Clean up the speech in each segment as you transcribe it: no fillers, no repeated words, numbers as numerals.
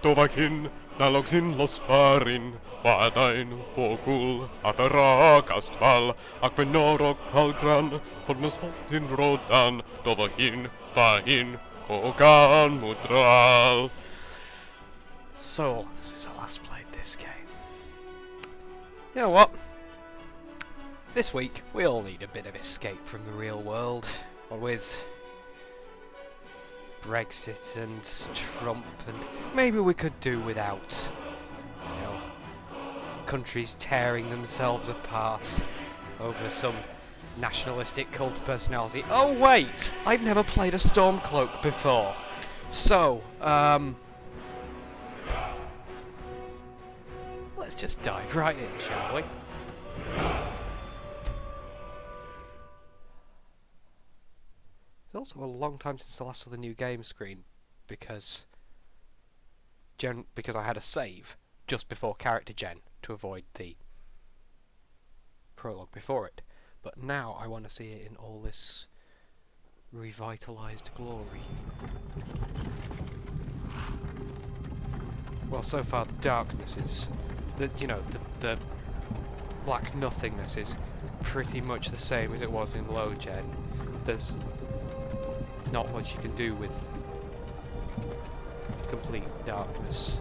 tovakin, nalogsin los parin, vaadain fokul, ataragastval, akvenorok palgran, formostotin rodan, tovakin, pahin, kogan mudral. So long since I last played this game. You know what? This week, we all need a bit of escape from the real world. Or with Brexit and Trump, and maybe we could do without, you know, countries tearing themselves apart over some nationalistic cult personality. Oh wait! I've never played a Stormcloak before. So, let's just dive right in, shall we? It's also a long time since I last saw the new game screen because I had a save just before character gen to avoid the prologue before it. But now I want to see it in all this revitalized glory. Well, so far the darkness is, the black nothingness is pretty much the same as it was in low gen. There's not much you can do with complete darkness.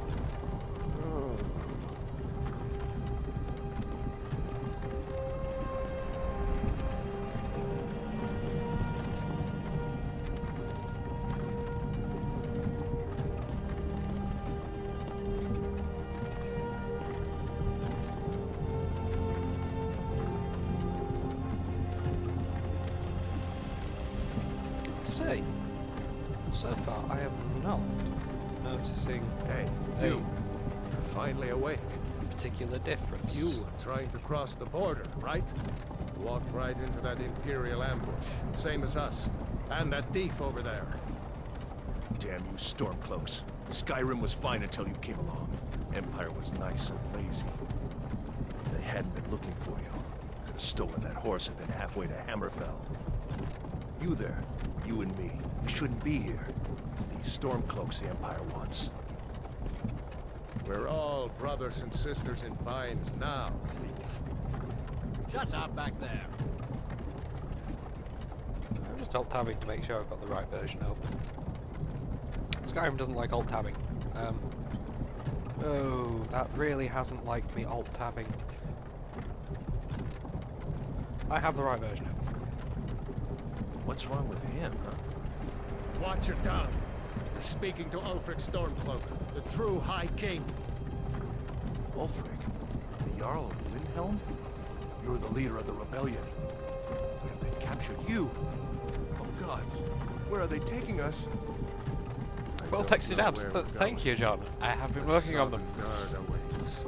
Say, so far I am not noticing Hey, a you. Finally awake. particular difference. You were trying to cross the border, right? Walked right into that Imperial ambush. Same as us. And that thief over there. Damn you Stormcloaks. Skyrim was fine until you came along. Empire was nice and lazy. If they hadn't been looking for you, could have stolen that horse and been halfway to Hammerfell. You there, you and me, we shouldn't be here. It's these Stormcloaks the Empire wants. We're all brothers and sisters in binds now, thief. Shut up back there. I'm just alt-tabbing to make sure I've got the right version open. Skyrim doesn't like alt-tabbing. Oh, that really hasn't liked me alt-tabbing. I have the right version open. What's wrong with him, huh? Watch your tongue. You're speaking to Ulfric Stormcloak, the true High King. Ulfric, the Jarl of Windhelm? You're the leader of the rebellion. What if they've captured you? Oh gods, where are they taking us? Well texted abs. Thank you, John. I have been working on them. Guard awaits.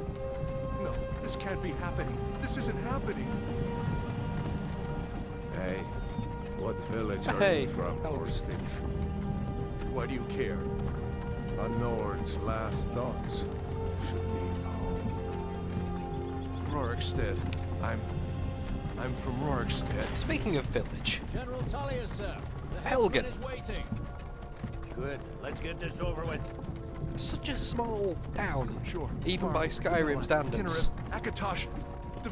No, this can't be happening. This isn't happening. Hey, what village are Hey, you from, hello. horse thief? Why do you care? A Nord's last thoughts should leave home. Rorikstead. I'm from Rorikstead. Speaking of village, General Tullius, sir. The Helgen. headsman is waiting. Good. Let's get this over with. such a small town, Sure. even by Skyrim standards, Akatosh.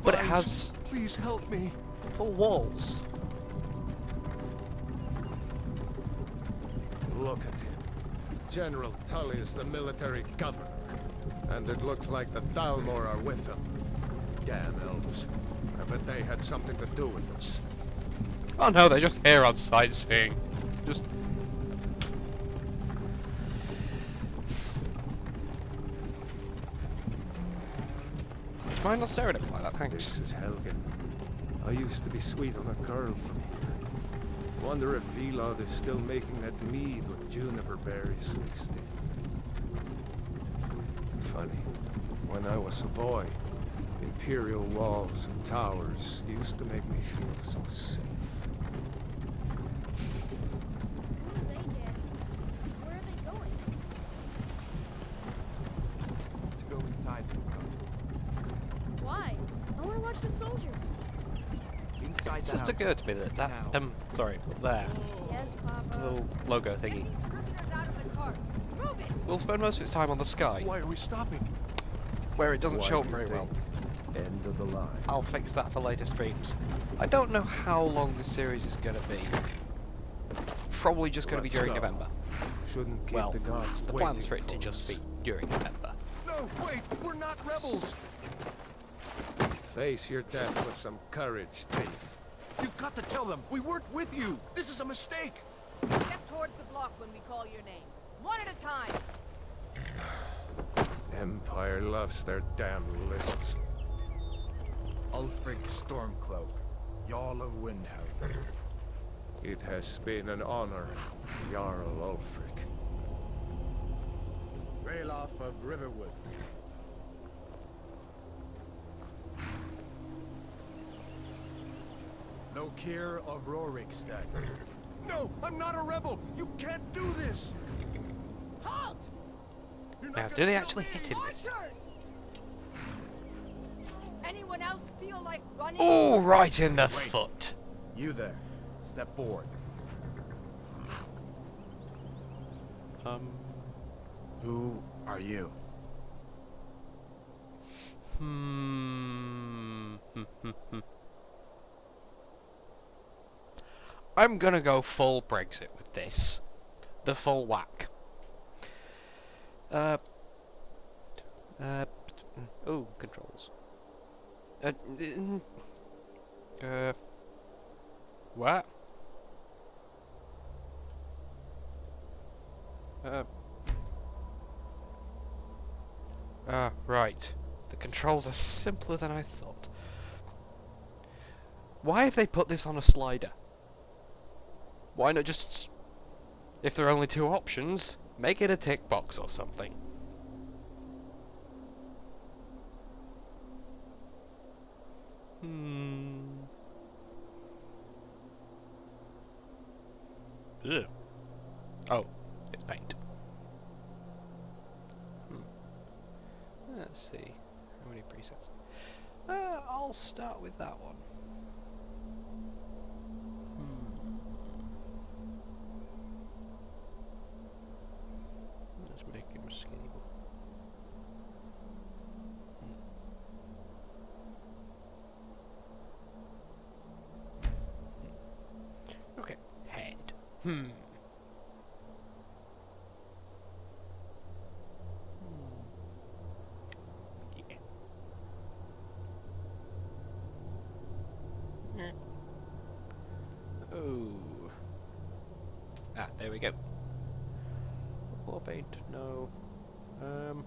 but it has Please help me. full walls. Look at him. General Tullius, the military governor. And it looks like the Dalmor are with him. Damn elves. I bet they had something to do with this. Oh no, they're just here on sightseeing. Just... Do you mind not staring at me like that? Thanks. This is Helgen. I used to be sweet on a girl from here. Wonder if Vilod is still making that mead with juniper berries mixed in. Funny. When I was a boy, Imperial walls and towers used to make me feel so safe. Who are they, Daddy? Where are they going? To go inside. Why? I want to watch the soldiers. Inside It the just house. occurred to me that sorry, there, Yes, the Papa. little logo thingy. Get these prisoners out of the carts. Move it! will spend most of its time on the sky, Why are we stopping? where it doesn't Why show up do you very well. think? End of the line. I'll fix that for later streams. I don't know how long this series is going to be. It's probably just going to be Let's during go. November. Shouldn't keep Well, the gods the waiting plan's for it to just be us. during November. No, wait, we're not rebels. Face your death with some courage, thief. You've got to tell them we weren't with you. This is a mistake. Step towards the block when we call your name. One at a time. Empire loves their damn lists. Ulfric Stormcloak, Jarl of Windhelm. It has been an honor, Jarl Ulfric. Ralof of Riverwood. Lokir of Rorikstead. No, I'm not a rebel. You can't do this. Halt! You're not Now, gonna do they kill actually me. hit him this time? Anyone else feel like running? Oh, right in the Wait. foot. You there. Step forward. Who are you? I'm gonna go full Brexit with this. The full whack. Oh, controls. What? Right. The controls are simpler than I thought. Why have they put this on a slider? Why not just... If there are only two options, make it a tick box or something. Ugh. Oh, it's paint. Let's see. How many presets? I'll start with that one. Let's make him skinny. Okay, head. Yeah. Oh. Ah, there we go. More paint, no. I'm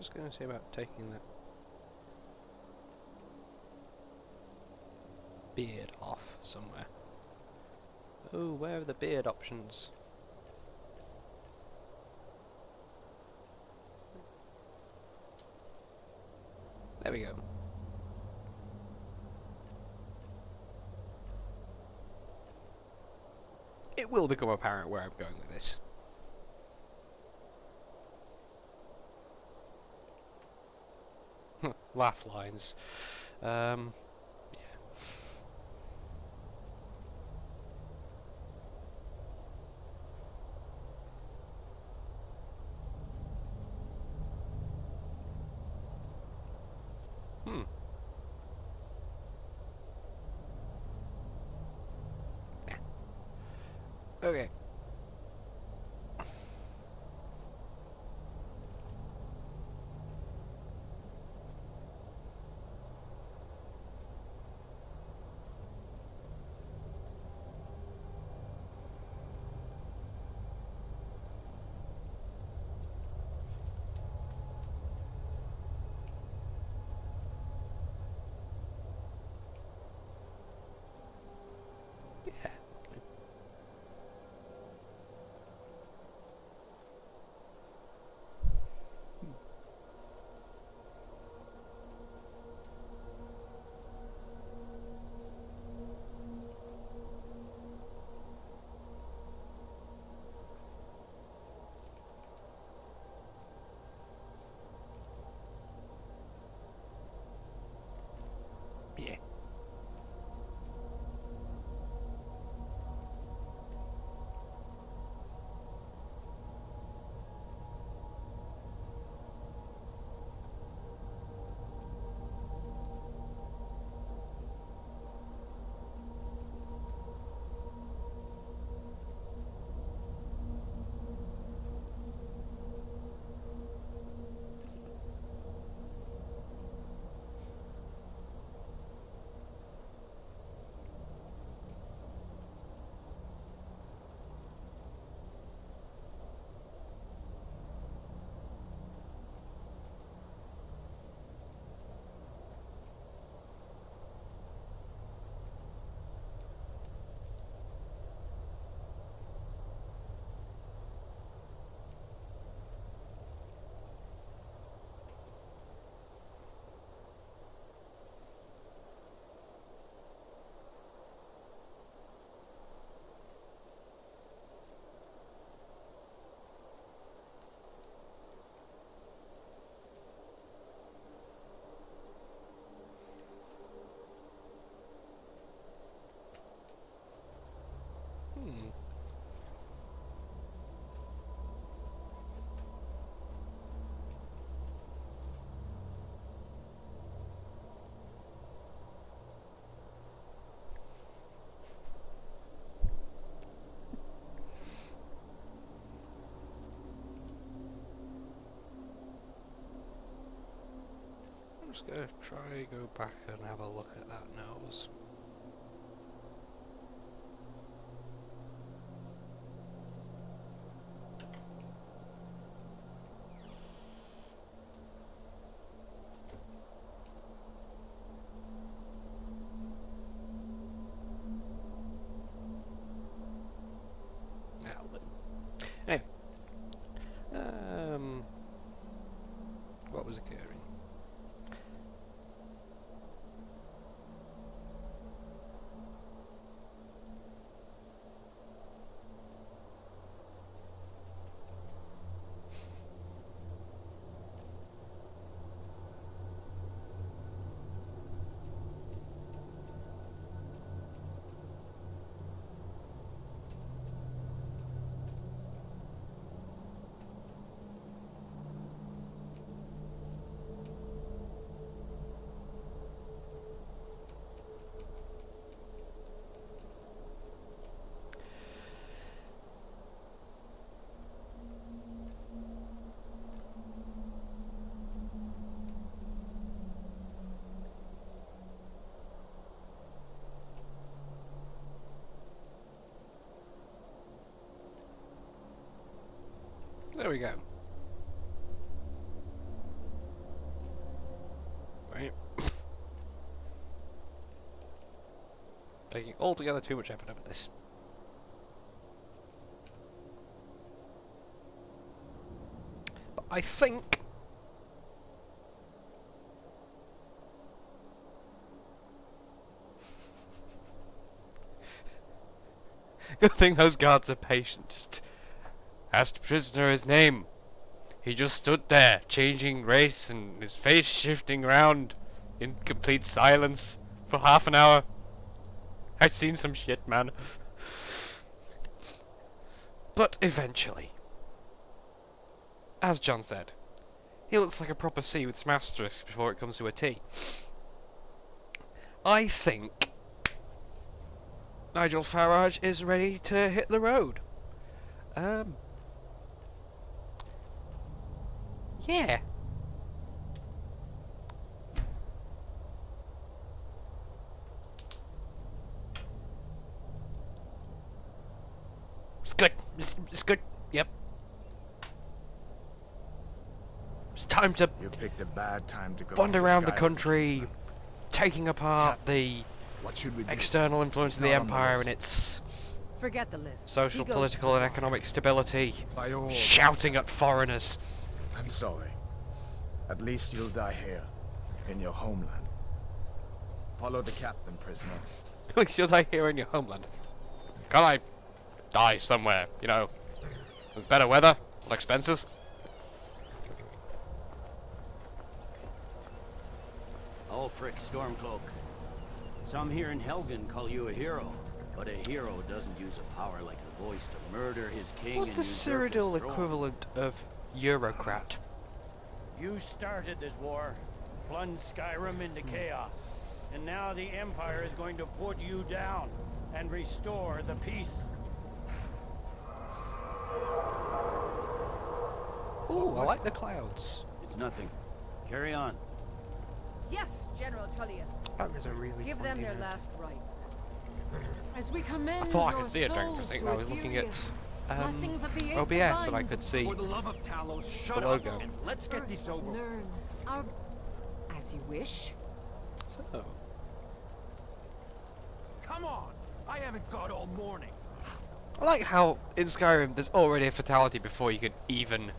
just going to say about taking that beard off somewhere. Oh, where are the beard options? There we go. It will become apparent where I'm going with this. Laugh lines. Yeah. Yeah. Okay. I'm just gonna try go back and have a look at that nose. Anyway, what was occurring? There we go. Right. Taking altogether too much effort over this. But I think good thing those guards are patient. Just asked the prisoner his name. He just stood there, changing race and his face shifting around in complete silence for half an hour. I've seen some shit, man. But eventually, as John said, he looks like a proper C with some asterisks before it comes to a T. I think Nigel Farage is ready to hit the road. Yeah. It's good. It's good. Yep. It's time to You picked a bad time to go wander into around the Skyrim, country, kinsman. taking apart the What should we do? external influence of the He's not on the Empire list. and its Forget the list. social, He goes political, to and the economic stability, By all shouting at foreigners. I'm sorry. At least you'll die here, in your homeland. Follow the captain, prisoner. At least you'll die here in your homeland. Can't I die somewhere, you know, with better weather, and expenses? Ulfric Stormcloak. Some here in Helgen call you a hero, but a hero doesn't use a power like the voice to murder his king What's and the usurp his Cyrodiil throne. equivalent of Eurocrat? You started this war, plunged Skyrim into chaos, and now the Empire is going to put you down and restore the peace. Ooh, I like the clouds. It's nothing. Carry on. Yes, General Tullius. That was a really Give them their last rites. As we commend I thought I your could see a dragon for a souls second. to I was looking Aetherius, at blessings of the eight OBS and I divines could see For the love of Talos, shut the logo. up and let's get this over. Nern, our As you wish. So, Come on! I haven't got all morning. I like how in Skyrim there's already a fatality before you can even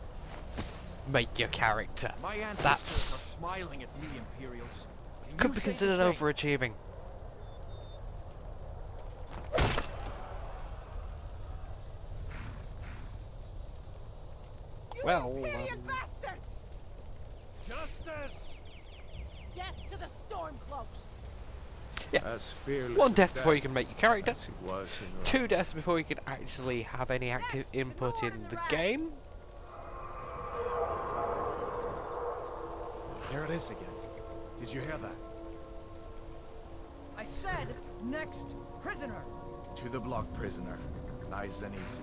make your character. My ancestors That's are smiling at me, Imperials. Can could you be say considered the same? overachieving. Well, bastards! Justice! death to the Stormcloaks. As fearless one as death before you death can make your character. as he was in Rome. 2 deaths before you can actually have any active input in the game. There it is again. Did you hear that? I said next prisoner. To the block, prisoner. Nice and easy.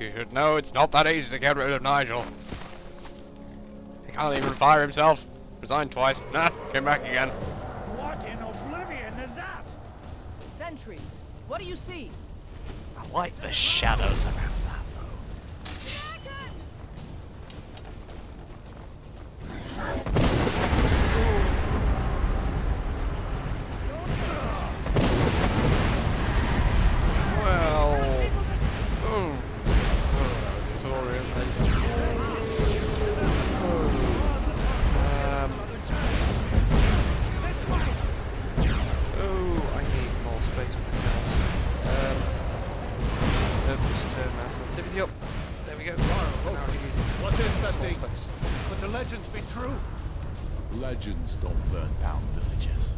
You should know it's not that easy to get rid of Nigel. He can't even fire himself. Resigned twice. Nah, came back again. What in oblivion is that? Sentries, what do you see? I like the shadows around that though. Well, I need more space for the house. Just turn my sensitivity up. There we go. What is that thing? Space. Could the legends be true? Legends don't burn down villages.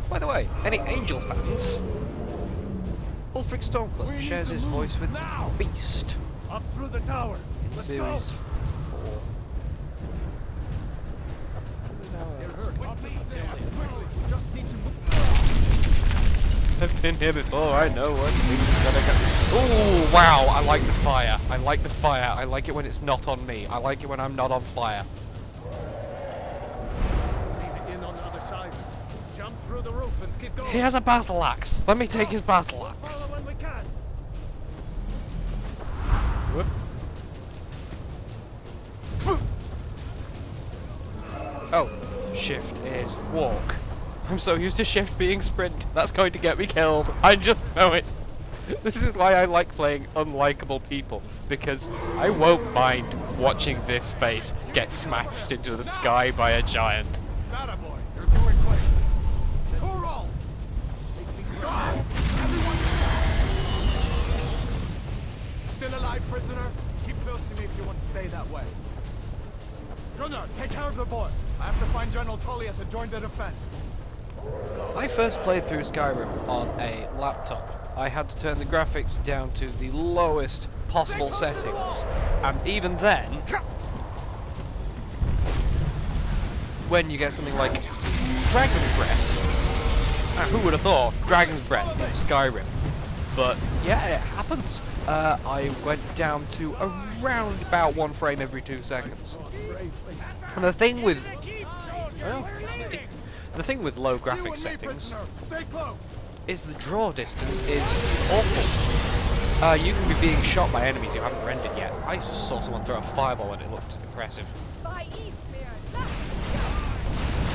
By the way, any Angel fans? Ulfric Stormcloak We need shares to his move voice with now. Beast Up through the tower. in Let's series go. 4. Up the stairs. Quickly. We just need to move. I've been here before, I know what things gonna go. Oh wow, I like the fire. I like the fire. I like it when it's not on me. I like it when I'm not on fire. See the inn on the other side. Jump through the roof and keep going. He has a battle axe. Let me take his battle axe. Follow when we can. Whoop. Oh, shift is walk. I'm so used to shift being sprint. That's going to get me killed. I just know it. This is why I like playing unlikable people, because I won't mind watching this face get smashed into the sky by a giant. Atta boy. You're doing great. Toro! Still alive, prisoner? Keep close to me if you want to stay that way. Gunnar, take care of the boy. I have to find General Tullius and join the defense. I first played through Skyrim on a laptop. I had to turn the graphics down to the lowest possible settings, and even then, when you get something like Dragon's Breath, who would have thought Dragon's Breath in Skyrim? But yeah, it happens. I went down to around about 1 frame every 2 seconds. And the thing with low graphics settings is the draw distance is awful. You can be being shot by enemies you haven't rendered yet. I just saw someone throw a fireball and it looked impressive.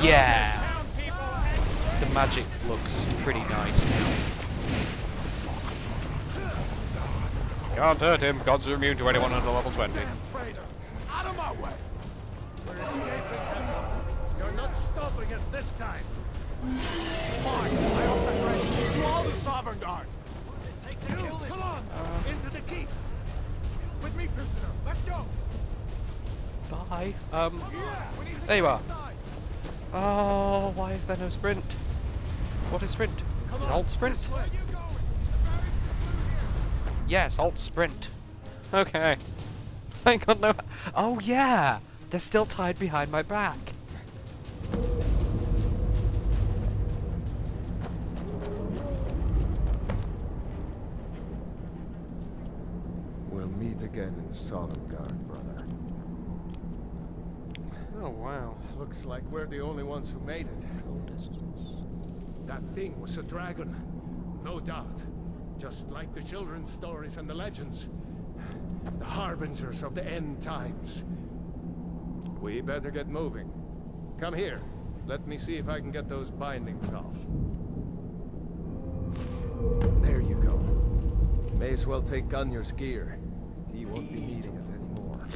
Yeah, the magic looks pretty nice now. Can't hurt him. Gods are immune to anyone under level 20. Traitor! Out of my way! We're escaping. You're not stopping us this time. Fine. I hope that Dragon gives you all the Sovereign Guard. Take to kill this. Come on! Into the keep! With me, prisoner. Let's go! Bye. We need to There you are. inside. Oh, why is there no sprint? What is sprint? Come An on, alt sprint? this way. Where you going? The barracks is through here. Yes, alt sprint. Okay. I got no. Oh yeah, they're still tied behind my back. We'll meet again in Sovngarde, brother. Oh wow. Looks like we're the only ones who made it. Long distance. That thing was a dragon. No doubt. Just like the children's stories and the legends. The harbingers of the end times. We better get moving. Come here. Let me see if I can get those bindings off. There you go. May as well take Gunnar's gear. He won't be needing it anymore.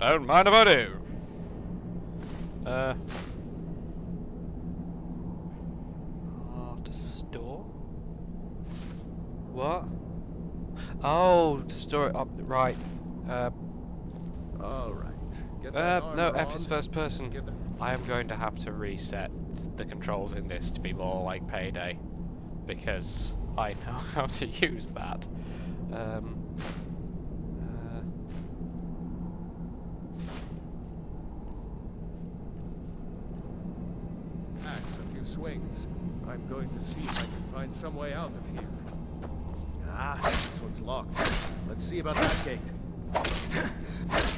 Don't mind if I do. To store? What? Oh, to store it up. Right. All right. Get that No, armor F is on. first person. Give it- I am going to have to reset the controls in this to be more like Payday, because I know how to use that. Axe, if you the swings. I'm going to see if I can find some way out of here. Ah, this one's locked. Let's see about that gate.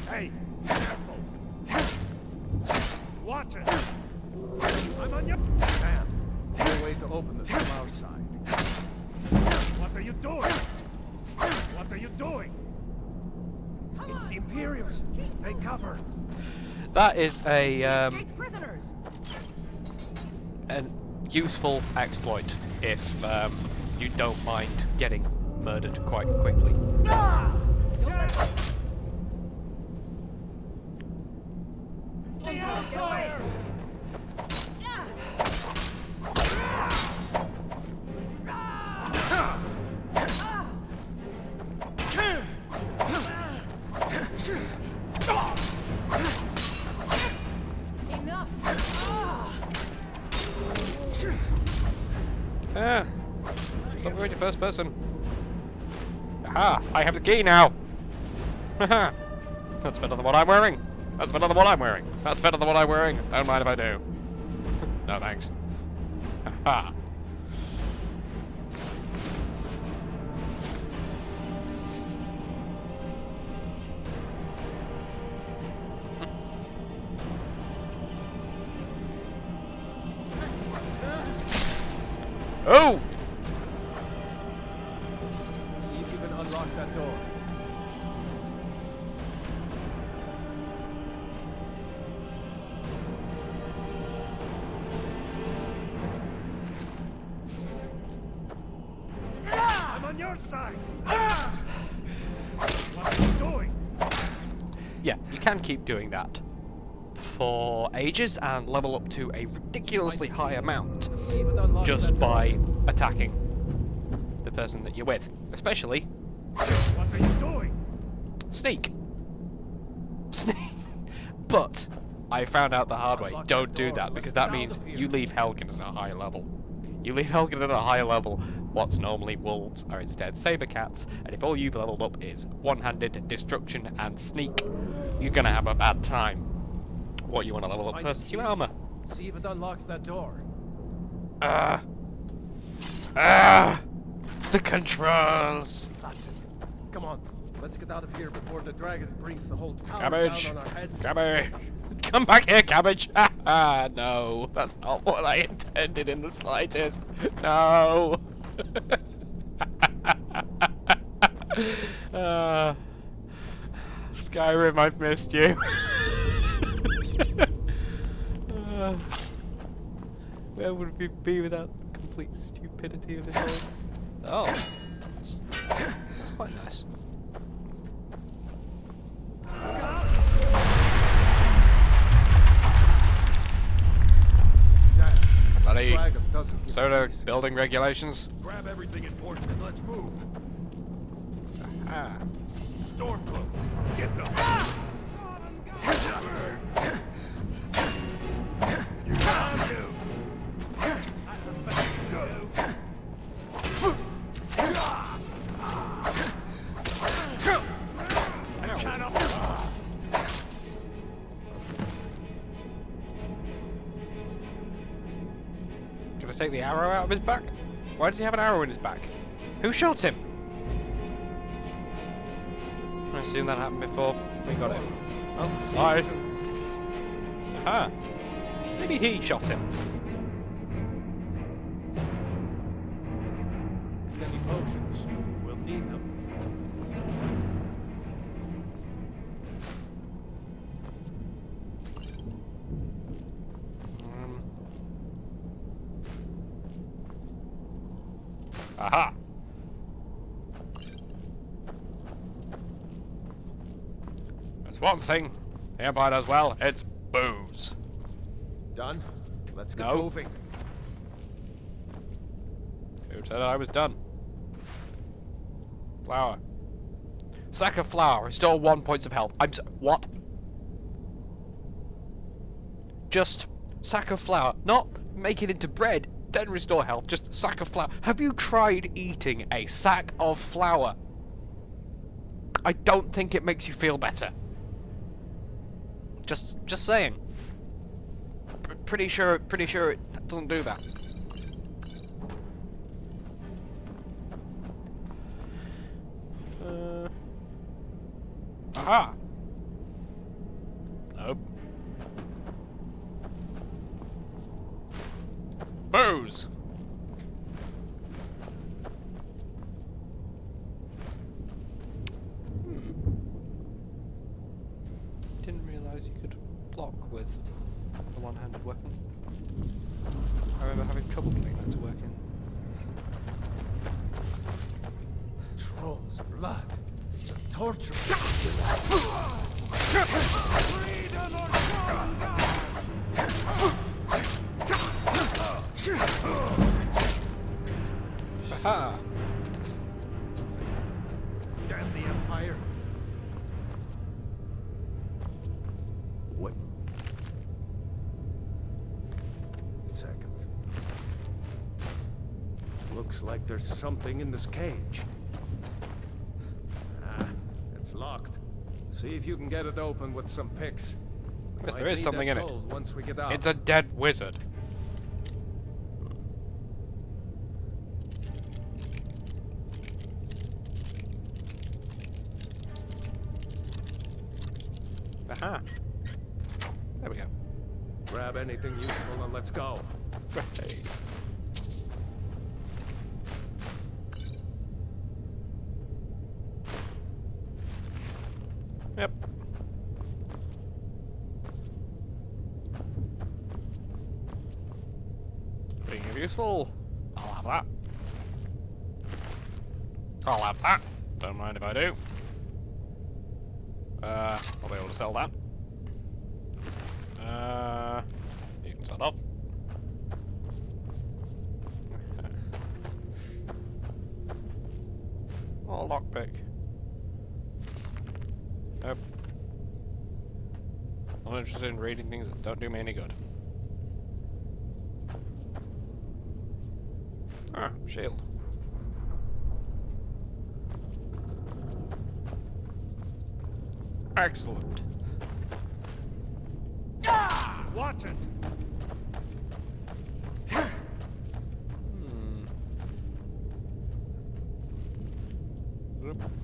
Hey, careful! Watch it! I'm on your... Damn. No way to open this from our side. What are you doing? What are you doing? It's the Imperials. Take cover. That is a Escaped prisoners. an useful exploit if you don't mind getting murdered quite quickly. Get away. Enough. Ah, stop going to first person. Aha! I have the key now. Haha! That's better than what I'm wearing. That's better than what I'm wearing. That's better than what I'm wearing. Don't mind if I do. No thanks. Haha! Oh! See if you can unlock that door. I'm on your side. What are you doing? Yeah, you can keep doing that for ages and level up to a ridiculously high amount See if it unlocks just that door. by attacking the person that you're with. Especially What are you doing? sneak. Sneak. But I found out the hard way. Unlock Don't that do door. that Let's because get that out means of here. you leave Helgen at a high level. You leave Helgen at a high level, what's normally wolves are instead saber cats, and if all you've leveled up is one-handed, destruction, and sneak, you're gonna have a bad time. What you want to level up Find first the is your key. armor. See if it unlocks that door. The controls. That's it. Come on. Let's get out of here before the dragon brings the whole town Cabbage. down on our heads. Cabbage. Come back here, Cabbage. No, that's not what I intended in the slightest. No. Skyrim, I've missed you. Where would we be without the complete stupidity of it all? Oh, that's quite nice. Damn. Bloody Dragon doesn't give soda peace. building regulations. Grab everything important and let's move. Ah. Stormcloaks, get them. You found you. Can I take the arrow out of his back? Why does he have an arrow in his back? Who shot him? I assume that happened before we got it. Oh, sorry. Aha. Maybe he shot him. Any potions? We'll need them. Aha. There's one thing the Empire does well, it's booze. Done? Let's get No. moving. Who said I was done? Flour. Sack of flour, restore 1 point of health. What? Just sack of flour, not make it into bread, then restore health, just sack of flour. Have you tried eating a sack of flour? I don't think it makes you feel better. Just saying. Pretty sure it Doesn't do that. Aha! Nope. Booze! Didn't realise you could block with a one-handed weapon. I remember having trouble getting that to work in. Troll's blood. It's a torture. Aha! Damn the Empire. What? Second. Looks like there's something in this cage. Ah, it's locked. See if you can get it open with some picks. Yes, Might there is need something that in it. gold once we get out. It's a dead wizard. Aha! There we go. Grab anything useful and let's go. Hey. Yep. Being useful. I'll have that. I'll have that. Don't mind if I do. I'll be able to sell that. You can start off. Oh, lockpick. Nope. Not interested in reading things that don't do me any good. Ah, shield. Excellent. Watch it!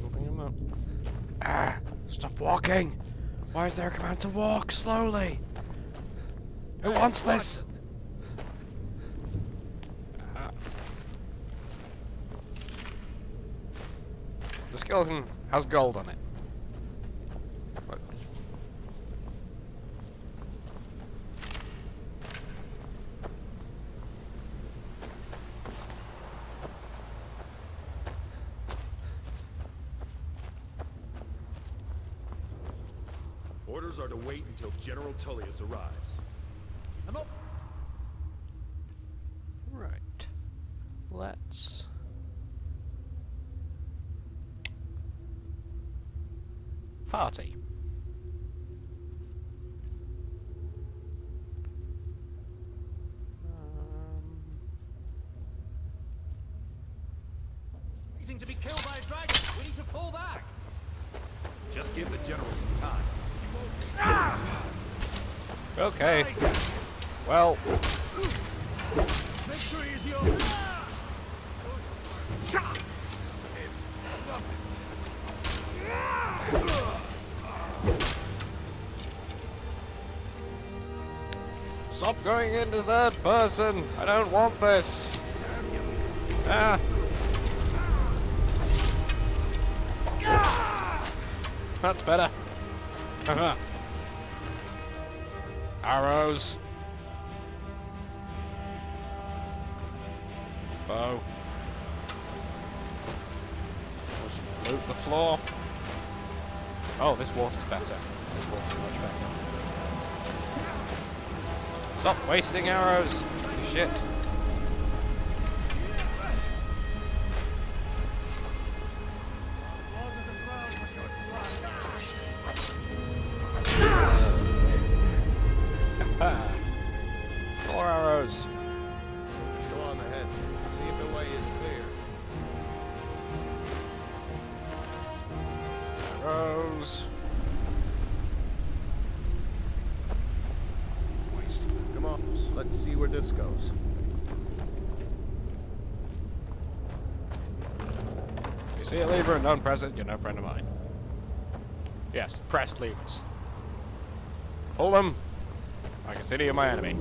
Open him up. Ah! Stop walking! Why is there a command to walk slowly? Who wants this? The skeleton has gold on it. What? Orders are to wait until General Tullius arrives. I'm up. Right. Let's... party. Waiting to be killed by a dragon. We need to pull back. Just give the general some time. Okay. Well, Make sure he's yours. stop going into third person. I don't want this. Ah. That's better. Haha. Arrows. Bow. Let's loot the floor. Oh, this water's better. This water's much better. Stop wasting arrows. You shit. More arrows. Let's go on ahead. See if the way is clear. Arrows. Waste. Come on, let's Let's see where this goes. If you see a lever and don't press it, you're no friend of mine. Yes, press levers. Pull them. I consider you my enemy.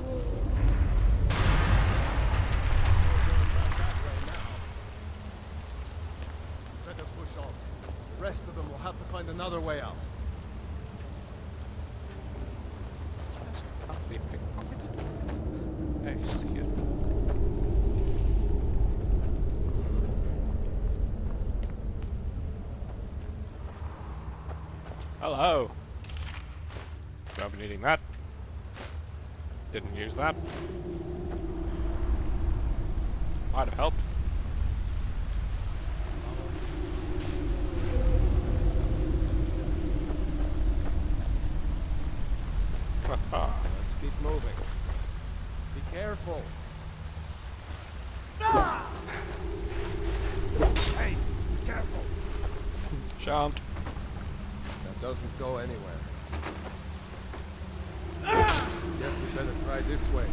Better push on. The rest of them will have to find another way out. Can't be pickpocketed. Excuse me. Hello. Don't be needing that. Didn't use that. Might have helped. Let's keep moving. Be careful. Hey, be careful. Shan't. That doesn't go anywhere. Guess we better try this way.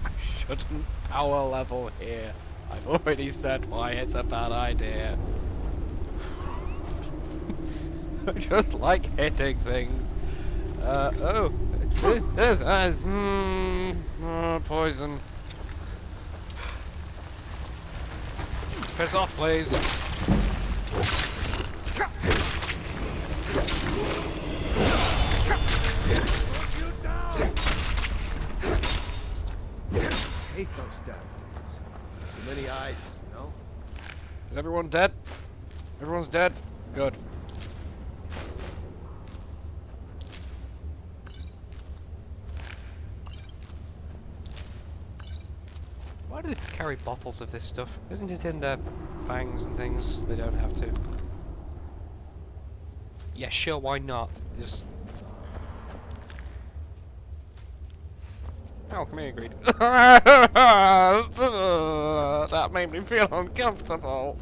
I shouldn't power level here. I've already said why it's a bad idea. I just like hitting things. Poison. Piss off, please. Hate those damn things. Too many eyes, you know? Is everyone dead? Everyone's dead? Good. Why do they carry bottles of this stuff? Isn't it in their fangs and things? They don't have to. Yeah, sure, why not? Just... Alchemy agreed. That made me feel uncomfortable.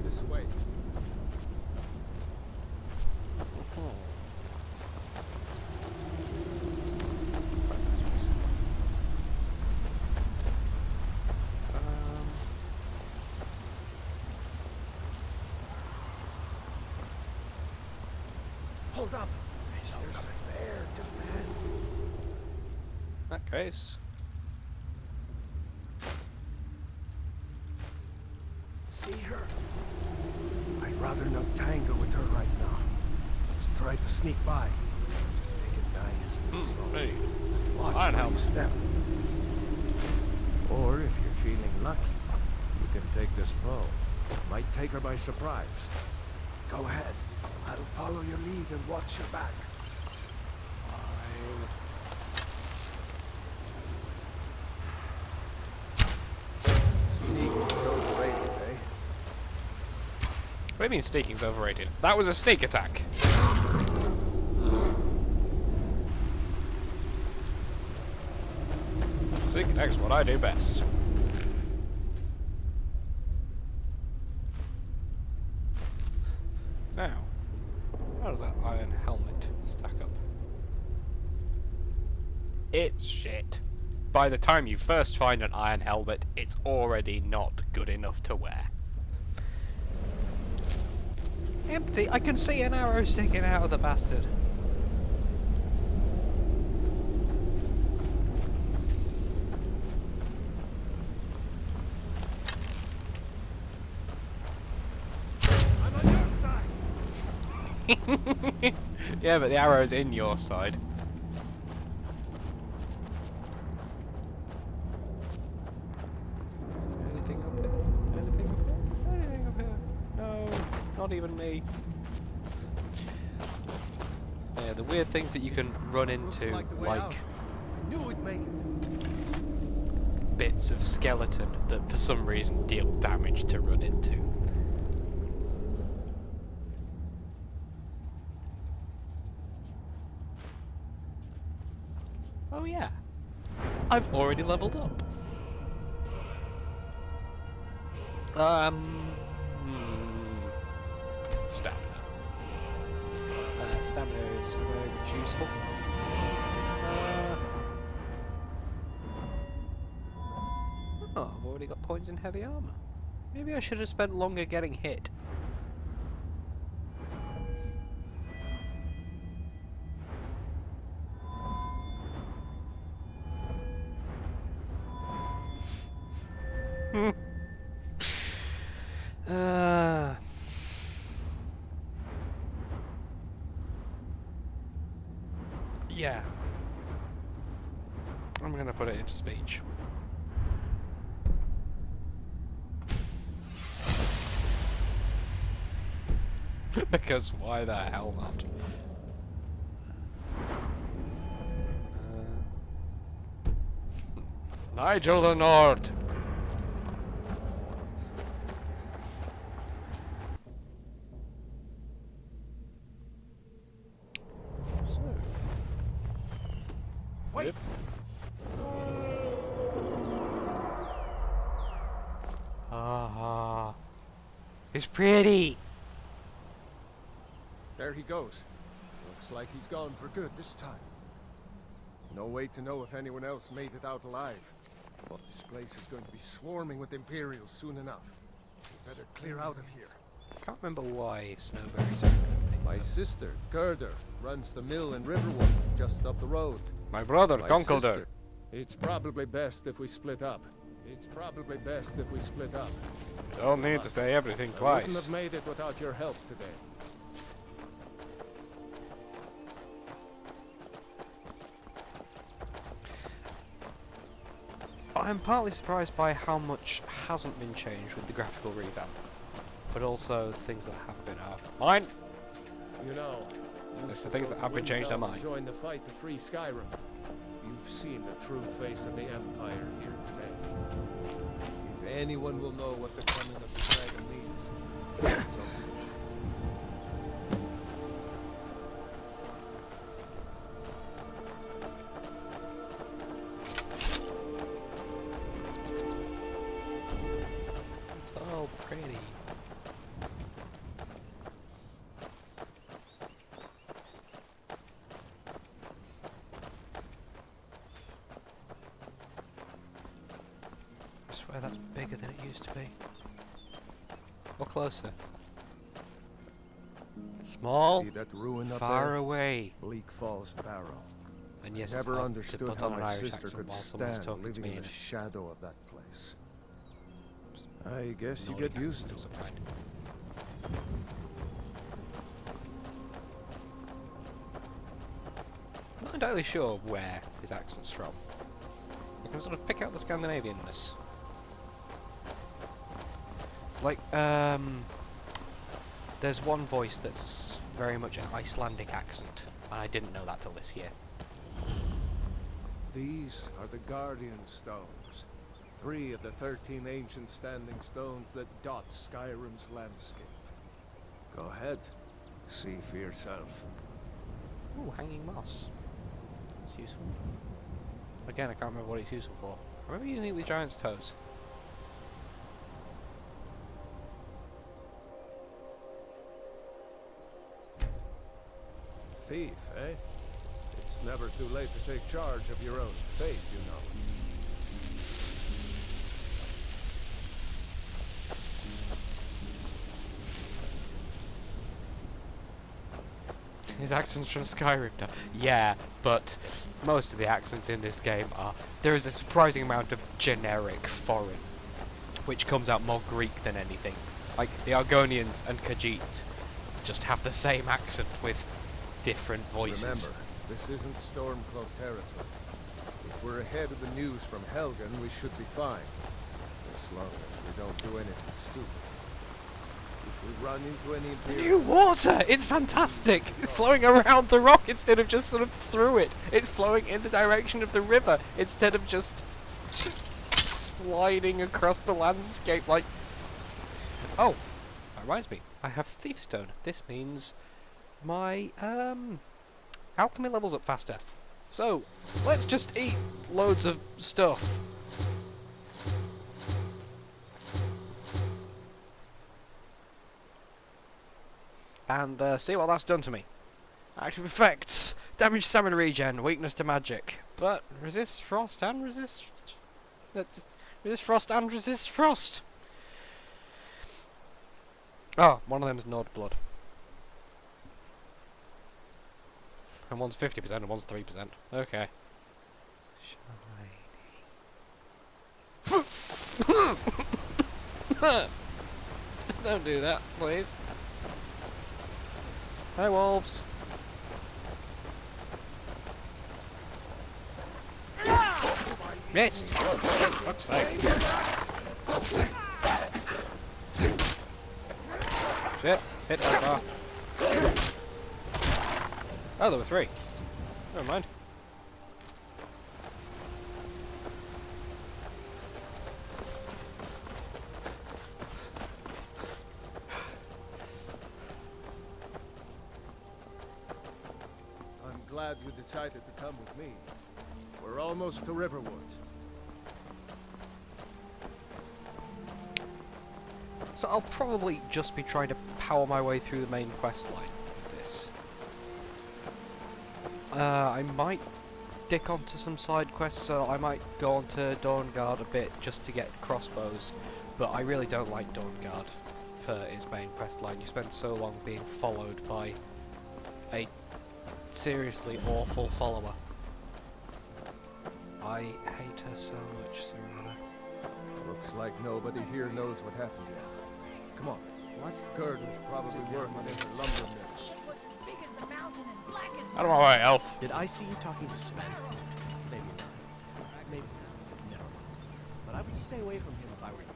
This way. Hold up. There's a bear just ahead. In that case. See her? I'd rather not tangle with her right now. Let's try to sneak by. Just take it nice and slow. Hey. Watch Iron where helmet. you step. Or if you're feeling lucky, you can take this bow. Might take her by surprise. Go ahead. I'll follow your lead and watch your back. Sneak is overrated, eh? What do you mean sneaking's overrated? That was a sneak attack. Sneak attack's what I do best. Now, how does that iron helmet stack up? It's shit. By the time you first find an iron helmet, it's already not good enough to wear. Empty. I can see an arrow sticking out of the bastard. I'm on your side. Yeah, but the arrow's in your side. Anything up here? Anything up here? Anything up here? No, not even me. Yeah, the weird things that you can run into, Looks like the way like out. I knew we'd make it. bits of skeleton that for some reason deal damage to run into. Oh yeah, I've already leveled up. stamina. Stamina is very much useful. Oh, I've already got points in heavy armor. Maybe I should have spent longer getting hit. Yeah. I'm gonna put it into speech. Because why the hell not? Nigel the Nord! Wait! Ah, it's pretty. There he goes. Looks like he's gone for good this time. No way to know if anyone else made it out alive. But this place is going to be swarming with Imperials soon enough. We better clear out of here. Can't remember why snowberries are a good thing. My sister, Gerda, runs the mill in Riverwood, just up the road. My brother, My Conkelder. sister. It's probably best if we split up. It's probably best if we split up. Don't need to say everything I wouldn't twice. have made it without your help today. I'm partly surprised by how much hasn't been changed with the graphical revamp, but also the things that have been are mine. You know, you It's the should things go that have been changed are Windhelm and mine. Join the fight to free Skyrim. You've seen the true face of the Empire here today. If anyone will know what the coming of the dragon means, it's on you. It's all pretty. I swear that's bigger than it used to be. Or closer. Small, See that ruin up far there? away. Bleak Falls Barrow. And yes, Never it's hard to understood put how on an my Irish sister accent could while someone's stand talking to living me in in the it. shadow of that place. I guess you Nordic get used accent to of it. some kind. I'm not entirely sure where his accent's from. I can sort of pick out the Scandinavianness. It's like, there's one voice that's very much an Icelandic accent, and I didn't know that till this year. These are the Guardian Stones. 3 of the 13 ancient standing stones that dot Skyrim's landscape. Go ahead. See for yourself. Ooh, hanging moss. That's useful. Again, I can't remember what it's useful for. I remember using it with giant's toes. Thief, eh? It's never too late to take charge of your own fate, you know. His accent's from Skyrim. Yeah, but most of the accents in this game are... There is a surprising amount of generic foreign, which comes out more Greek than anything. Like, the Argonians and Khajiit just have the same accent with different voices. Remember, this isn't Stormcloak territory. If we're ahead of the news from Helgen, we should be fine. As long as we don't do anything stupid. If we run into any New water! It's fantastic! It's flowing around the rock instead of just sort of through it. It's flowing in the direction of the river instead of just sliding across the landscape like... Oh, that reminds me. I have Thief Stone. This means my alchemy levels up faster. So, let's just eat loads of stuff. and see what that's done to me. Active effects: damage, stamina regen, weakness to magic, but resist frost and resist frost. Oh, one of them's Nord blood, and one's 50% and one's 3%. Okay. Don't do that, please. Hi, wolves. Miss! Fuck's sake. Shit, hit that bar. Oh, there were 3. Never mind. I'm glad you decided to come with me. We're almost to Riverwood. So I'll probably just be trying to power my way through the main quest line with this. I might dick onto some side quests, so I might go onto Dawnguard a bit just to get crossbows, but I really don't like Dawnguard for its main quest line. You spend so long being followed by a seriously awful follower. I hate her so much, Serena. Looks like nobody here knows what happened yet. Come on. What? Gerda's probably working in the lumber mill. It was as big as the mountain and black as Out of my way, elf. Did I see you talking to Sven? Maybe not. Maybe no. But I would stay away from him if I were you.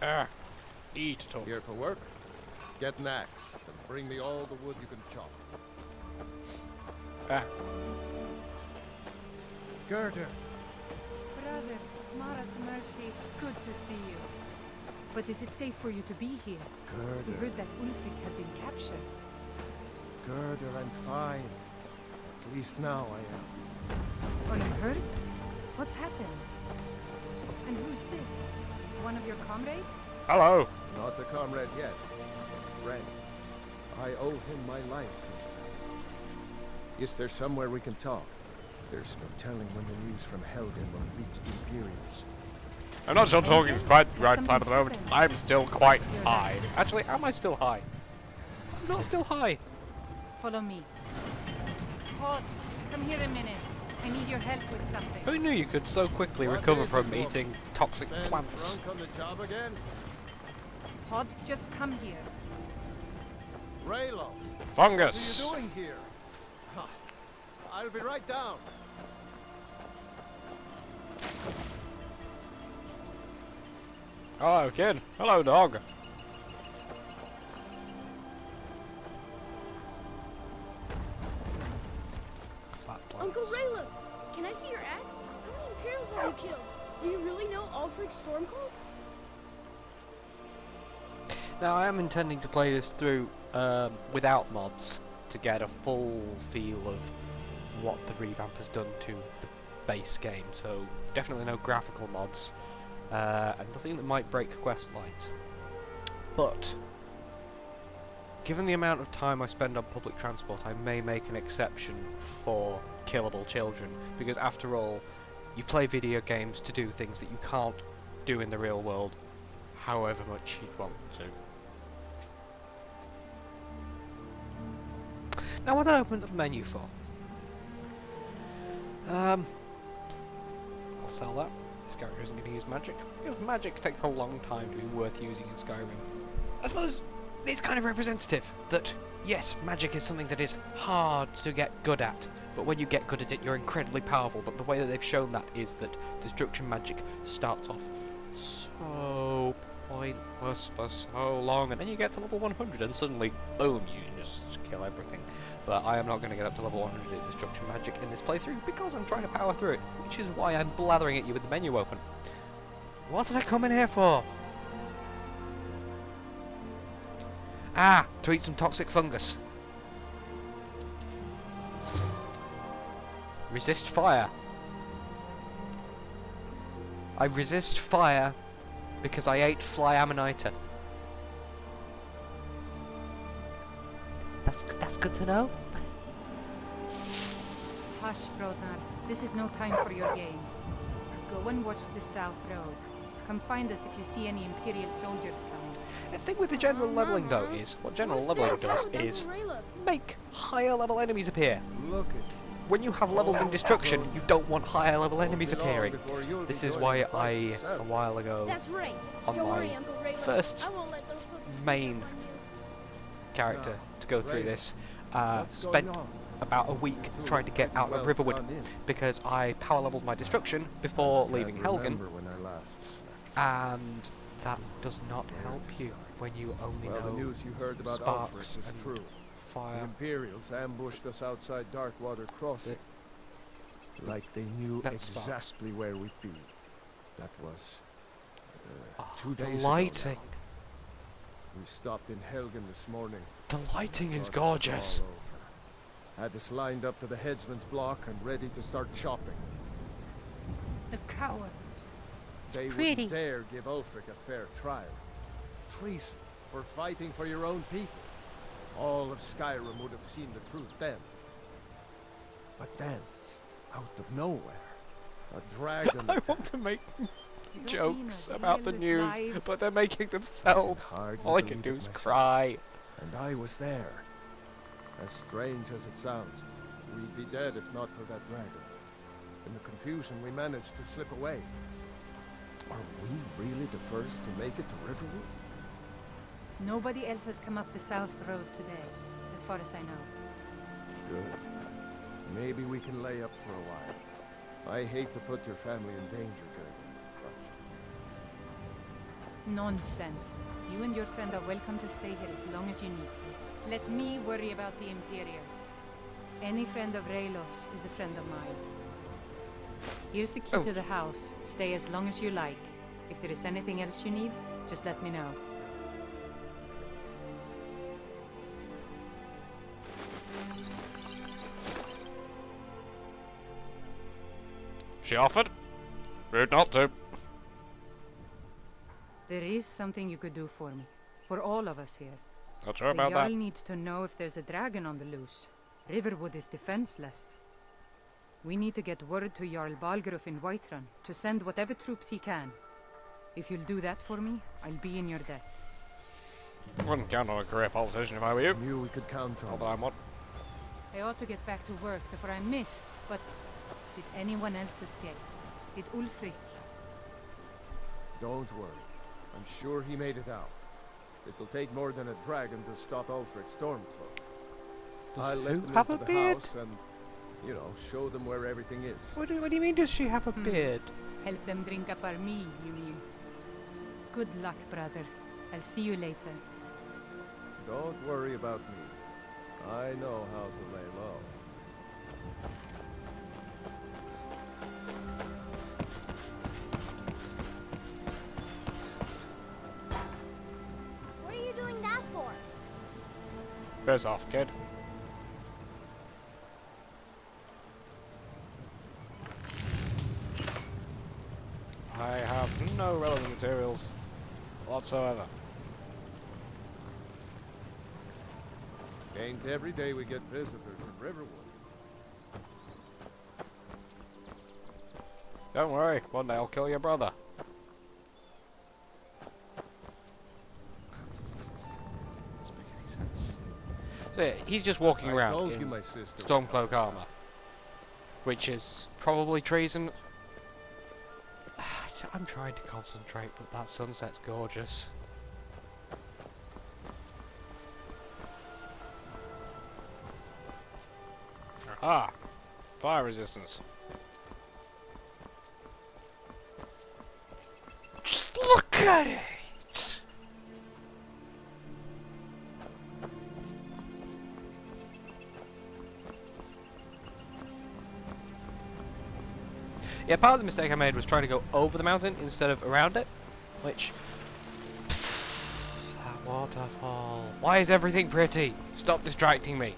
Ah, need to talk. Here for work? Get an axe and bring me all the wood you can chop. Ah, Gerda! Brother, Mara's mercy, it's good to see you. But is it safe for you to be here? We Gerda! heard that Ulfric had been captured. Gerda, I'm fine. At least now I am. Are you hurt? What's happened? And who's this? One of your comrades? hello. Not a comrade yet. A friend. I owe him my life, in fact. Is there somewhere we can talk? There's no telling when the news from Helgen will reach the Imperials. I'm not still talking to quite the right Something part at the moment. happened. I'm still quite You're high. right. Actually, am I still high? I'm not still high. Follow me. Hod, come here a minute. I need your help with something. Who knew you could so quickly What recover is from it, woman? eating toxic Stand plants? drunk on the job again? Hod, just come here. Raylo! Fungus. What are you doing here? Huh. I'll be right down. Hello, kid. Hello, dog. Flat Uncle plants. Raylo, can I see your axe? How many Imperials have you killed? Do you really know Ulfric's Stormcloak? Now, I am intending to play this through without mods to get a full feel of what the revamp has done to the base game. So, definitely no graphical mods, and nothing that might break quest lines. But, given the amount of time I spend on public transport, I may make an exception for killable children, because after all, you play video games to do things that you can't do in the real world, however much you'd want to. Now, what did I open the menu for? I'll sell that. This character isn't going to use magic, because magic takes a long time to be worth using in Skyrim. I suppose it's kind of representative that, yes, magic is something that is hard to get good at, but when you get good at it, you're incredibly powerful. But the way that they've shown that is that destruction magic starts off so pointless for so long, and then you get to level 100 and suddenly, boom, you just kill everything. But I am not going to get up to level 100 in destruction magic in this playthrough because I'm trying to power through it, which is why I'm blathering at you with the menu open. What did I come in here for? Ah, to eat some toxic fungus. Resist fire. I resist fire because I ate fly ammonita. That's good to know. Hush, Frodnar. This is no time for your games. Go and watch the South Road. Come find us if you see any Imperial soldiers coming. The thing with the general leveling though is, what general leveling does is make higher level enemies appear. Look at When you have levels in destruction, you don't want higher level enemies appearing. This is why I, a while ago, That's right. on Don't worry, my Uncle Raylan. first I won't let those soldiers main character to go through this, spent about a week trying to get out of Riverwood because I power leveled my destruction before leaving Helgen, and that does not help you when you only Well, the know news you heard about sparks Ulfric is and true. The fire. Imperials ambushed us outside Darkwater Crossing. Like they knew That's sparks. exactly where we'd be. That was 2 The days lighting. ago. We stopped in Helgen this morning. The lighting is Thought it was gorgeous. all over. Had us lined up to the headsman's block and ready to start chopping. The cowards. They wouldn't dare give Ulfric a fair trial. Treason for fighting for your own people. All of Skyrim would have seen the truth then. But then, out of nowhere, a dragon I want to make jokes about the news, but they're making themselves. All I can do is cry. And I was there. As strange as it sounds, we'd be dead if not for that dragon. In the confusion, we managed to slip away. Are we really the first to make it to Riverwood? Nobody else has come up the South Road today, as far as I know. Good. Maybe we can lay up for a while. I hate to put your family in danger, Gergen, but... Nonsense. You and your friend are welcome to stay here as long as you need to. Let me worry about the Imperials. Any friend of Raylof's is a friend of mine. Here's the key to the house. Stay as long as you like. If there is anything else you need, just let me know. She offered. Rude not to. There is something you could do for me. For all of us here. Not sure The about Jarl that. needs to know if there's a dragon on the loose. Riverwood is defenseless. We need to get word to Jarl Balgruuf in Whiterun to send whatever troops he can. If you'll do that for me, I'll be in your debt. Wouldn't count on a career politician if I were you. Knew we could count on. Although I'm one. I ought to get back to work before I'm missed, but did anyone else escape? Did Ulfric? Don't worry. I'm sure he made it out. It'll take more than a dragon to stop Ulfric's Stormcloak. I'll let them have into a the beard? house and, you know, show them where everything is. What do you mean, does she have a beard? Help them drink up our meal, you mean? Good luck, brother. I'll see you later. Don't worry about me. I know how to lay low. What are you doing that for? Piss off, kid. I have no relevant materials whatsoever. Ain't every day we get visitors in Riverwood. Don't worry, one day I'll kill your brother. Doesn't make any sense. So yeah, he's just walking I around told you in my sister Stormcloak armor, which is probably treason. I'm trying to concentrate, but that sunset's gorgeous. Ah, fire resistance. Just look at it! Yeah, part of the mistake I made was trying to go over the mountain instead of around it, which... That waterfall. Why is everything pretty? Stop distracting me.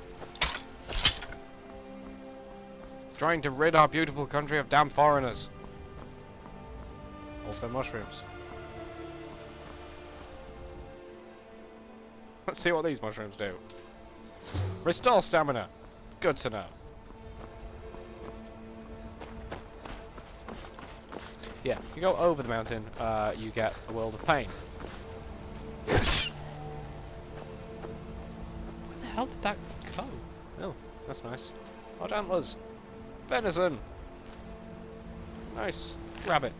Trying to rid our beautiful country of damn foreigners. Also mushrooms. Let's see what these mushrooms do. Restore stamina. Good to know. Yeah, you go over the mountain, you get a world of pain. Where the hell did that go? Oh, that's nice. Large antlers. Venison. Nice. Rabbit.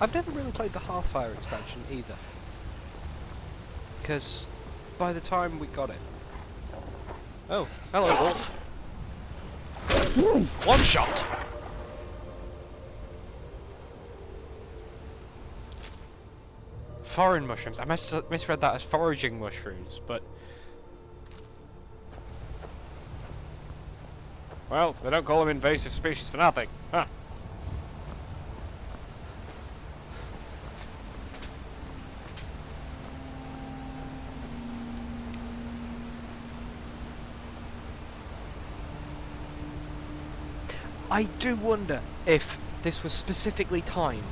I've never really played the Hearthfire expansion either. Because by the time we got it... Oh, hello wolf. One shot! Foreign mushrooms. I misread that as foraging mushrooms, but... Well, they don't call them invasive species for nothing. Huh. I do wonder if this was specifically timed.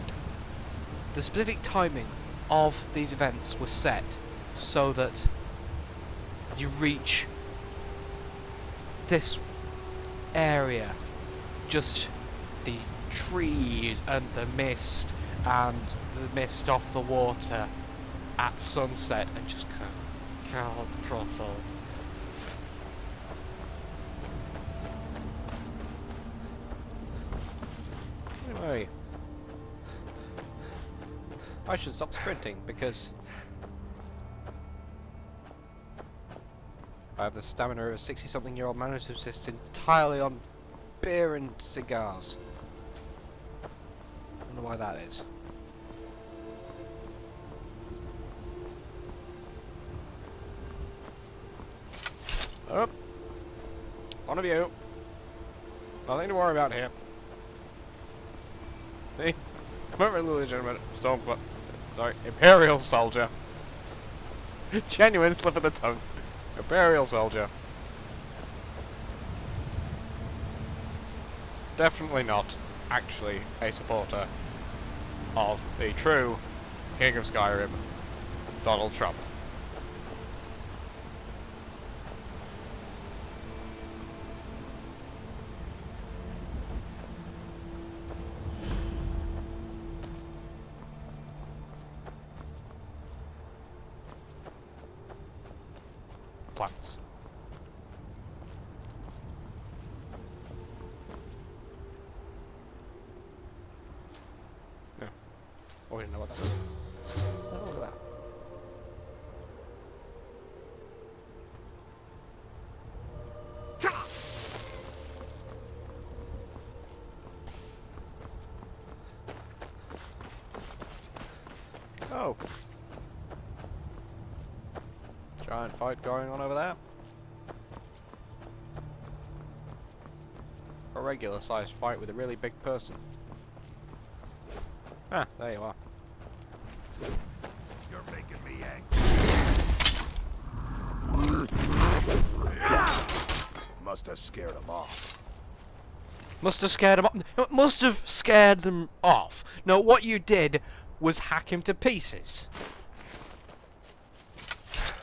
The specific timing of these events was set so that you reach this area, just the trees and the mist off the water at sunset, and just God, Protto. Anyway, I should stop sprinting because I have the stamina of a 60-something-year-old man who subsists entirely on beer and cigars. I wonder why that is. Oh, one of you. Nothing to worry about here. See? Not really legitimate. Sorry, Imperial soldier. Genuine slip of the tongue. Imperial soldier. Definitely not actually a supporter of the true King of Skyrim, Donald Trump. Plants. Yeah. Oh, we didn't know what that was. Oh, look at that. Oh. Giant fight going on over there. A regular sized fight with a really big person. Ah, there you are. You're making me angry. Must have scared him off. Must have scared them off. Must have scared them off. No, what you did was hack him to pieces.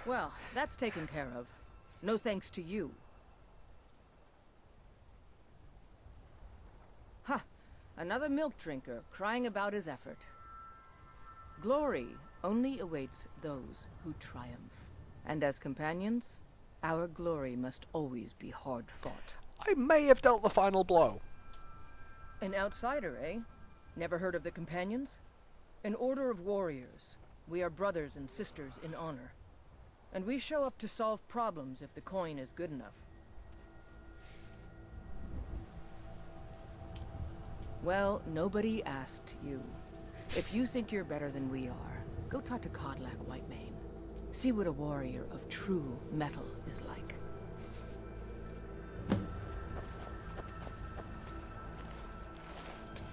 Well, that's taken care of. No thanks to you. Huh. Another milk drinker crying about his effort. Glory only awaits those who triumph. And as companions, our glory must always be hard fought. I may have dealt the final blow. An outsider, eh? Never heard of the companions? An order of warriors. We are brothers and sisters in honor. And we show up to solve problems if the coin is good enough. Well, nobody asked you. If you think you're better than we are, go talk to Codlac Whitemane. See what a warrior of true metal is like.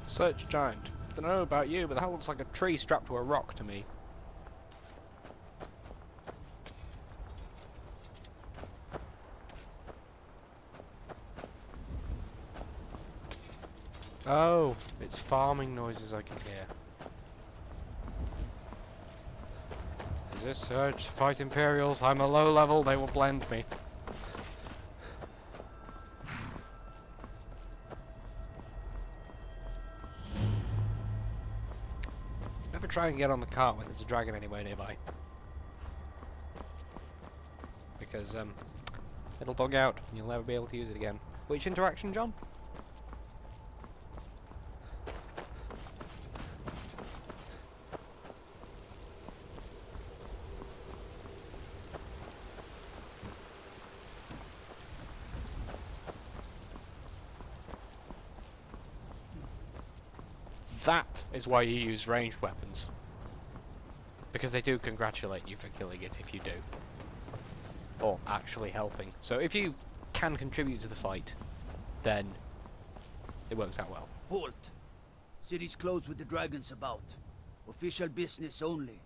Search giant. Don't know about you, but that looks like a tree strapped to a rock to me. Oh, it's farming noises I can hear. Is this surge to fight Imperials? I'm a low level, they will blend me. Never try and get on the cart when there's a dragon anywhere nearby. Because, it'll bug out and you'll never be able to use it again. Which interaction, John? That is why you use ranged weapons. Because they do congratulate you for killing it if you do. Or actually helping. So if you can contribute to the fight, then it works out well. Halt! City's closed with the dragons about. Official business only.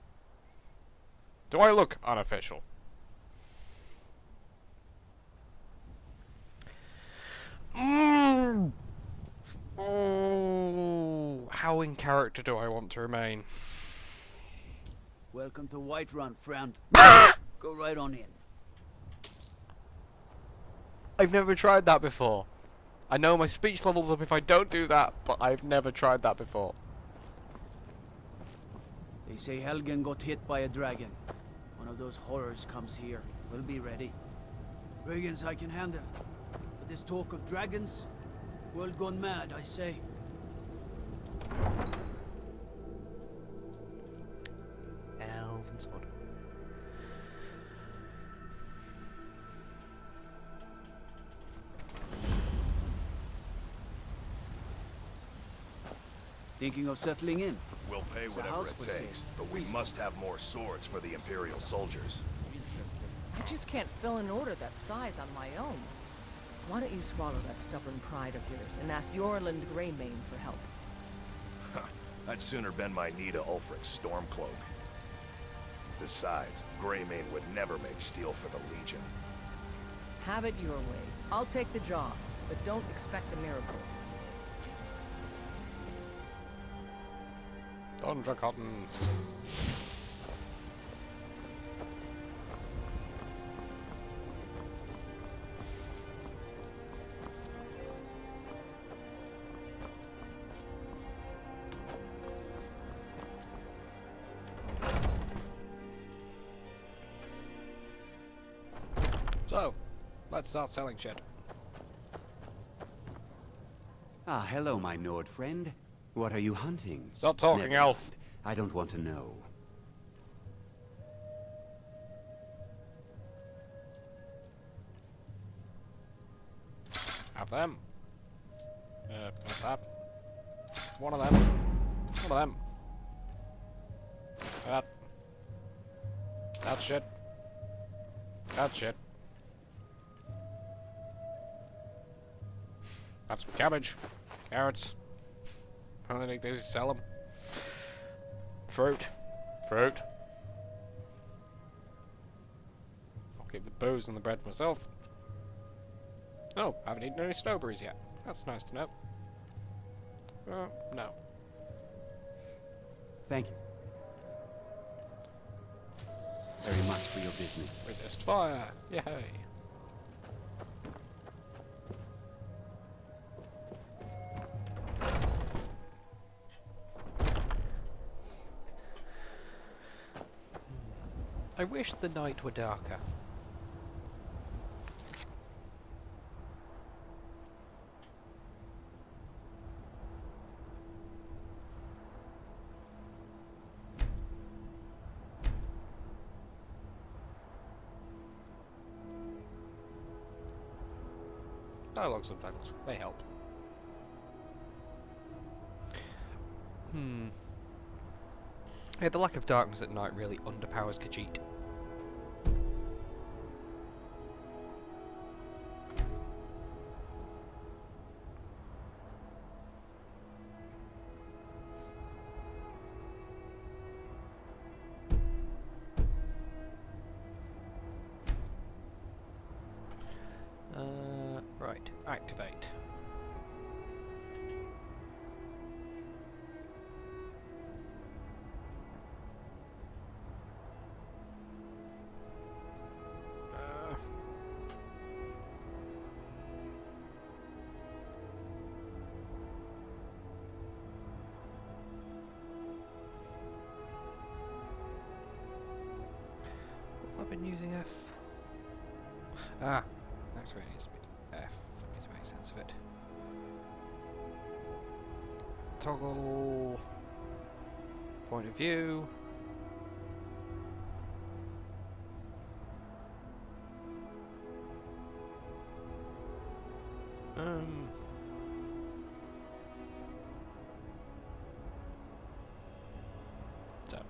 Do I look unofficial? Oh, how in character do I want to remain? Welcome to Whiterun, friend. Go right on in. I've never tried that before. I know my speech level's up if I don't do that, but I've never tried that before. They say Helgen got hit by a dragon. One of those horrors comes here. We'll be ready. Brigands I can handle. But this talk of dragons? World gone mad, I say. Elven sword. Thinking of settling in? We'll pay It's a whatever house it for takes, sale. but we must have more swords for the Imperial soldiers. I just can't fill an order that size on my own. Why don't you swallow that stubborn pride of yours and ask Yorland Greymane for help? I'd sooner bend my knee to Ulfric's Stormcloak. Besides, Greymane would never make steel for the Legion. Have it your way. I'll take the job, but don't expect a miracle. Dondra Cotton. So, let's start selling shit. Ah, hello, my Nord friend. What are you hunting? Stop talking, Never elf. mind. I don't want to know. Have them. Not that. One of them. One of them. That. That shit. That shit. That's some cabbage. Carrots. I don't think they sell them. Fruit. Fruit. I'll keep the booze and the bread for myself. Oh, I haven't eaten any snowberries yet. That's nice to know. No. Thank you very much for your business. Resist fire. Yay. I wish the night were darker. Dialogue subtitles, they help. Yeah, the lack of darkness at night really underpowers Khajiit. Right, activate. Ah, that's where it needs to be. F, to make sense of it. Toggle point of view.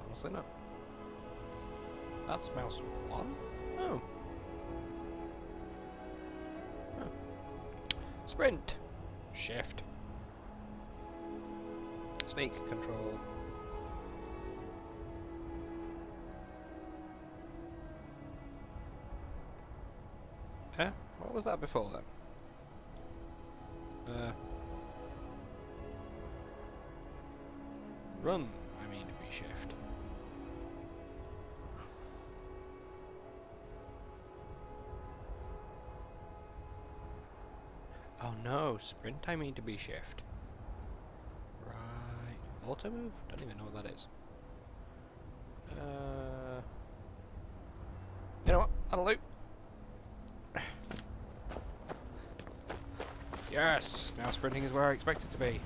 Honestly, no. That's mouse 1? Oh. Oh. Sprint. Shift. Sneak control. Eh? What was that before then? Run, I mean to be shift. Oh no, sprint I mean to be shift. Right. Auto move? Don't even know what that is. You know what? That'll do. Yes! Now sprinting is where I expect it to be.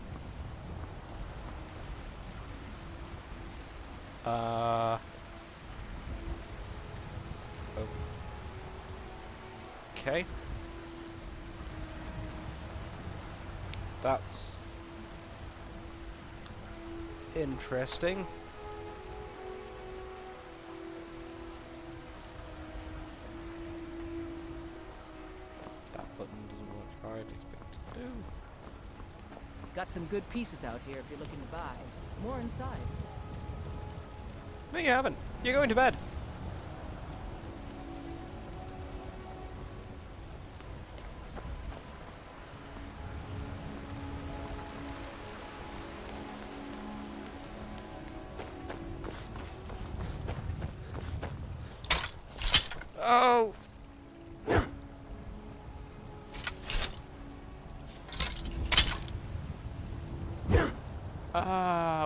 Okay. That's interesting. That button doesn't work as I'd expect it to do. Got some good pieces out here if you're looking to buy. More inside. No, you haven't. You're going to bed. Oh!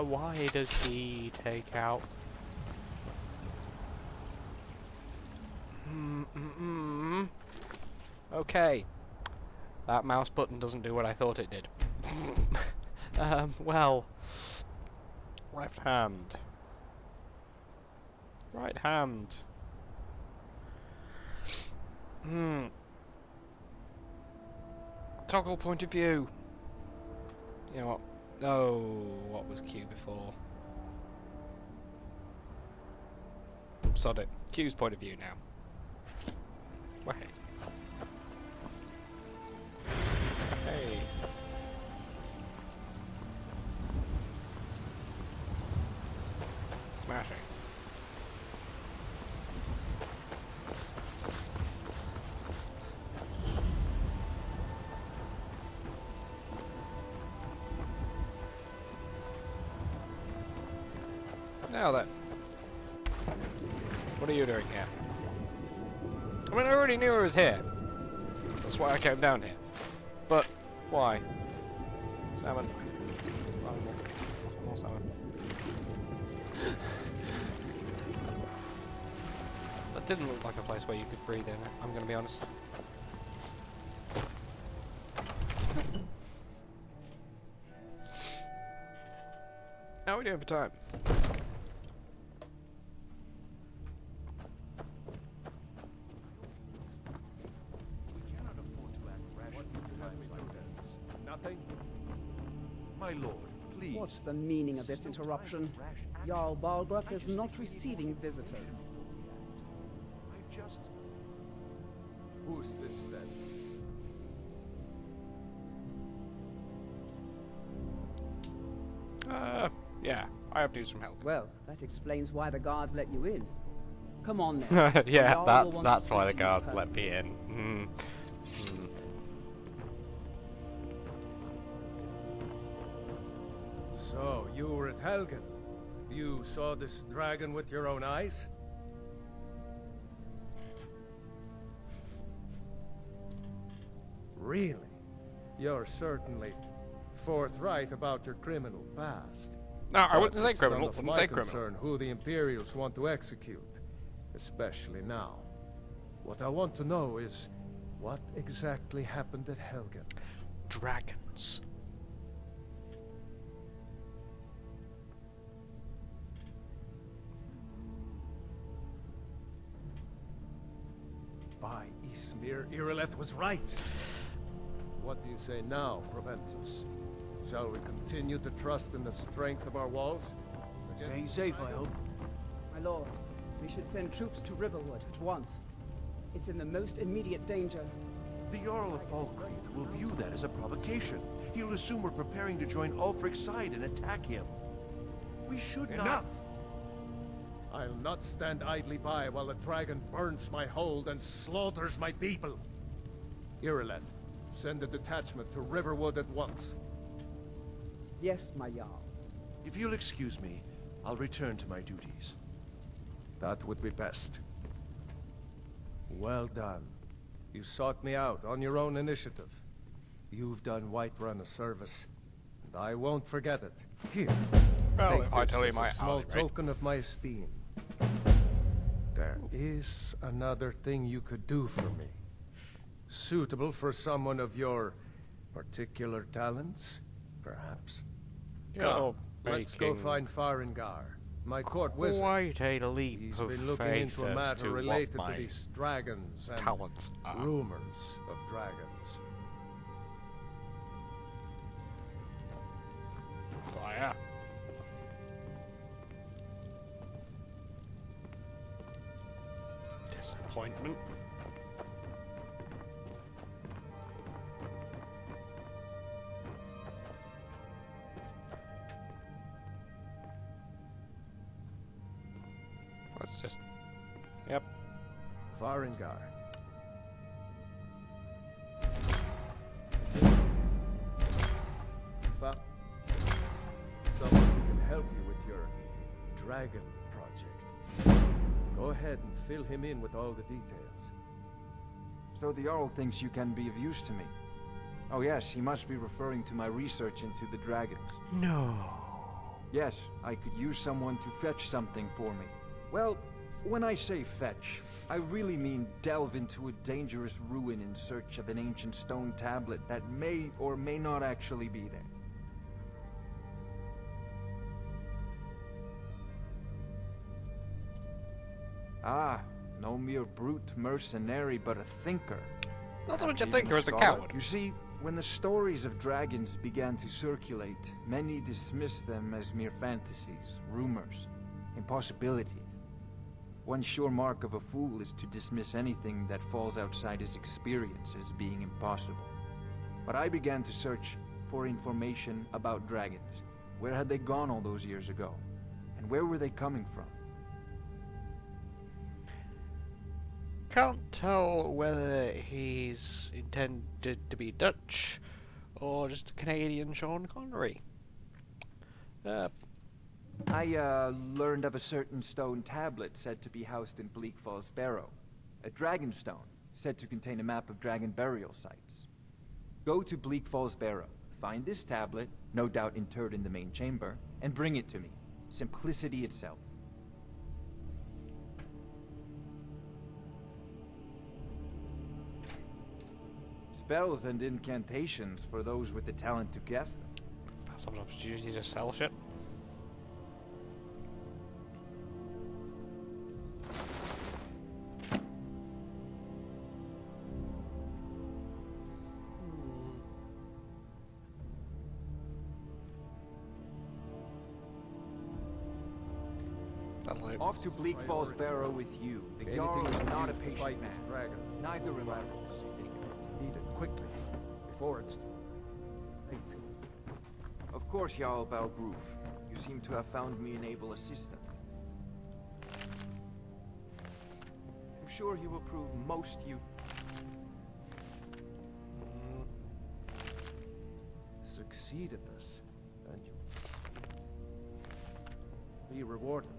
Why does he take out? Okay. That mouse button doesn't do what I thought it did. Well. Left hand. Right hand. Toggle point of view. You know what? Oh, what was Q before? Sod it. Q's point of view now. Wait. Hey. Smashing. Now then. What are you doing here? I mean, I already knew I was here. That's why I came down here. But, why? Salmon. More salmon. That didn't look like a place where you could breathe in, I'm gonna be honest. How are we doing for time? Nothing? My lord, please. What's the meaning of this interruption? Jarl Balgruck is not receiving visitors. I just... Who's this then? Yeah, I have to do some help. Well, that explains why the guards let you in. Come on then. Yeah, that's why the guards let me in. So, you were at Helgen. You saw this dragon with your own eyes? Really? You're certainly forthright about your criminal past. No, I wouldn't say It's criminal. none of Wouldn't my say criminal. concern who the Imperials want to execute, especially now. What I want to know is What exactly happened at Helgen? Dragons. By Ismir, Irileth was right. What do you say now, Proventus? Shall we continue to trust in the strength of our walls? Staying safe, I hope. My lord, we should send troops to Riverwood at once. It's in the most immediate danger. The Jarl of Falkreath will view that as a provocation. He'll assume we're preparing to join Ulfric's side and attack him. We should not... Enough! I'll not stand idly by while the dragon burns my hold and slaughters my people. Irileth, send a detachment to Riverwood at once. Yes, my Jarl. If you'll excuse me, I'll return to my duties. That would be best. Well done. You sought me out on your own initiative. You've done Whiterun a service, and I won't forget it. Here, Well, take if I this tell you as my a small hourly rate. token of my esteem. There is another thing you could do for me. Suitable for someone of your particular talents, perhaps. You're Let's go making find Farengar, my court wizard. quite a leap He's of been looking faith into a as matter to related what to my these dragons and talents are. rumors of dragons. Fire. Disappointment. Let's just... Yep. Farengar. Someone who can help you with your dragon project. Go ahead and fill him in with all the details. So the Jarl thinks you can be of use to me. Oh yes, he must be referring to my research into the dragons. No. Yes, I could use someone to fetch something for me. Well, when I say fetch, I really mean delve into a dangerous ruin in search of an ancient stone tablet that may or may not actually be there. Ah, no mere brute mercenary, but a thinker. Not so much a Even thinker as a scholar. coward. You see, when the stories of dragons began to circulate, many dismissed them as mere fantasies, rumors, impossibilities. One sure mark of a fool is to dismiss anything that falls outside his experience as being impossible. But I began to search for information about dragons. Where had they gone all those years ago? And where were they coming from? Can't tell whether he's intended to be Dutch or just a Canadian Sean Connery. I learned of a certain stone tablet said to be housed in Bleak Falls Barrow. A dragon stone, said to contain a map of dragon burial sites. Go to Bleak Falls Barrow, find this tablet, no doubt interred in the main chamber, and bring it to me. Simplicity itself. Spells and incantations for those with the talent to guess them. Sometimes you usually just sell shit. Off to Bleak Falls Barrow with you. The Jarl is not a patient man. Dragon. Neither am I. Need it quickly, before it's too late. Of course, Jarl Balgroof. You seem to have found me an able assistant. I'm sure he will prove most useful. Succeed at this, and you be rewarded.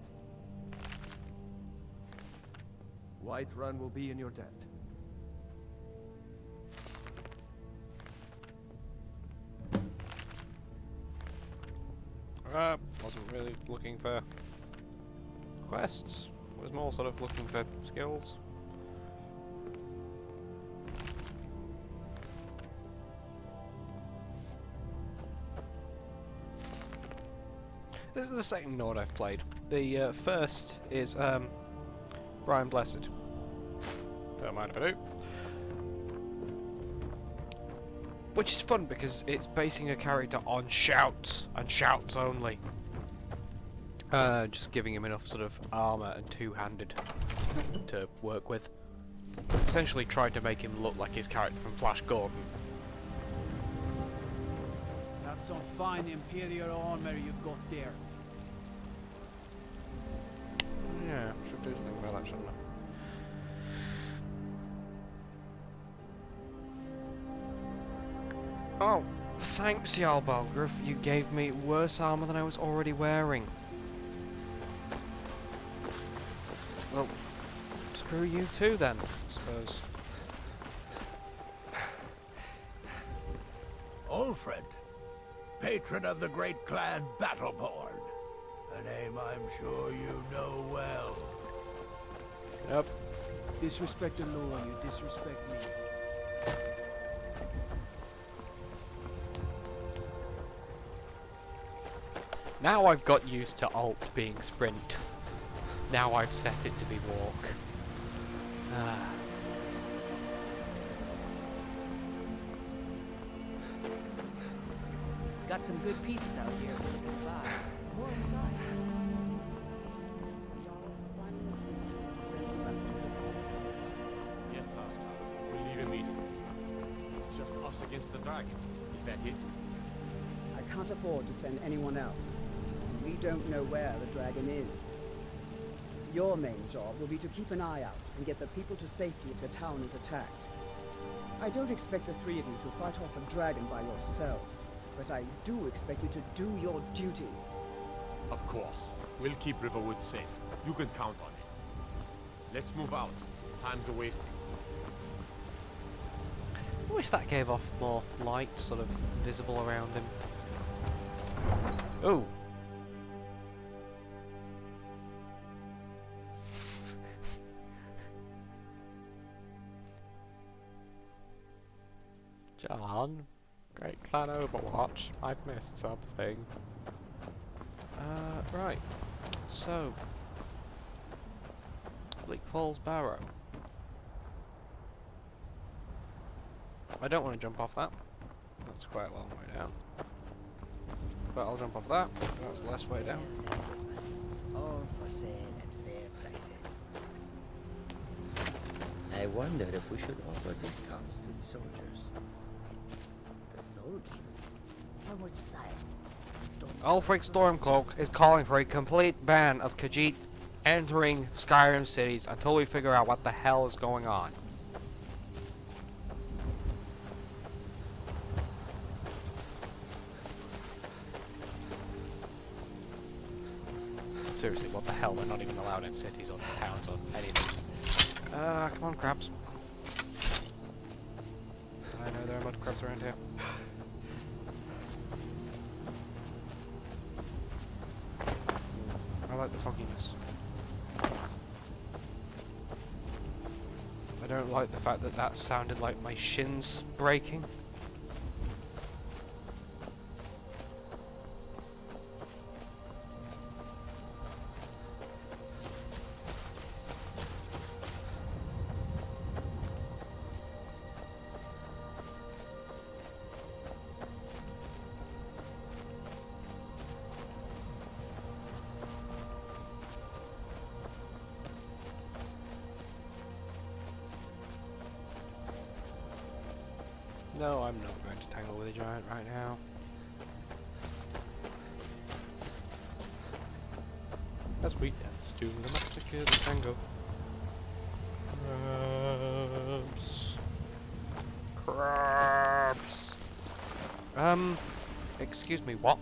Whiterun will be in your debt. Wasn't really looking for quests. Was more sort of looking for skills. This is the second Nord I've played. The first is Brian Blessed. Don't mind if I do. Which is fun because it's basing a character on shouts and shouts only. Just giving him enough sort of armor and two-handed to work with. Essentially tried to make him look like his character from Flash Gordon. That's some fine Imperial armor you got there. Yeah, should do something about that, shouldn't I? Oh, thanks, Jarl Balgruuf. You gave me worse armor than I was already wearing. Well, screw you too then, I suppose. Ulfred, patron of the great clan Battleborn. A name I'm sure you know well. Yep. Disrespect the law, you disrespect me. Now I've got used to alt being sprint. Now I've set it to be walk. Got some good pieces out here. Goodbye. More inside. Yes, Master. We'll leave immediately. It's just us against the dragon. Is that it? I can't afford to send anyone else. We don't know where the dragon is. Your main job will be to keep an eye out and get the people to safety if the town is attacked. I don't expect the three of you to fight off a dragon by yourselves, but I do expect you to do your duty. Of course. We'll keep Riverwood safe. You can count on it. Let's move out. Time's a wasting. I wish that gave off more light, sort of visible around him. Ooh. John, Great Clan Overwatch. I've missed something. Right. So, Bleak Falls Barrow. I don't want to jump off that. That's quite a long way down. But I'll jump off that. That's less way down. All for sale at fair prices. I wonder if we should offer discounts to the soldiers. The soldiers? From which side? Ulfric Stormcloak is calling for a complete ban of Khajiit entering Skyrim cities until we figure out what the hell is going on. Seriously, what the hell? They're not even allowed in cities or towns or anything. Come on, crabs. I know there are mud crabs around here. I like the fogginess. I don't like the fact that that sounded like my shins breaking. No, I'm not going to tangle with a giant right now. As we dance to the massacre the tango. Crabs. Excuse me, what?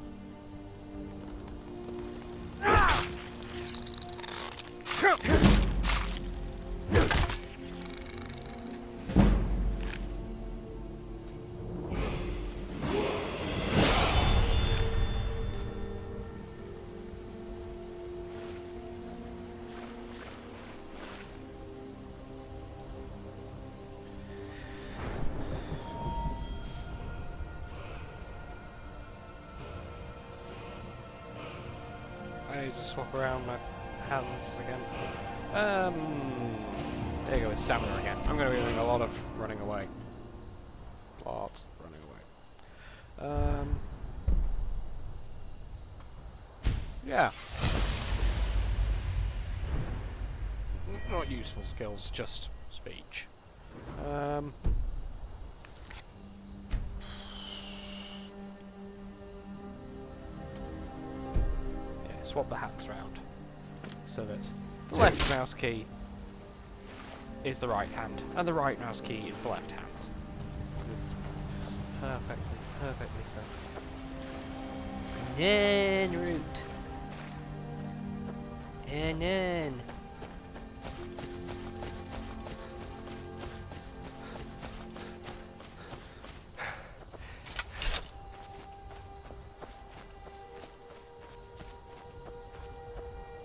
I need to swap around my hands again. There you go, with stamina again. I'm going to be doing a lot of running away. Lots of running away. Yeah. Not useful skills, just speech. Yeah, swap the hands round so that the left mouse key is the right hand and the right mouse key is the left hand. Perfectly set. And then root. And then.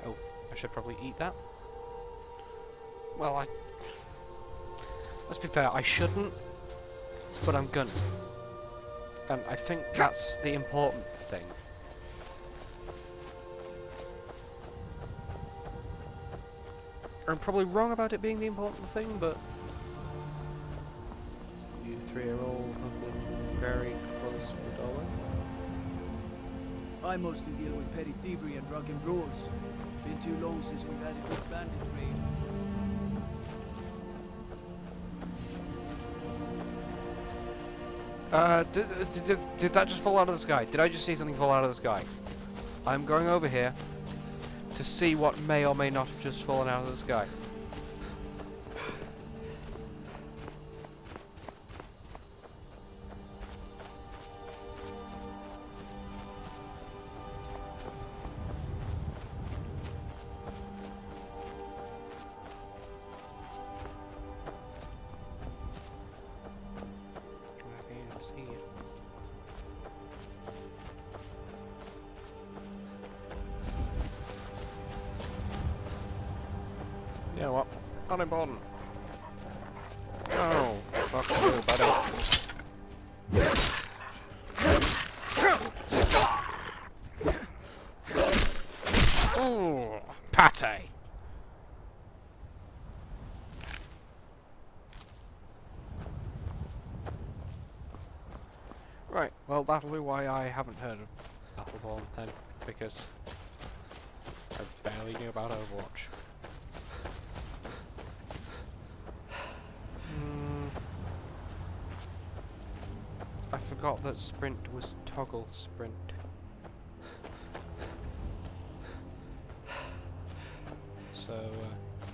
Oh, I should probably eat that. Well, let's be fair, I shouldn't, but I'm gonna. And I think that's the important thing. I'm probably wrong about it being the important thing, but you three are all looking very close to the doorway. I mostly deal with petty thievery and drunken brawls. Been too long since we've had a good bandit raid. Did that just fall out of the sky? Did I just see something fall out of the sky? I'm going over here to see what may or may not have just fallen out of the sky. You know what? Unimportant. Oh, fuck you, buddy. Oh, pate. Right, well that'll be why I haven't heard of Battleborn then, because I barely knew about Overwatch. I forgot that sprint was toggle sprint. So,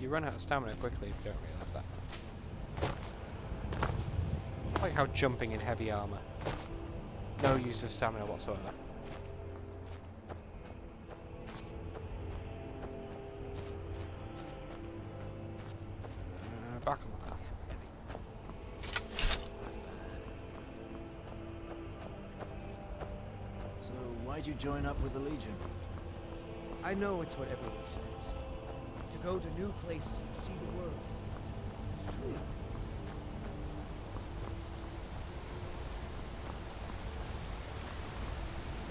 you run out of stamina quickly if you don't realise that. I like how jumping in heavy armour. No use of stamina whatsoever. Back on the path. So, why'd you join up with the Legion? I know it's what everyone says. To go to new places and see the world. It's true.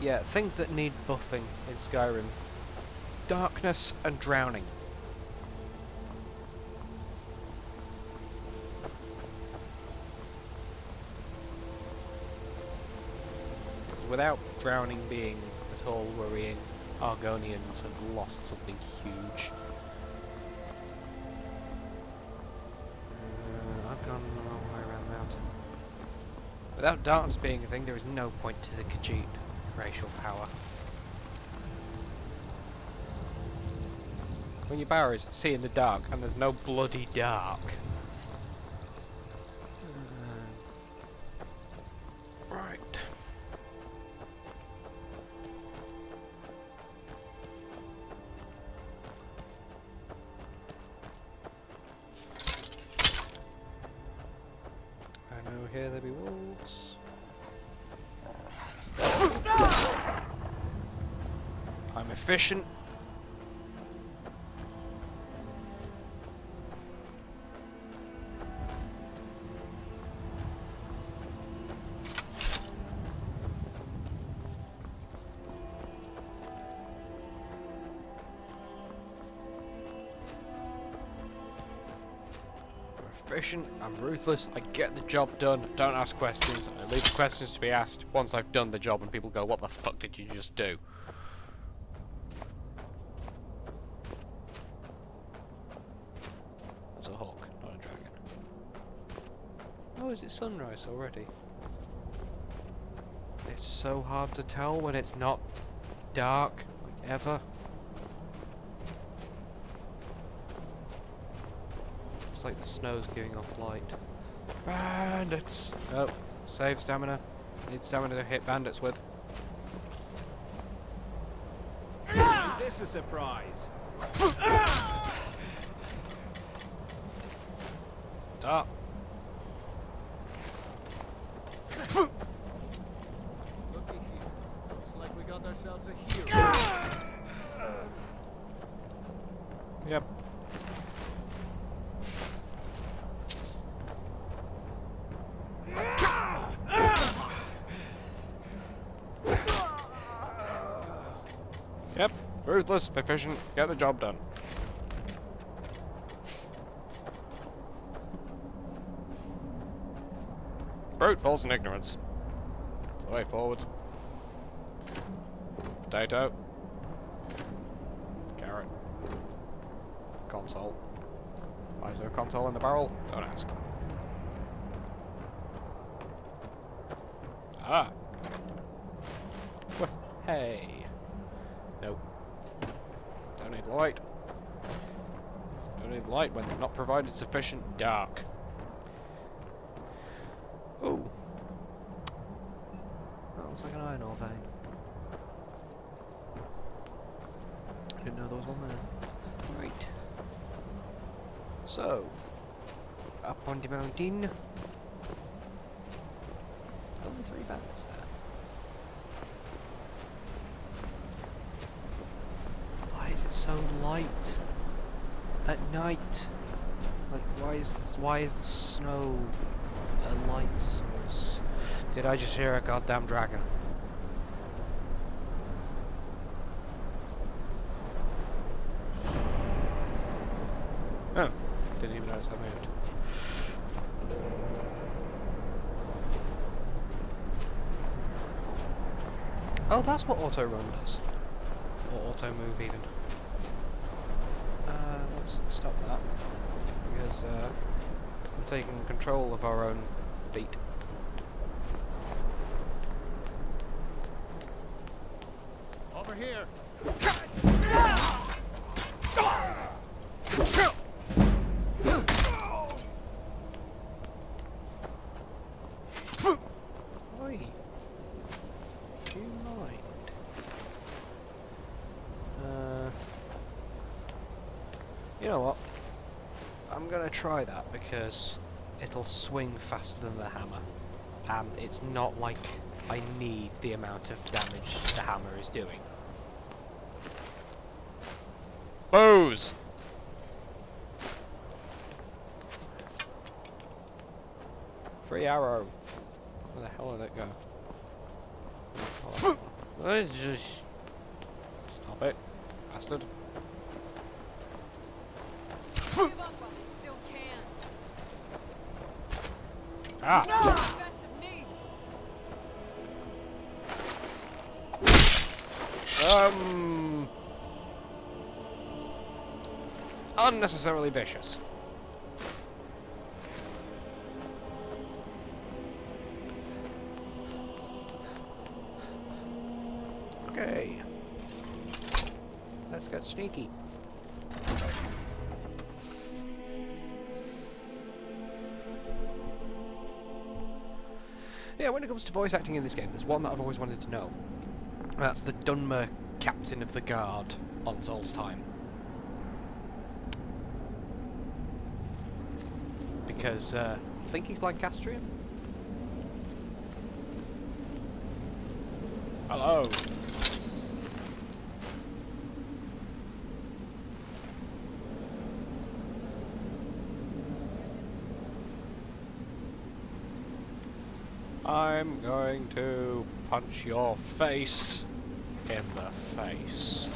Yeah, things that need buffing in Skyrim. Darkness and drowning. Without drowning being at all worrying, Argonians have lost something huge. I've gone the wrong way around the mountain. Without darkness being a thing, there is no point to the Khajiit racial power. When your power is see in the dark, and there's no bloody dark. Right. I know here there be wolves. I'm efficient. efficient, I'm ruthless, I get the job done, don't ask questions, I leave the questions to be asked once I've done the job and people go, what the fuck did you just do? That's a hawk, not a dragon. Oh, is it sunrise already? It's so hard to tell when it's not dark, like ever. It's like the snow's giving off light. Bandits! Oh, save stamina. Need stamina to hit bandits with. This is a surprise. Stop. Looky here. Looks like we got ourselves a hero. Yep. Yep, ruthless, efficient, get the job done. Brute falls in ignorance. It's the way forward. Potato. Carrot. Console. Why is there a console in the barrel? Don't ask. Ah. Hey. Nope. Don't need light. Don't need light when they're not provided sufficient dark. Ooh. That looks like an iron ore vein. I didn't know there was one there. Right. So, up on the mountain. Only 3 bandits there. Why is it so light at night? Like, why is the snow a light source? Did I just hear a goddamn dragon? Oh, didn't even notice I moved. Oh, that's what auto run does. Or auto move even. Let's stop that. Because we're taking control of our own beat. Over here. Oi. Do you mind? You know what? I'm gonna try that because it'll swing faster than the hammer. And it's not like I need the amount of damage the hammer is doing. Bows! Free arrow. Where the hell did it go? Let's just stop it, bastard. Give up while you still can. Ah! No! Best of me. Unnecessarily vicious. Okay. Let's get sneaky. Yeah, when it comes to voice acting in this game, there's one that I've always wanted to know. That's the Dunmer Captain of the Guard on Solstheim. Because, I think he's Lancastrian? Hello. I'm going to punch your face in the face.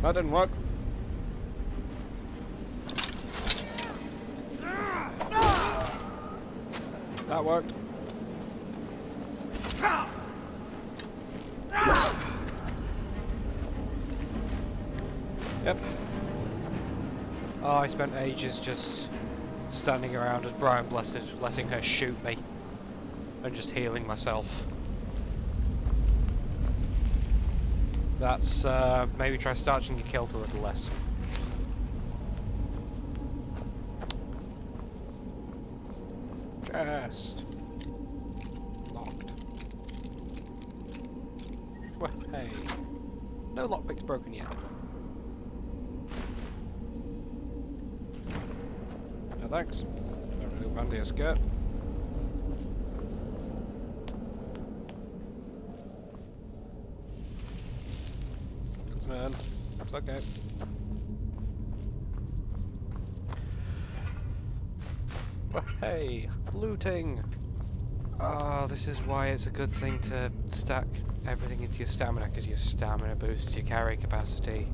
That didn't work. That worked. Yep. Oh, I spent ages just standing around as Brian Blessed, letting her shoot me, and just healing myself. That's, maybe try starching your kilt a little less. Chest. Locked. Well, hey. No lockpick's broken yet. No thanks. Don't really fancy a skirt. It's an urn. It's okay. Well, hey, looting! Oh, this is why it's a good thing to stack everything into your stamina, because your stamina boosts your carry capacity.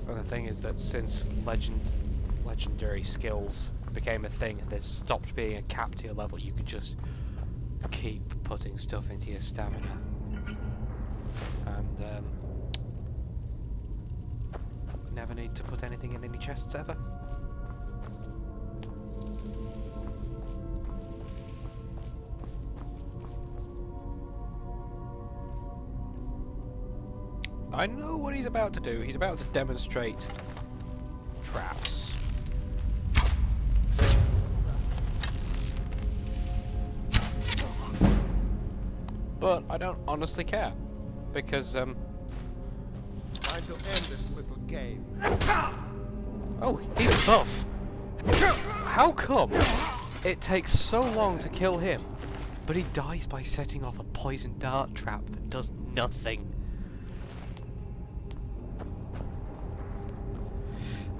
And the thing is that since legendary skills became a thing, there's stopped being a cap to your level. You can just keep putting stuff into your stamina. And never need to put anything in any chests ever. I know what he's about to do. He's about to demonstrate traps. But I don't honestly care, because Time to end this little game. oh, he's tough. How come it takes so long to kill him, but he dies by setting off a poison dart trap that does nothing?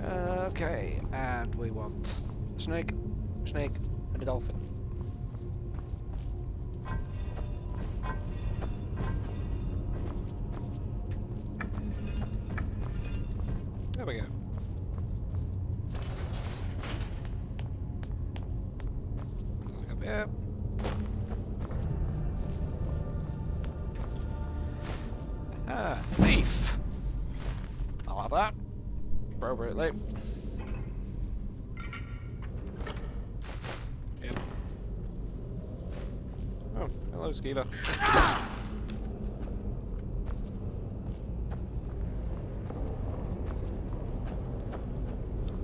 Okay, and we want a snake, and a dolphin. There we go. Something up here. Ah, leaf. I'll have that. Appropriately. Yep. Oh, hello, Skeever.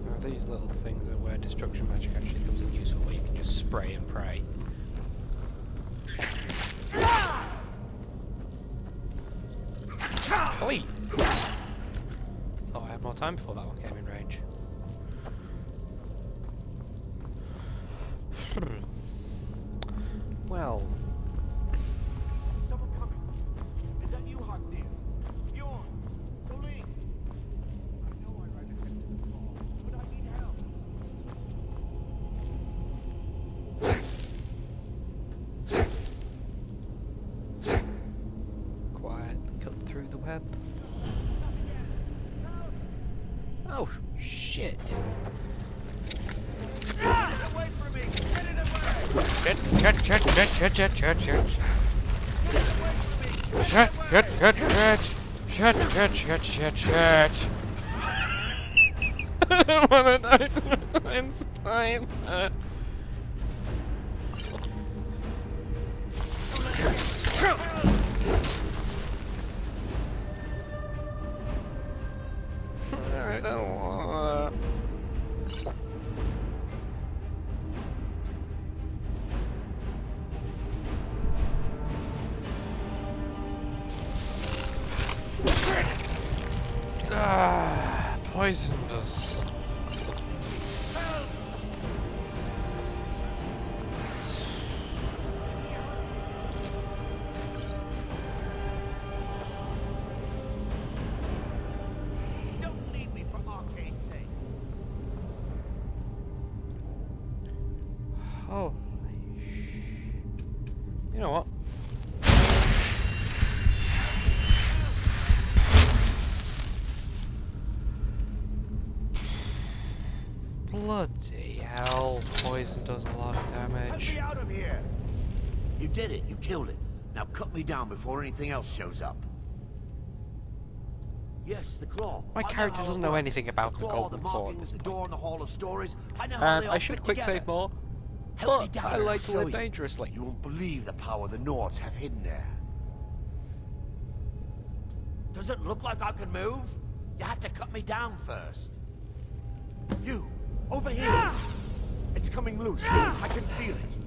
Now, these little things are where destruction magic actually comes in useful, where you can just spray and pray. Oi! Thought I had more time before that one came in range. Well. Is someone coming? Is that you, Hartnell? Bjorn? Solene? I know I ran ahead to the call, but I need help. Quietly cut through the web. Oh, shit. Get away from me! Get it away! Shit. I don't wanna die sometimes. I don't wanna. Ah, poisoned us. Don't leave me for Arcade's sake. Oh. You know what? Bloody hell, poison does a lot of Get damage. me out of here! You did it. You killed it. Now cut me down before anything else shows up. Yes, the claw. My character doesn't know anything about the golden claw at this the point. door in the Hall of Stories. I know how And they all I should fit quick together. save more, Help me but down I and I'll like to show live you. dangerously. You won't believe the power the Nords have hidden there. Does it look like I can move? You have to cut me down first. You, over here. It's coming loose. I can feel it.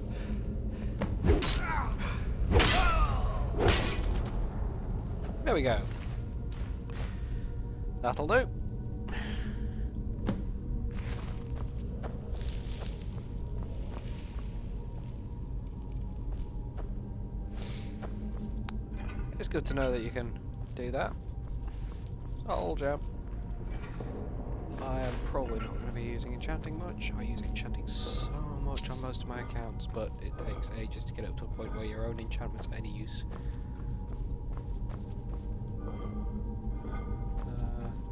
There we go. That'll do. It's good to know that you can do that. I'll jump. I am probably not going to be using enchanting much. I use enchanting so much on most of my accounts, but it takes ages to get up to a point where your own enchantments are any use.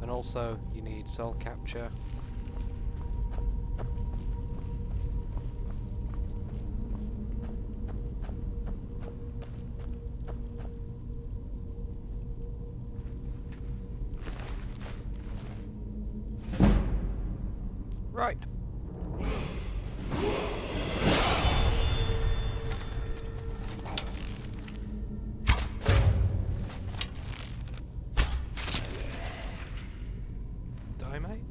And also, you need soul capture. Right. Die, mate.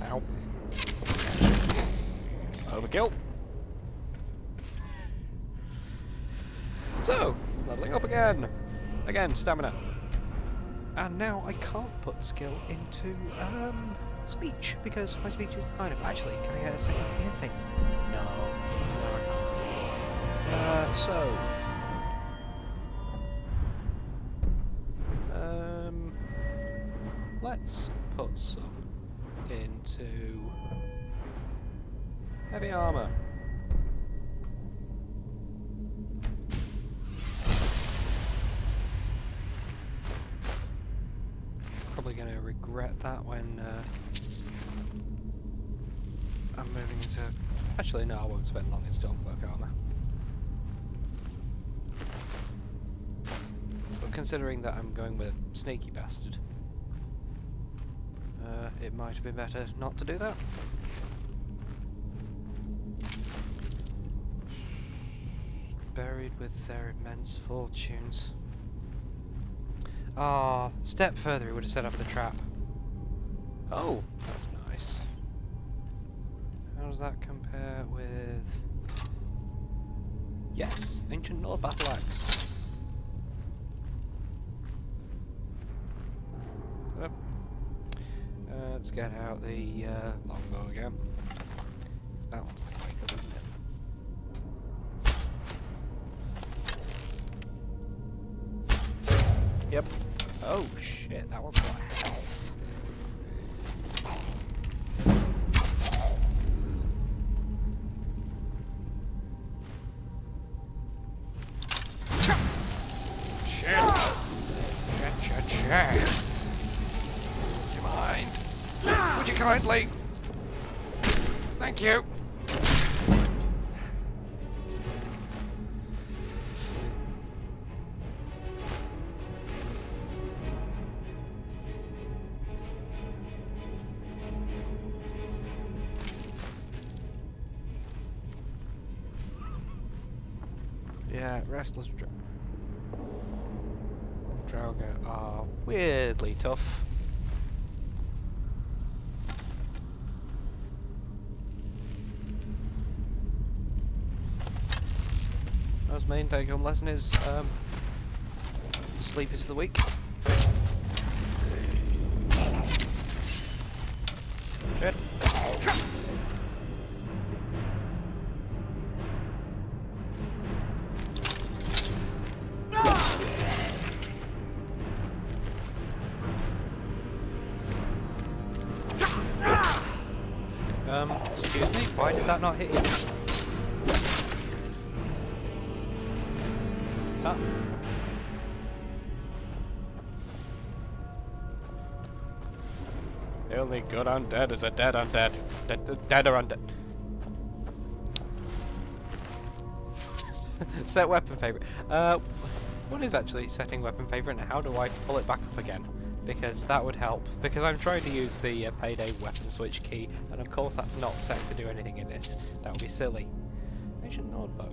Ow. Overkill. So, leveling up again. Again, stamina. And now I can't put skill into speech because my speech is kind of. Actually, can I get a second tier thing? No. No, I can't. So. Let's put some into heavy armor. Probably going to regret that when I'm moving into. Actually, no, I won't spend long in Stormcloak armor. But considering that I'm going with Sneaky Bastard, it might have been better not to do that. Buried with their immense fortunes. Ah, step further, he would have set up the trap. Oh, that's nice. How does that compare with... Yes, Ancient Nord Battle Axe. Yep. Let's get out the longbow again. That one's quicker, isn't it? Yep. Oh shit, that one's got health. Shit. Would you mind? Would you kindly? Thank you. Yeah, restless Draugr are weirdly tough. Our main take-home lesson is sleep is for the weak. Shit. Excuse me, why did that not hit you? That? The only good undead is a dead undead. Dead or undead. Set weapon favorite. What is actually setting weapon favorite and how do I pull it back up again? Because that would help. Because I'm trying to use the payday weapon switch key, and of course that's not set to do anything in this. That would be silly. Ancient Nord bow.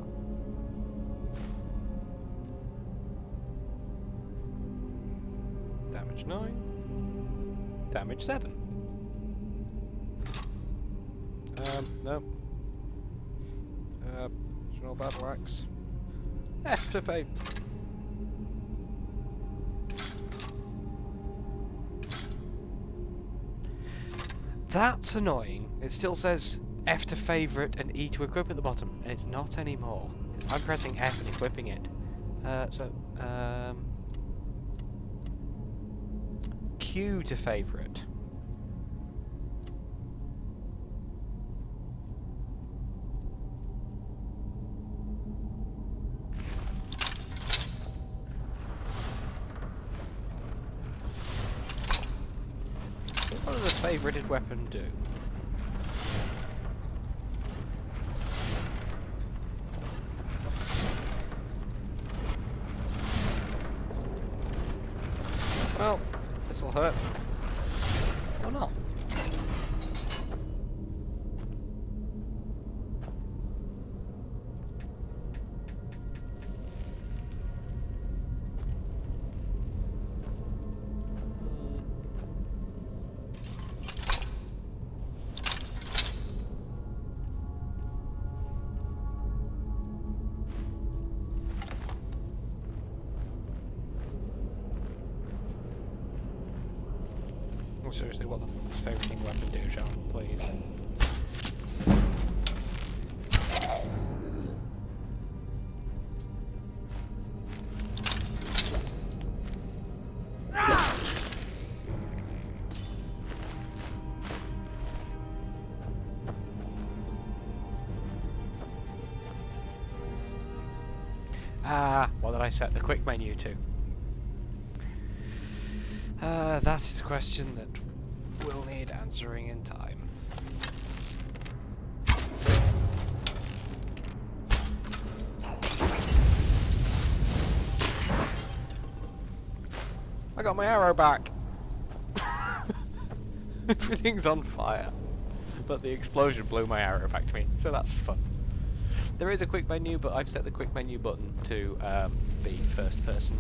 Damage 9. Damage 7. No. Original battle axe. F for fame. That's annoying. It still says F to favourite and E to equip at the bottom, and it's not anymore. I'm pressing F and equipping it. Q to favourite. What does a favorited weapon do? Well, this will hurt. Or not. Seriously, what the fuck does favoriting weapon do, Sean? Please. What did I set the quick menu to? That is a question that will need answering in time. I got my arrow back! Everything's on fire. But the explosion blew my arrow back to me, so that's fun. There is a quick menu, but I've set the quick menu button to be first person.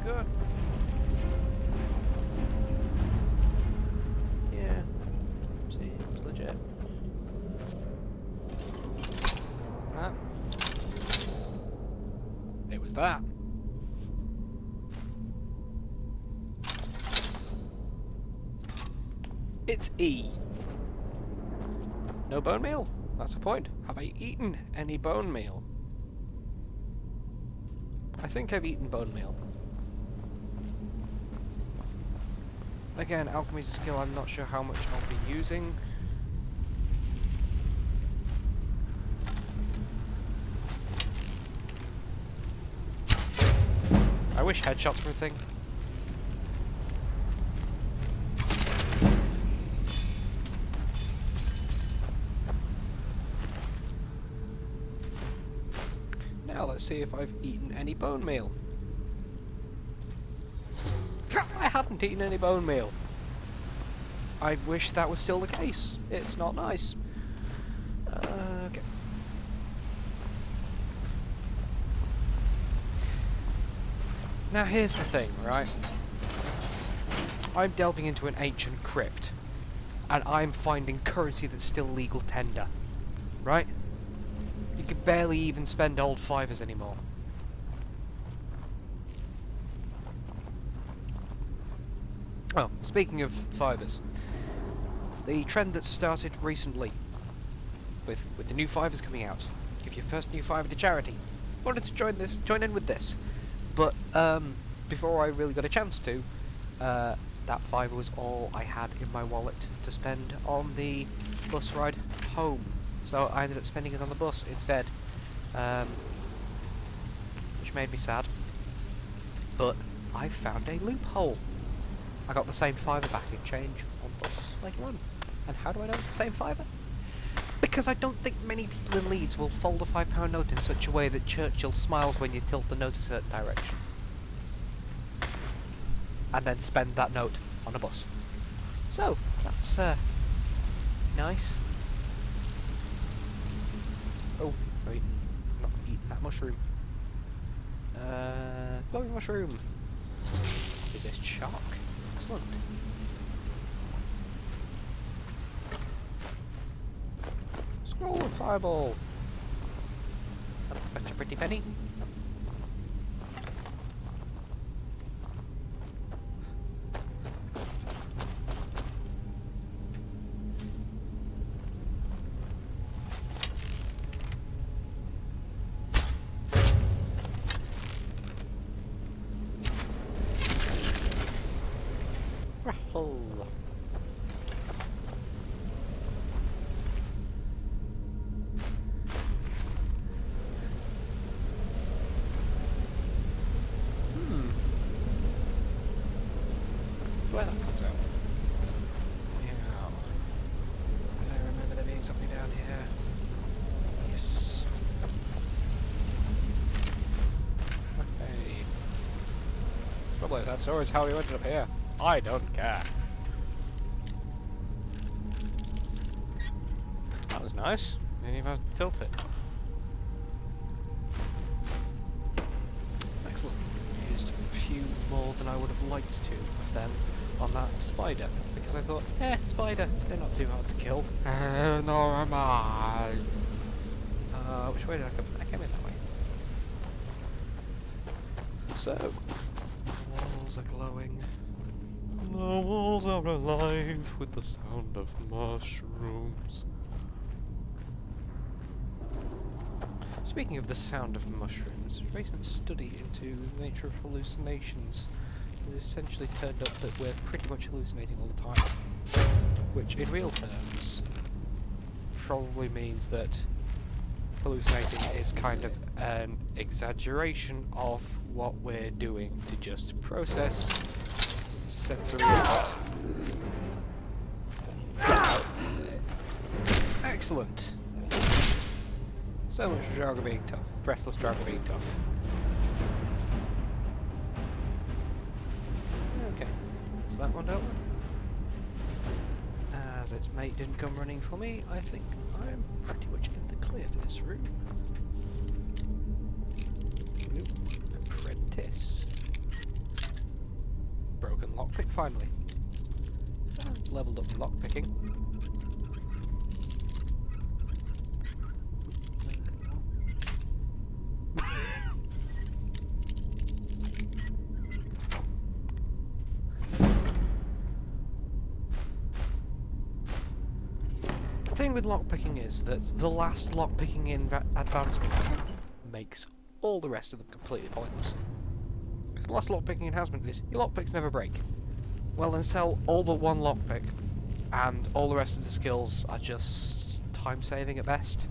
Good. Yeah, seems legit. That. It was that. It's E. No bone meal? That's the point. Have I eaten any bone meal? I think I've eaten bone meal. Again, alchemy's a skill I'm not sure how much I'll be using. I wish headshots were a thing. Now let's see if I've eaten any bone meal. I hadn't eaten any bone meal. I wish that was still the case. It's not nice. Okay. Now here's the thing, right? I'm delving into an ancient crypt. and I'm finding currency that's still legal tender. Right? You can barely even spend old fivers anymore. Oh, speaking of fivers, the trend that started recently with the new fivers coming out, give your first new fiver to charity. Wanted to join in with this, but before I really got a chance to, that fiver was all I had in my wallet to spend on the bus ride home. So I ended up spending it on the bus instead, which made me sad. But I found a loophole. I got the same fiver back in change on bus later on. And how do I know it's the same fiver? Because I don't think many people in Leeds will fold a £5 note in such a way that Churchill smiles when you tilt the note a certain direction. And then spend that note on a bus. So, that's nice. Oh, wait, not eating that mushroom. Glowing mushroom. Is this shark? Excellent. Scroll of fireball. That's a pretty penny. Raffle. Where that comes out. Yeah. I remember there being something down here. Yes. Okay. Trouble is, that story is how we ended up here. I don't care. That was nice. Didn't even have to tilt it. Excellent. Used a few more than I would have liked to of them on that spider, because I thought, spider, they're not too hard to kill. Nor am I. Which way did I come? I came in that way. So, the walls are glowing. The walls are alive with the sound of mushrooms. Speaking of the sound of mushrooms, a recent study into the nature of hallucinations has essentially turned up that we're pretty much hallucinating all the time. Which, in real terms, probably means that hallucinating is kind of an exaggeration of what we're doing to just process sensory input. Excellent. So much for Draugr being tough. Restless Draugr being tough. Okay, so that one dealt with. As its mate didn't come running for me, I think I'm pretty much in the clear for this room. Nope. Apprentice. Broken lockpick finally. Leveled up lockpicking. The thing with lockpicking is that the last lockpicking in Advanced makes all the rest of them completely pointless. Because the last lockpicking enhancement is your lockpicks never break. Well, then sell all but one lockpick, and all the rest of the skills are just time saving at best.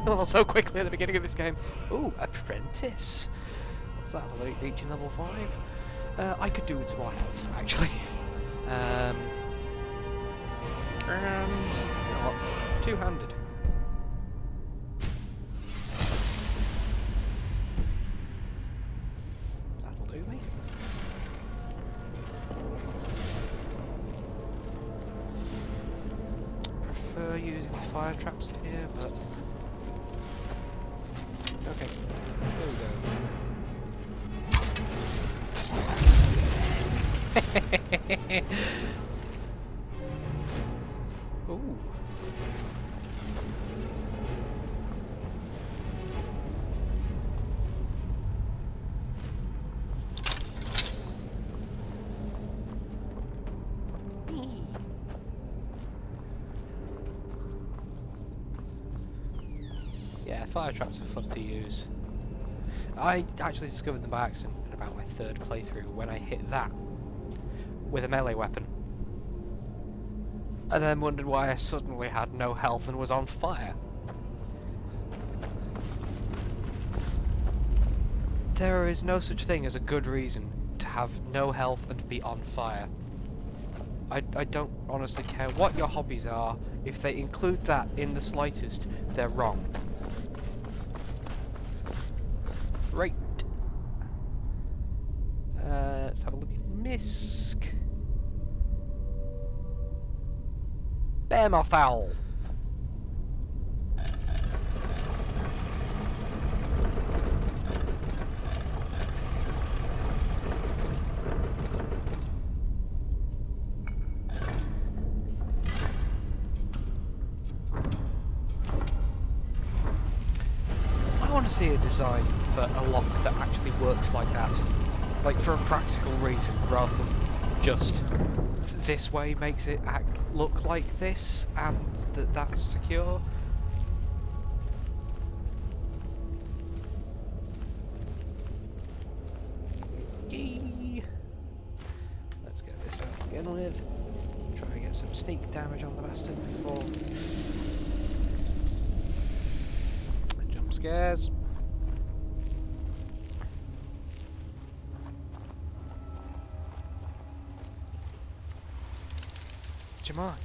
level so quickly at the beginning of this game. Ooh, apprentice. What's that? Reaching level 5? I could do with some more health, actually. And you know what? Two-handed. That'll do me. Prefer using the fire traps here, but okay. There we go. Ooh. Yeah, fire traps are fun to use. I actually discovered them by accident in about my 3rd playthrough when I hit that with a melee weapon. And then wondered why I suddenly had no health and was on fire. There is no such thing as a good reason to have no health and be on fire. I don't honestly care what your hobbies are. If they include that in the slightest, they're wrong. Right. Let's have a look at Misk. Bearmoth owl. I want to see a design for a lock that actually works like that. Like for a practical reason, rather than just this way makes it look like this and that's secure. Yee. Let's get this out to begin with. Try and get some sneak damage on the bastard before jump scares. Do you mind?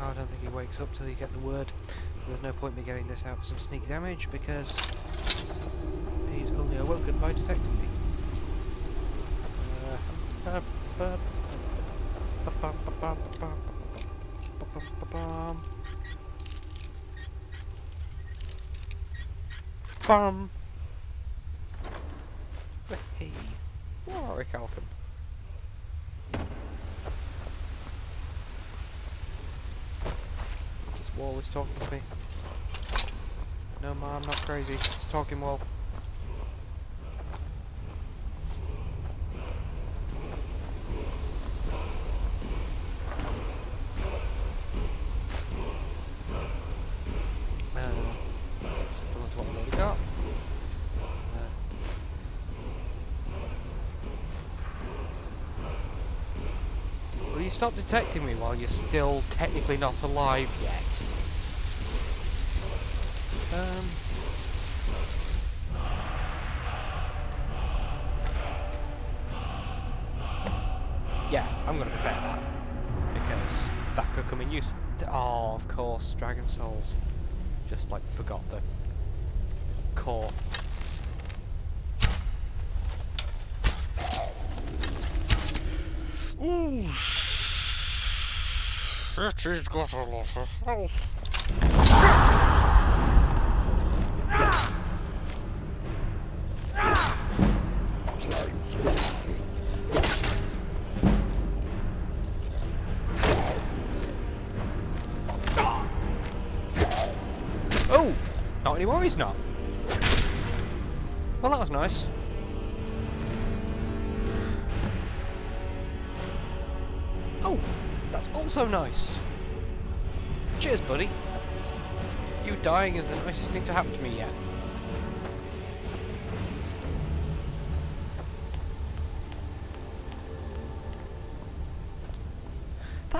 Oh, I don't think he wakes up till you get the word. So there's no point in me getting this out for some sneak damage because he's only awoken by detecting me. Bum. Hey, Warwick Alchem. This wall is talking to me. No, ma, I'm not crazy. It's a talking wall. Will you stop detecting me while you're still technically not alive yet? Yeah, I'm gonna prepare that because that could come in use. Oh, of course, Dragon Souls. Just like forgot the core. Ooh. He's got a lot of health. Oh! Not anymore, he's not. Well, that was nice. Oh! That's also nice. Cheers, buddy. You dying is the nicest thing to happen to me yet.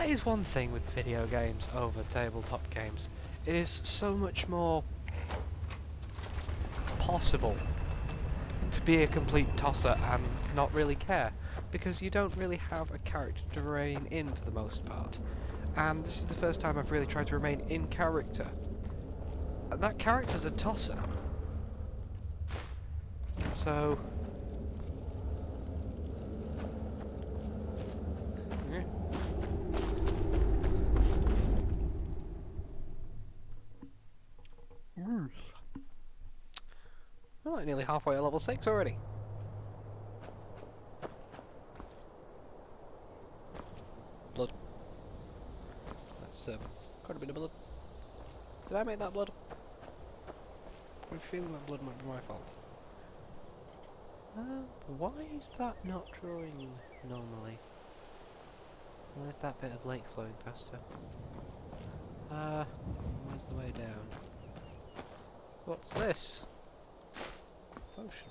That is one thing with video games over tabletop games. It is so much more possible to be a complete tosser and not really care, because you don't really have a character to rein in for the most part. And this is the first time I've really tried to remain in character. And that character's a tosser. So... yeah. We're like nearly halfway at level 6 already. Blood. That's quite a bit of blood. Did I make that blood? I'm feeling that blood might be my fault. Why is that not drawing normally? Where's that bit of lake flowing faster? Where's the way down? What's this? Potion.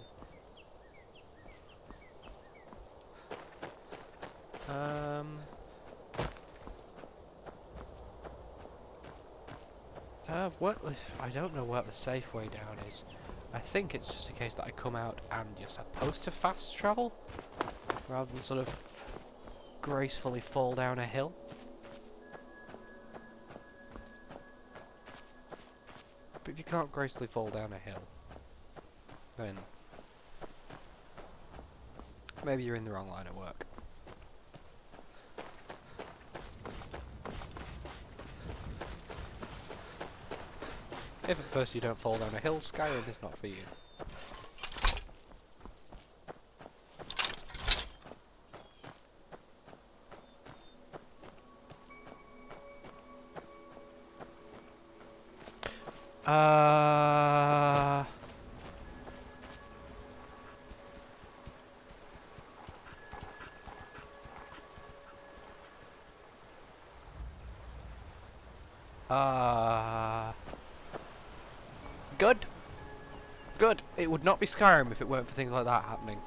What? I don't know what the safe way down is. I think it's just a case that I come out and you're supposed to fast travel, rather than sort of gracefully fall down a hill. But if you can't gracefully fall down a hill, then maybe you're in the wrong line of work. If at first you don't fall down a hill, Skyrim is not for you. Good. Good. It would not be Skyrim if it weren't for things like that happening.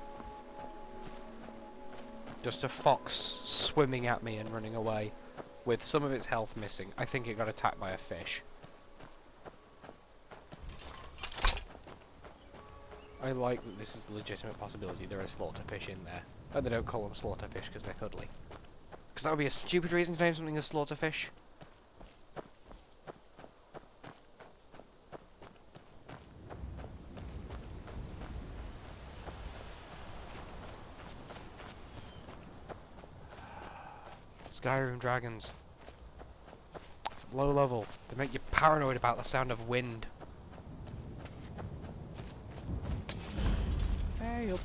Just a fox swimming at me and running away with some of its health missing. I think it got attacked by a fish. I like that this is a legitimate possibility. There are slaughterfish in there. And they don't call them slaughterfish because they're cuddly. Because that would be a stupid reason to name something a slaughterfish. Skyrim dragons. Low level. They make you paranoid about the sound of wind. Hey up.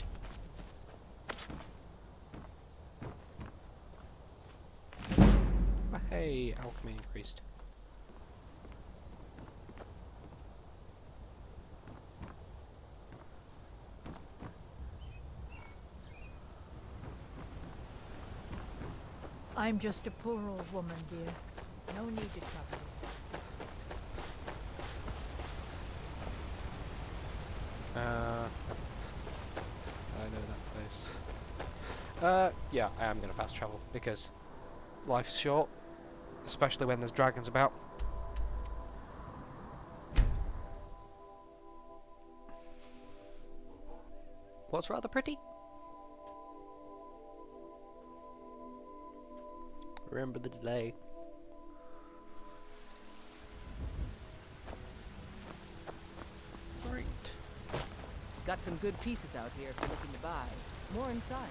Oh, hey, alchemy increased. I'm just a poor old woman, dear. No need to trouble yourself. I know that place. Yeah, I am gonna fast travel because life's short, especially when there's dragons about. What's rather pretty? Remember the delay. Great. Got some good pieces out here if you're looking to buy. More inside.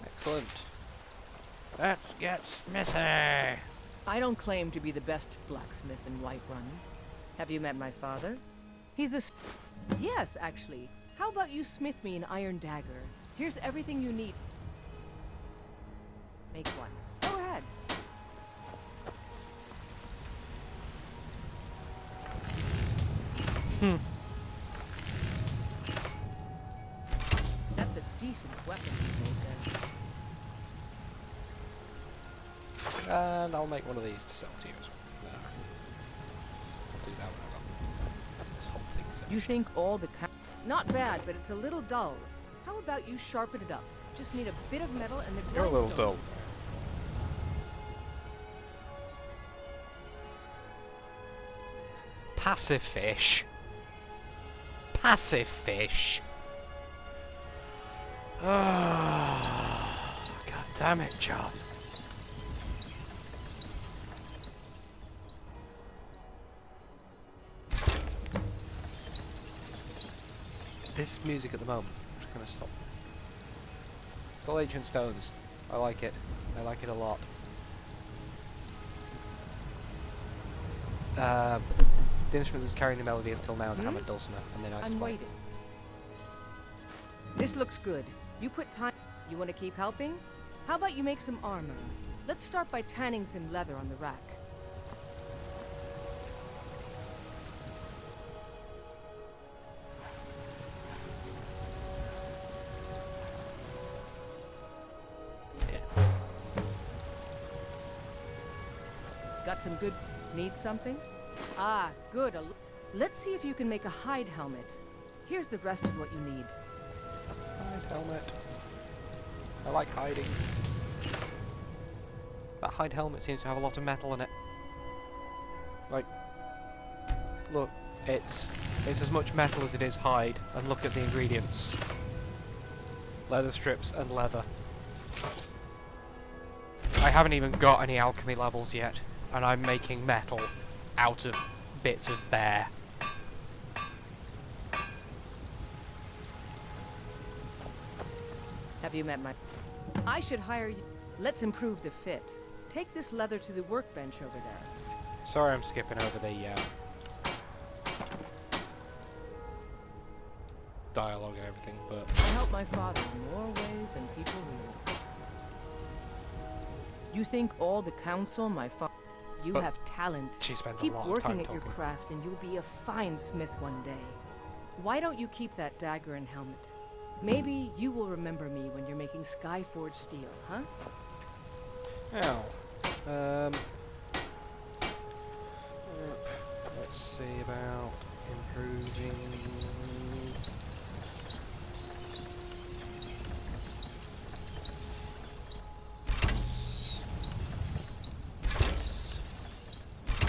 Excellent. Let's get smithy. I don't claim to be the best blacksmith in Whiterun. Have you met my father? He's a... Yes, actually. How about you smith me an iron dagger? Here's everything you need. Make one. Go ahead. That's a decent weapon you made there. And I'll make one of these to sell to you as well. I'll do that when I've got this You think all the not bad, but it's a little dull. How about you sharpen it up? Just need a bit of metal and the You're a little grindstone. dull. Passive fish. Passive fish. Oh, God damn it, John. This music at the moment. I'm just gonna stop. Full Ancient Stones. I like it. I like it a lot. The instrument that's carrying the melody until now is a hammered dulcimer, and then I I'm waiting. This looks good. You put time. You want to keep helping? How about you make some armor? Let's start by tanning some leather on the rack. Got some good... Need something? Ah, good. Let's see if you can make a hide helmet. Here's the rest of what you need. Hide helmet. I like hiding. That hide helmet seems to have a lot of metal in it. Like, look, it's as much metal as it is hide, and look at the ingredients. Leather strips and leather. I haven't even got any alchemy levels yet, and I'm making metal out of bits of bear. Have you met my... I should hire you. Let's improve the fit. Take this leather to the workbench over there. Sorry I'm skipping over the dialogue and everything, but... I help my father in more ways than people realize. You think all the council, my father... You But have talent. she spends Keep a lot of working time at your talking. craft and you'll be a fine smith one day. Why don't you keep that dagger and helmet? Maybe you will remember me when you're making Skyforge steel, huh? Now, let's see about improving.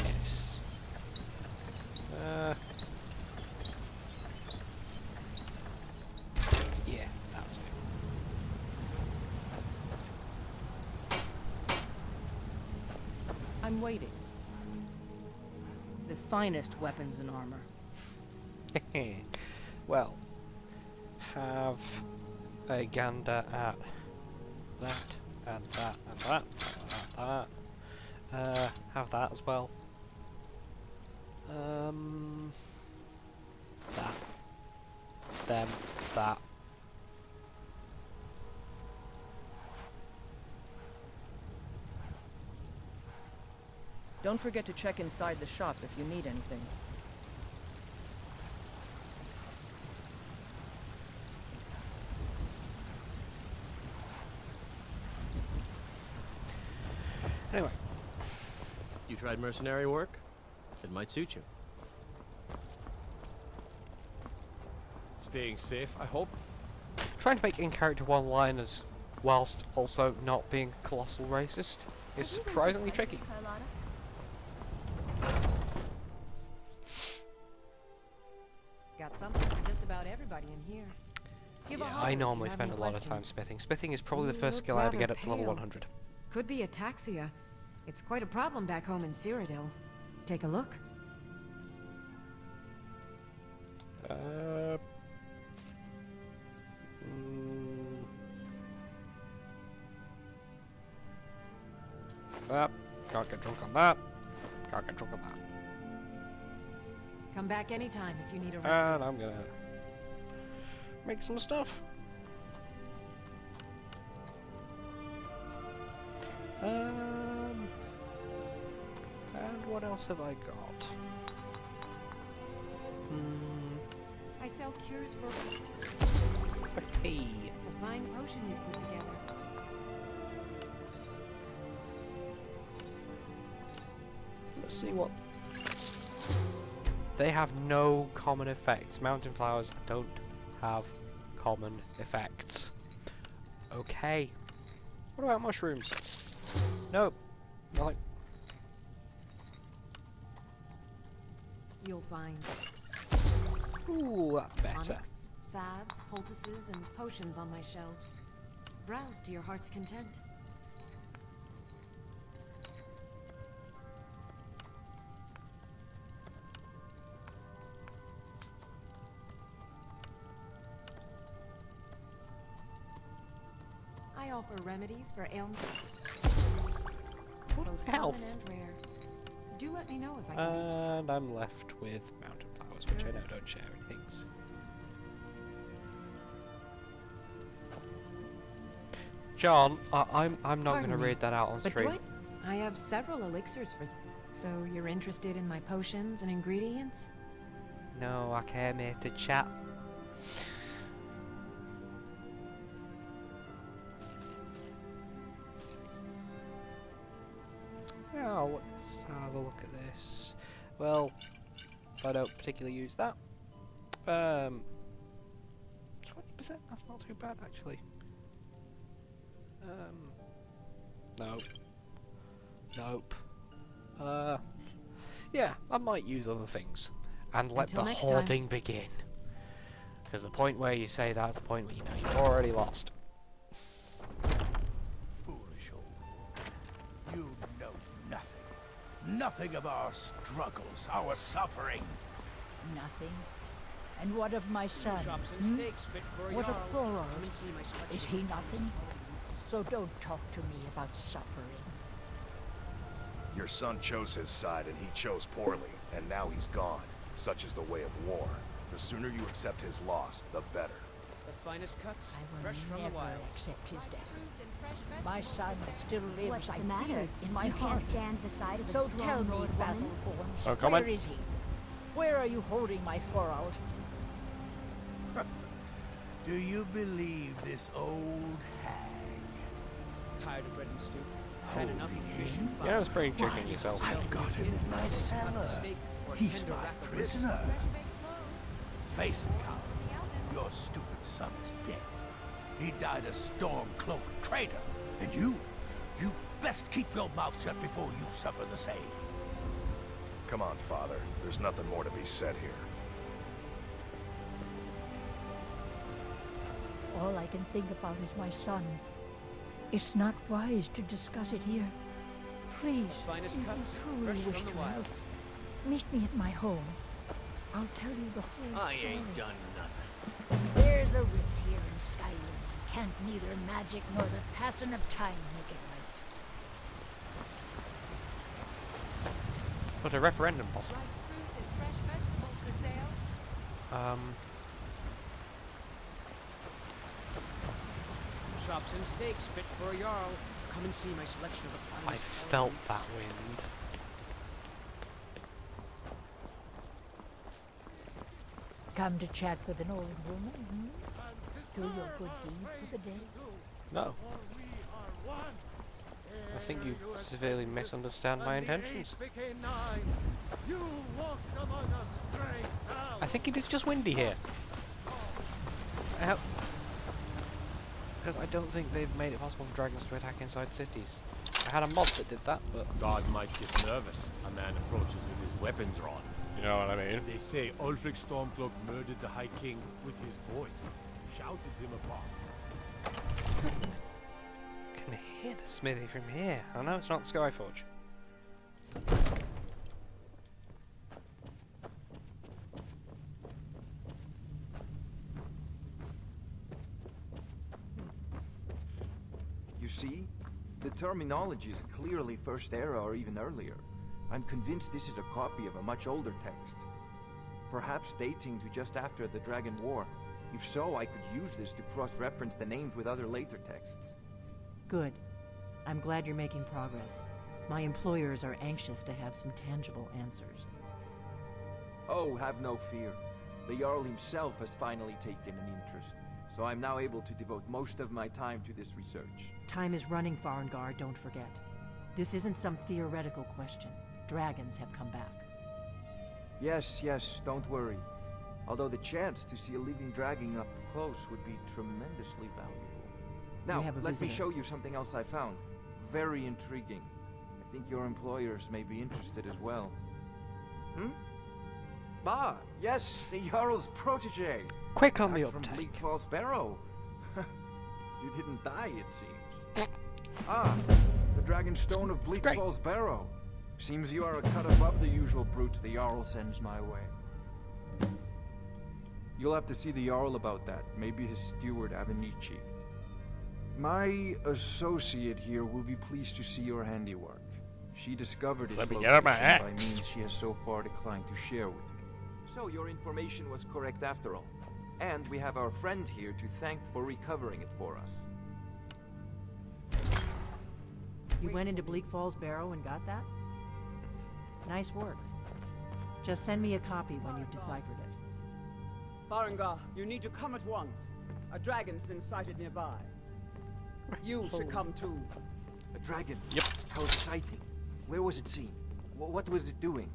Yes. Yeah, that's it. I'm waiting. The finest weapons and armor. Well, have a gander at that and that and that and that. Have that as well. That. Them. That. Don't forget to check inside the shop if you need anything. Anyway. You tried mercenary work? It might suit you. Staying safe, I hope. Trying to make in-character one-liners whilst also not being colossal racist is surprisingly tricky. Got something for just about everybody in here. Give a Yeah, holler I if you normally have spend a any lot of time questions. smithing. Smithing is probably the You first look skill I ever rather get up to level pale. 100. Could be ataxia. It's quite a problem back home in Cyrodiil. Take a look. Can't get drunk on that. Can't get drunk on that. Come back anytime if you need a ride. And I'm gonna make some stuff. And what else have I got? I sell cures for... Hey. It's a fine potion you put together. Let's see what They have no common effects. Mountain flowers don't have common effects. Okay. What about mushrooms? Nope. Nothing. You'll find Ooh, that's better. tonics, salves, poultices, and potions on my shelves. Browse to your heart's content. I offer remedies for ailments, both Health. common and rare. Do let me know if I can be. And I'm left with mountain flowers, which I know don't share in things. John, I'm not going Pardon to me, read that out on but stream. I have several elixirs for. So you're interested in my potions and ingredients? No, I came here to chat. Now, let's have a look at this. Well, I don't particularly use that. 20%, that's not too bad actually. Nope. Nope. Yeah, I might use other things. And let Until the next time. hoarding begin. Because the point where you say that's the point where you know you've already lost. Foolish old woman. You know nothing. Nothing of our struggles, our suffering. Nothing. And what of my son? Chops and steaks fit for What of y'all. Thorod? Come and see my selection Is of he finest nothing? potions. So don't talk to me about suffering. Your son chose his side and he chose poorly, and now he's gone. Such is the way of war. The sooner you accept his loss, the better. The finest cuts, I will fresh from the never wilds. accept his death. My son still lives. What's I the matter? feel it in my You heart. can't stand the sight of a So strong tell me, Lord woman? Battleborns, No comment. where is he? Where are you holding my Thorald? Do you believe this old hag? Tired of bread and stew. Had enough of fish and Yeah, I was pretty chicken yourself. I've got him in my cellar. steak or He's tender my rack of ribs. prisoner. Face it, coward. Your stupid son is dead. He died a storm-cloaked traitor. And you best keep your mouth shut before you suffer the same. Come on, Father. There's nothing more to be said here. All I can think about is my son. It's not wise to discuss it here. Please, Finest if cuts, you truly fresh wish from the to know, wilds. meet me at my home. I'll tell you the whole I story. ain't done nothing. There's a rift here in Skyrim. Can't neither magic nor the passing of time make it right. But a referendum possible. Fruit and fresh vegetables for sale. Chops and steaks fit for a jarl. Come and see my selection of the I finest felt potions. that wind. Come to chat with an old woman, hmm? Do your good deed for the day. No. I think you severely misunderstand my intentions. I think it is just windy here. Because I don't think they've made it possible for dragons to attack inside cities. I had a mod that did that, but... God might get nervous. A man approaches with his weapons drawn. You know what I mean? They say Ulfric Stormcloak murdered the High King with his voice. Shouted him apart. I can hear the smithy from here. I know it's not Skyforge. You see? The terminology is clearly First Era or even earlier. I'm convinced this is a copy of a much older text. Perhaps dating to just after the Dragon War. If so, I could use this to cross-reference the names with other later texts. Good. I'm glad you're making progress. My employers are anxious to have some tangible answers. Oh, have no fear. The Jarl himself has finally taken an interest, so I'm now able to devote most of my time to this research. Time is running, Farengar, don't forget. This isn't some theoretical question. Dragons have come back. Yes, yes, don't worry. Although the chance to see a living dragon up close would be tremendously valuable. Now, have a let me visitor. show you something else I found. Very intriguing. I think your employers may be interested as well. Hmm? Ah, yes, the Jarl's protege. Quick on the Back from uptake. Bleak Falls Barrow. You didn't die, it seems. Ah, the Dragon Stone of Bleak Falls Barrow. Seems you are a cut above the usual brutes the Jarl sends my way. You'll have to see the Jarl about that, maybe his steward Avenici. My associate here will be pleased to see your handiwork. She discovered its Let me location get out my by axe. means she has so far declined to share with me. So your information was correct after all. And we have our friend here to thank for recovering it for us. You went into Bleak Falls Barrow and got that? Nice work. Just send me a copy when you've deciphered it. Farengar, you need to come at once. A dragon's been sighted nearby. You should come too. A dragon? Yep. How exciting. Where was it seen? What was it doing?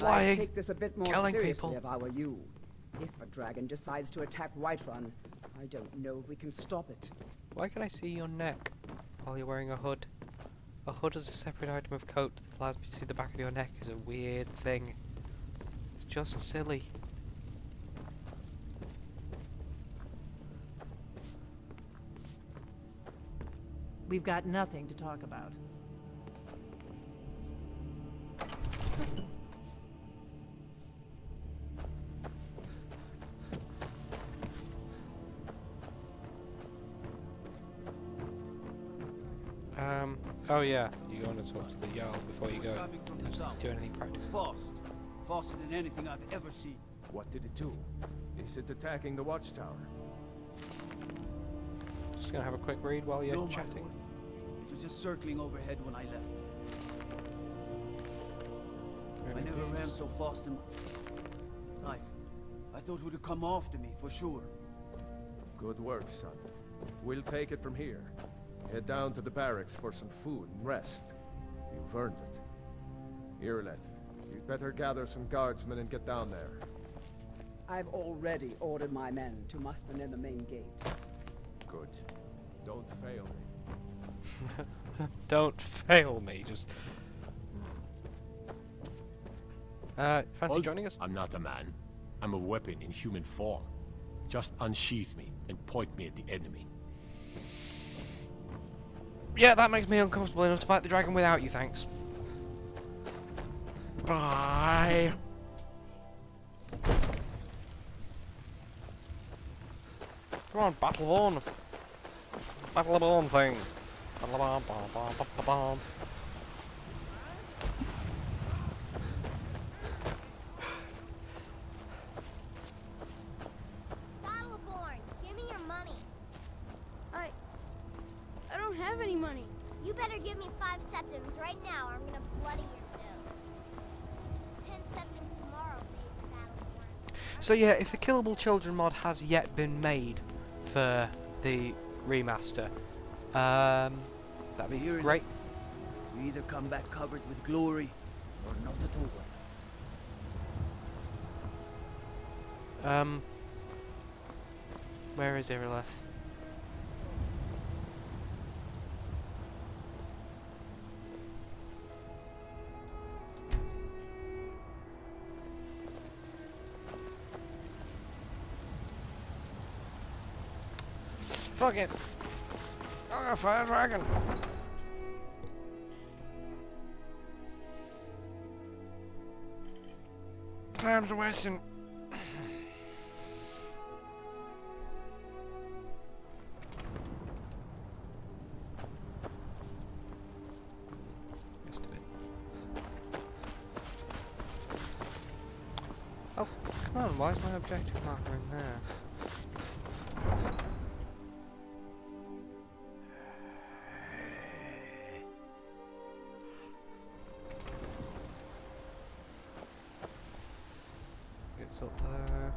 I'd take this a bit more killing seriously people. if I were you. If a dragon decides to attack Whiterun, I don't know if we can stop it. Why can I see your neck while you're wearing a hood? A hood is a separate item of coat that allows me to see the back of your neck is a weird thing. It's just silly. We've got nothing to talk about. Oh yeah, you want to talk to the Jarl before you go. Coming from the south. Do anything It's practical. fast. Faster than anything I've ever seen. What did it do? Is it attacking the watchtower? Just gonna have a quick read while you're No, my chatting. lord. It was just circling overhead when I left. I never ran so fast in life. I thought it would have come after me for sure. Good work, son. We'll take it from here. Head down to the barracks for some food and rest. You've earned it. Irleth, you'd better gather some guardsmen and get down there. I've already ordered my men to muster near the main gate. Good. Don't fail me. Don't fail me, just... fancy joining us? I'm not a man. I'm a weapon in human form. Just unsheath me and point me at the enemy. Yeah, that makes me uncomfortable enough to fight the dragon without you, thanks. Bye. Come on, battle on. Battle on thing. Battle on, bomb. Battleborn, give me your money. I don't have any money. You better give me 5 septims right now or I'm gonna bloody your nose. 10 septims tomorrow, maybe, Battleborn. So yeah, if the Killable Children mod has yet been made for the remaster, that'd be Hear it? great. You either come back covered with glory or not at all. Where is Irileth? Fuck it! I'm gonna fire a dragon! Time's a wasting. Missed a bit. Oh, come on, why is my objective marker in there? It's up there.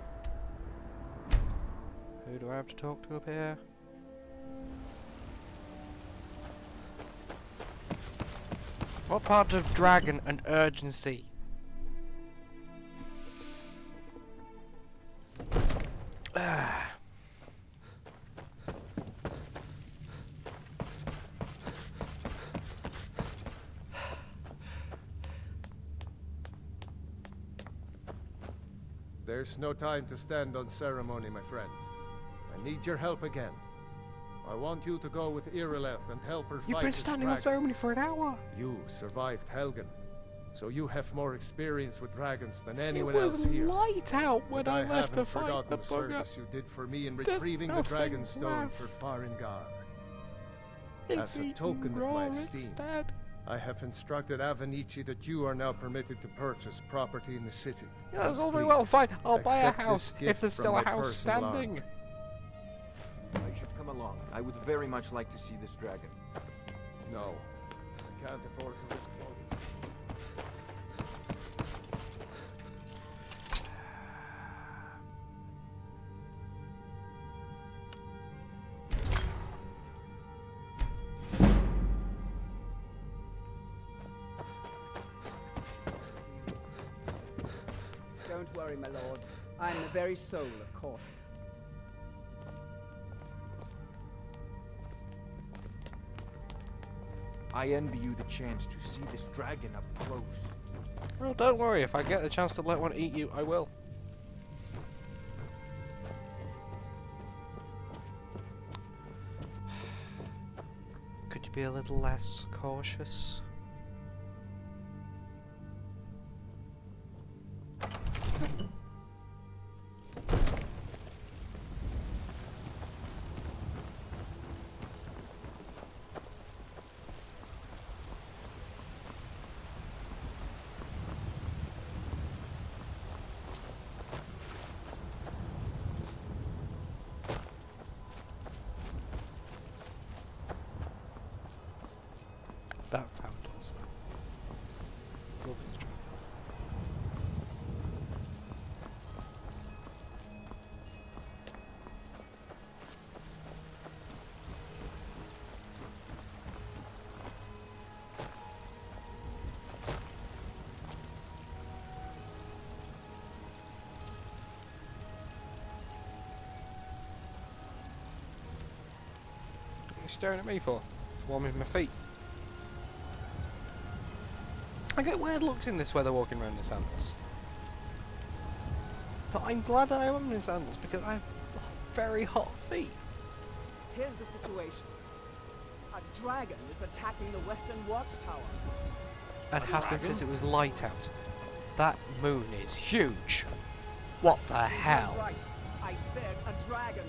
Who do I have to talk to up here? What part of dragon and urgency? There's no time to stand on ceremony, my friend. I need your help again. I want you to go with Irileth and help her fight You've been this standing on dragon. ceremony for an hour. You survived Helgen, so you have more experience with dragons than anyone It was else here. light out when But I I left to haven't fight forgotten the the bugger. service you did for me in There's retrieving the nothing dragon stone left. for Farengar. It's As a eaten token of my raw esteem, instead. I have instructed Avenici that you are now permitted to purchase property in the city. Yeah, that's Please all very well, fine. I'll buy a accept this house if gift there's from still a my house personal standing. army. I should come along. I would very much like to see this dragon. No, I can't afford to risk both. Don't worry, my lord. I'm the very soul of caution. I envy you the chance to see this dragon up close. Well, don't worry. If I get the chance to let one eat you, I will. Could you be a little less cautious? That's how it does. Lovely try. What are you staring at me for? Just warming my feet. I get weird looks in this weather walking around in sandals. But I'm glad that I am in sandals because I have very hot feet. Here's the situation. A dragon is attacking the western watchtower. And has been since it was light out. That moon is huge. What the hell? Right. I said a dragon.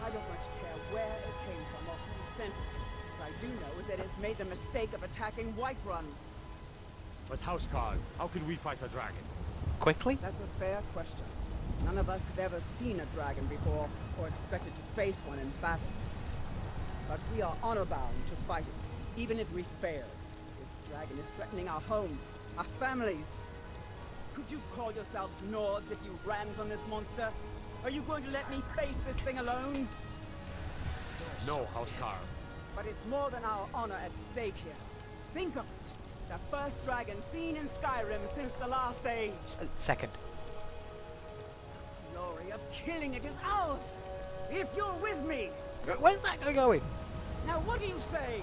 I don't much care where it came from or who sent it. What I do know is that it's made the mistake of attacking Whiterun. But Housecarl, how can we fight a dragon? Quickly? That's a fair question. None of us have ever seen a dragon before, or expected to face one in battle. But we are honor-bound to fight it, even if we fail. This dragon is threatening our homes, our families. Could you call yourselves Nords if you ran from this monster? Are you going to let me face this thing alone? No, Housecarl. But it's more than our honor at stake here. Think of it. The first dragon seen in Skyrim since the last age. Second. The glory of killing it is ours. If you're with me. Where's that guy going? Now what do you say?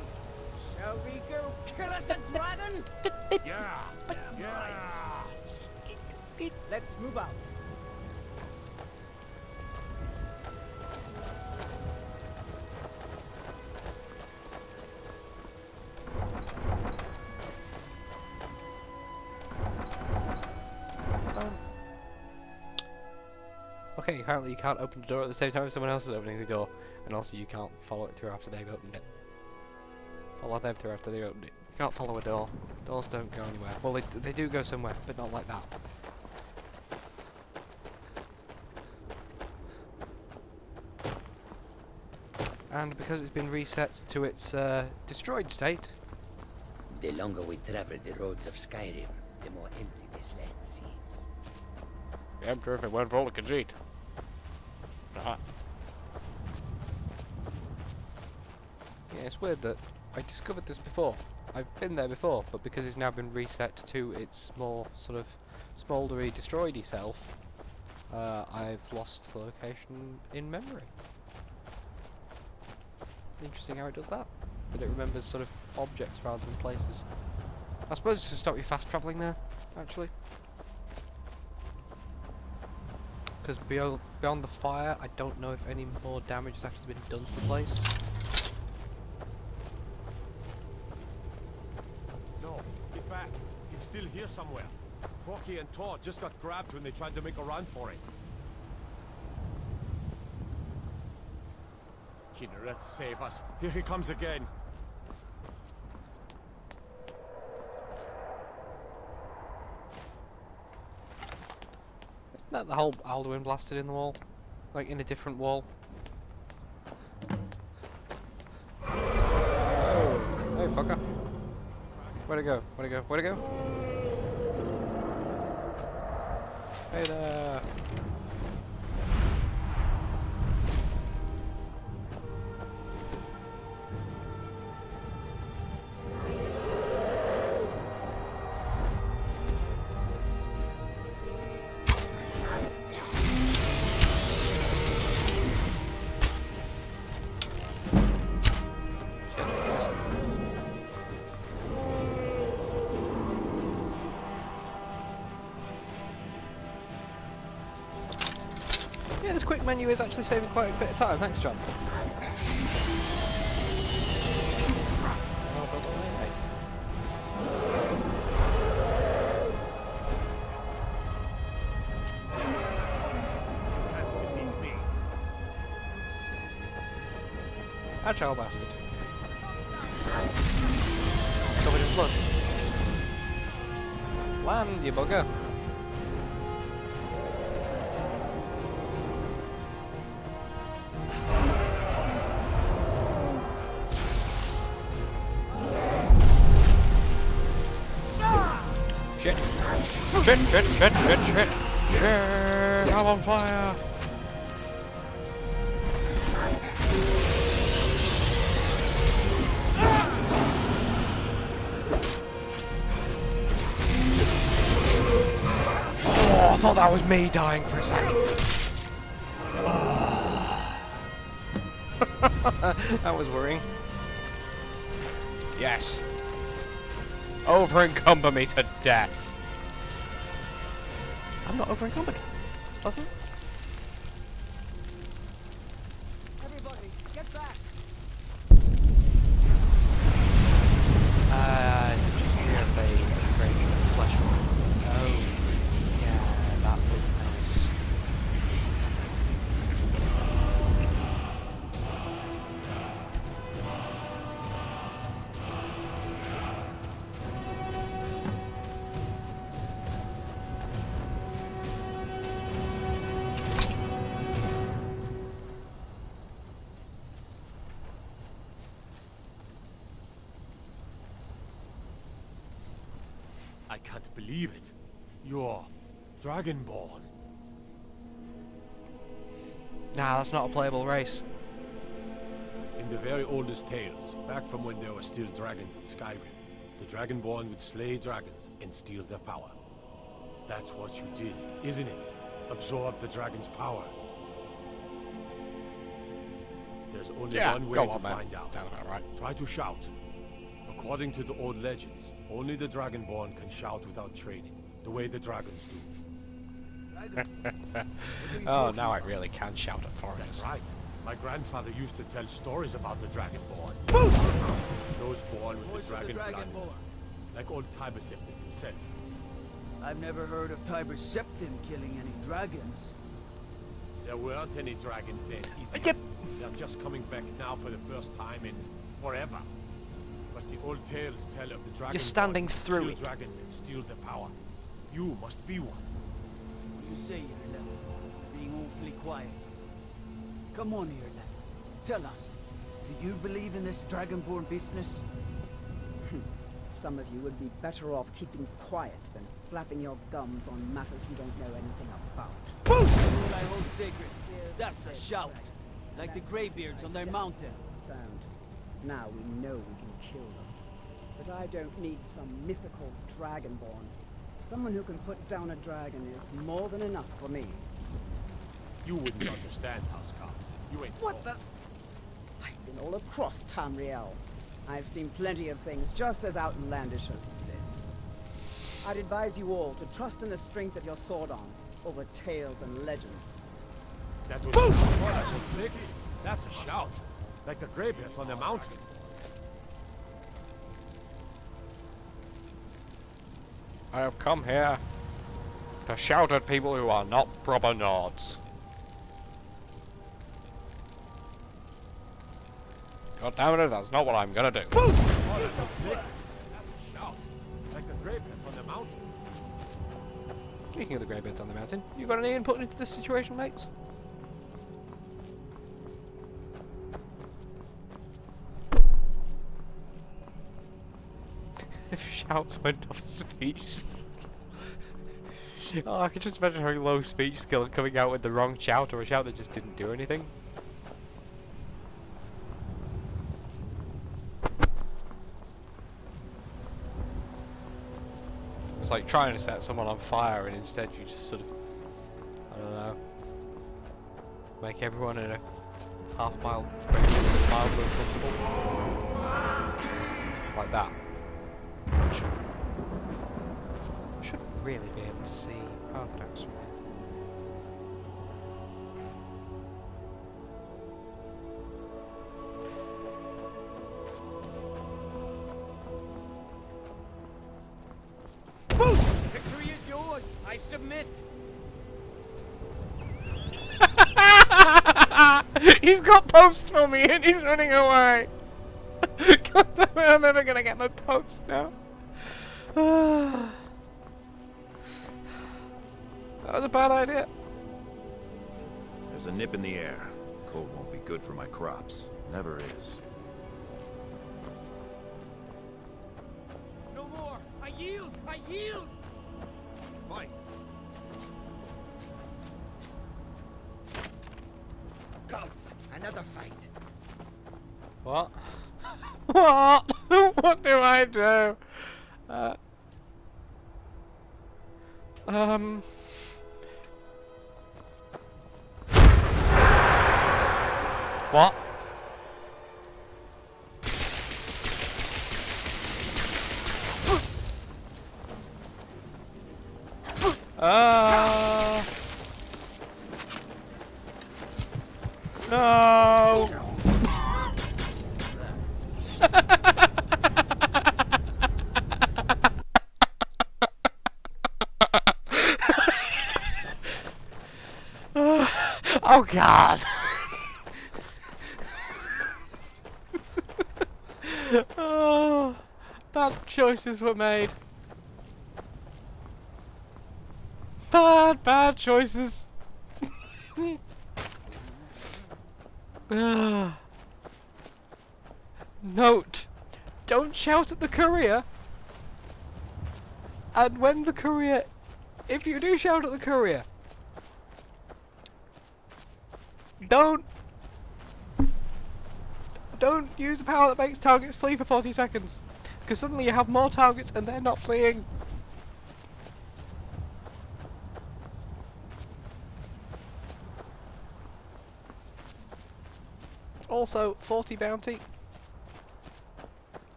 Shall we go kill us a dragon? Yeah. Let's move out. Okay, apparently you can't open the door at the same time as someone else is opening the door. And also you can't follow it through after they've opened it. Follow them through after they opened it. You can't follow a door. Doors don't go anywhere. Well, they do go somewhere, but not like that. And because it's been reset to its destroyed state. The longer we travel the roads of Skyrim, the more empty this land seems. Empty if it weren't for all the Khajiit. Aha. Yeah, it's weird that I discovered this before. I've been there before, but because it's now been reset to its more sort of smouldery, destroyed-y self, I've lost the location in memory. Interesting how it does that. That it remembers sort of objects rather than places. I suppose it's to stop you fast travelling there, actually. Because beyond the fire, I don't know if any more damage has actually been done to the place. No, get back. It's still here somewhere. Crocky and Todd just got grabbed when they tried to make a run for it. Kinneret, save us. Here he comes again. Isn't that the whole Alduin blasted in the wall? Like in a different wall? Oh, hey fucker. Where'd it go? Where'd it go? Where'd it go? Hey there! Yeah, this quick menu is actually saving quite a bit of time. Thanks, John. Agile bastard. Covered in blood. Land, you bugger. Shit. Shit, shit, shit, shit, shit. Shit, I'm on fire. Oh, I thought that was me dying for a second. That was worrying. Yes. Over encumber me to death. I'm not over encumbered. It's pleasant. Everybody, get back! Did you hear of a break in the flesh wound? Oh, yeah, that looked nice. I can't believe it. You're Dragonborn. Nah, that's not a playable race. In the very oldest tales, back from when there were still dragons in Skyrim, the Dragonborn would slay dragons and steal their power. That's what you did, isn't it? Absorb the dragon's power. There's only one way to find out. Sounds about right. Try to shout. According to the old legends, only the Dragonborn can shout without training, the way the dragons do. Oh, now I really can shout at foreigners. That's right. My grandfather used to tell stories about the Dragonborn. Those born with the dragon blood. Like old Tiber Septim himself. I've never heard of Tiber Septim killing any dragons. There weren't any dragons then either. They're just coming back now for the first time in forever. But the old tales tell of the dragons. You're standing through it. Dragons and steal their power. You must be one. What do you say, Irleth? Being awfully quiet. Come on, Irleth. Tell us. Do you believe in this Dragonborn business? Some of you would be better off keeping quiet than flapping your gums on matters you don't know anything about. All I hold sacred. That's a shout. Like the Greybeards on their mountain. Stand. Now we know we can kill them. But I don't need some mythical Dragonborn. Someone who can put down a dragon is more than enough for me. You wouldn't understand, Housecarl. You ain't. What the? I've been all across Tamriel. I've seen plenty of things just as outlandish as this. I'd advise you all to trust in the strength of your sword arm over tales and legends. That was sick. That's a shout. Like the greybeards on the mountain. I have come here to shout at people who are not proper Nords. God damn it, that's not what I'm gonna do. Oh, that was sick. That's a shout. Like the greybeards on the mountain. Speaking of the greybeards on the mountain, you got any input into this situation, mates? If shouts went off speech. Oh, I could just imagine her low speech skill coming out with the wrong shout or a shout that just didn't do anything. It's like trying to set someone on fire and instead you just sort of, I don't know, make everyone in a half-mile radius mildly uncomfortable. Like that. Should really be able to see path tracks from here. Victory is yours. I submit. He's got posts for me and he's running away. God damn it, I'm never gonna get my post now. That was a bad idea. There's a nip in the air. Cold won't be good for my crops. Never is. No more. I yield. I yield. Fight. Gods, another fight. What? What? What do I do? What? No! Oh God! Oh, bad choices were made. Bad choices. Note: don't shout at the courier. And when the courier, if you do shout at the courier, don't use the power that makes targets flee for 40 seconds. Because suddenly you have more targets and they're not fleeing. Also, 40 bounty.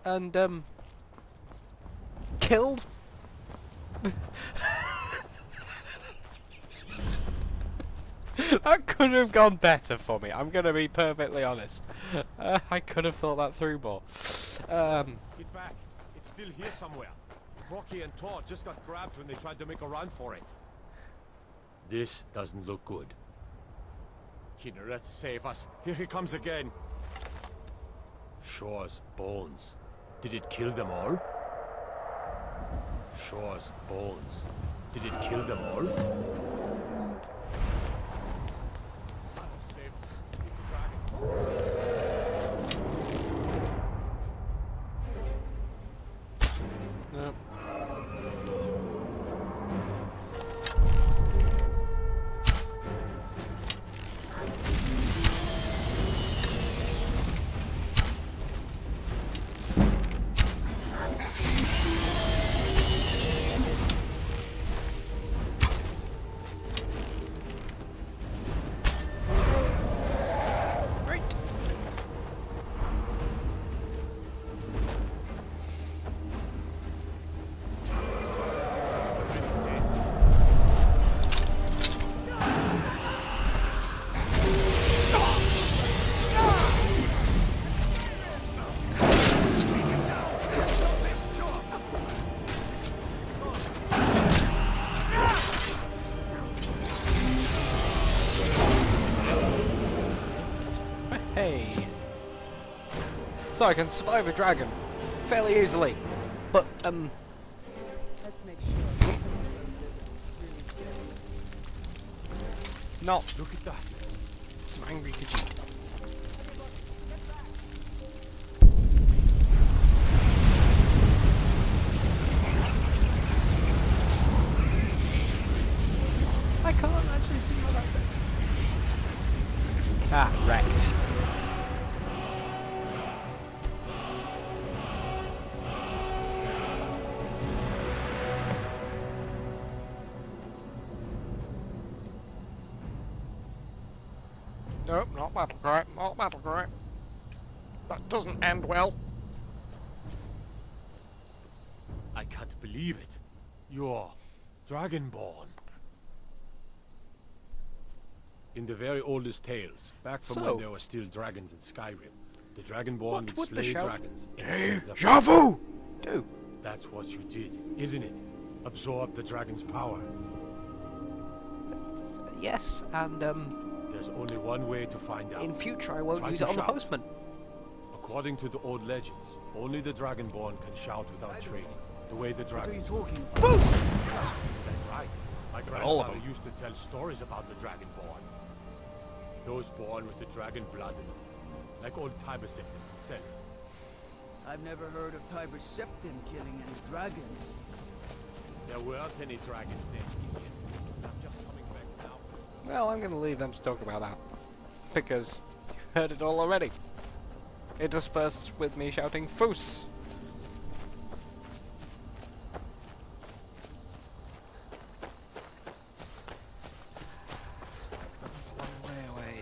And, killed. That could have gone better for me, I'm gonna be perfectly honest. I could have thought that through more. Get back. It's still here somewhere. Rocky and Todd just got grabbed when they tried to make a run for it. This doesn't look good. Kinneret, save us. Here he comes again. Shore's bones. Did it kill them all? Shore's bones. Did it kill them all? So I can survive a dragon fairly easily. But, Let's make sure. not Look at that. some angry Khajiit. I can't actually see what that says. Ah, wrecked. Nope, not battle cry, not battle cry. That doesn't end well. I can't believe it. You're Dragonborn. In the very oldest tales, back from when there were still dragons in Skyrim, the Dragonborn would slay dragons and steal their Javu! Do. That's what you did, isn't it? Absorb the dragon's power. Yes, and There's only one way to find out. in future I won't Try use to it on the shout. postman. According to the old legends, only the Dragonborn can shout without training, the way the What are you dragons. talking about? That's right. My All of grandfather them. used to tell stories about the Dragonborn. Those born with the dragon blood in them, like old Tiber Septim himself. I've never heard of Tiber Septim killing any dragons. There weren't any dragons then, idiot. I'm just coming back now. Well, I'm going to leave them to talk about that. Because you've heard it all already. Interspersed with me shouting Foos! That's a long way away,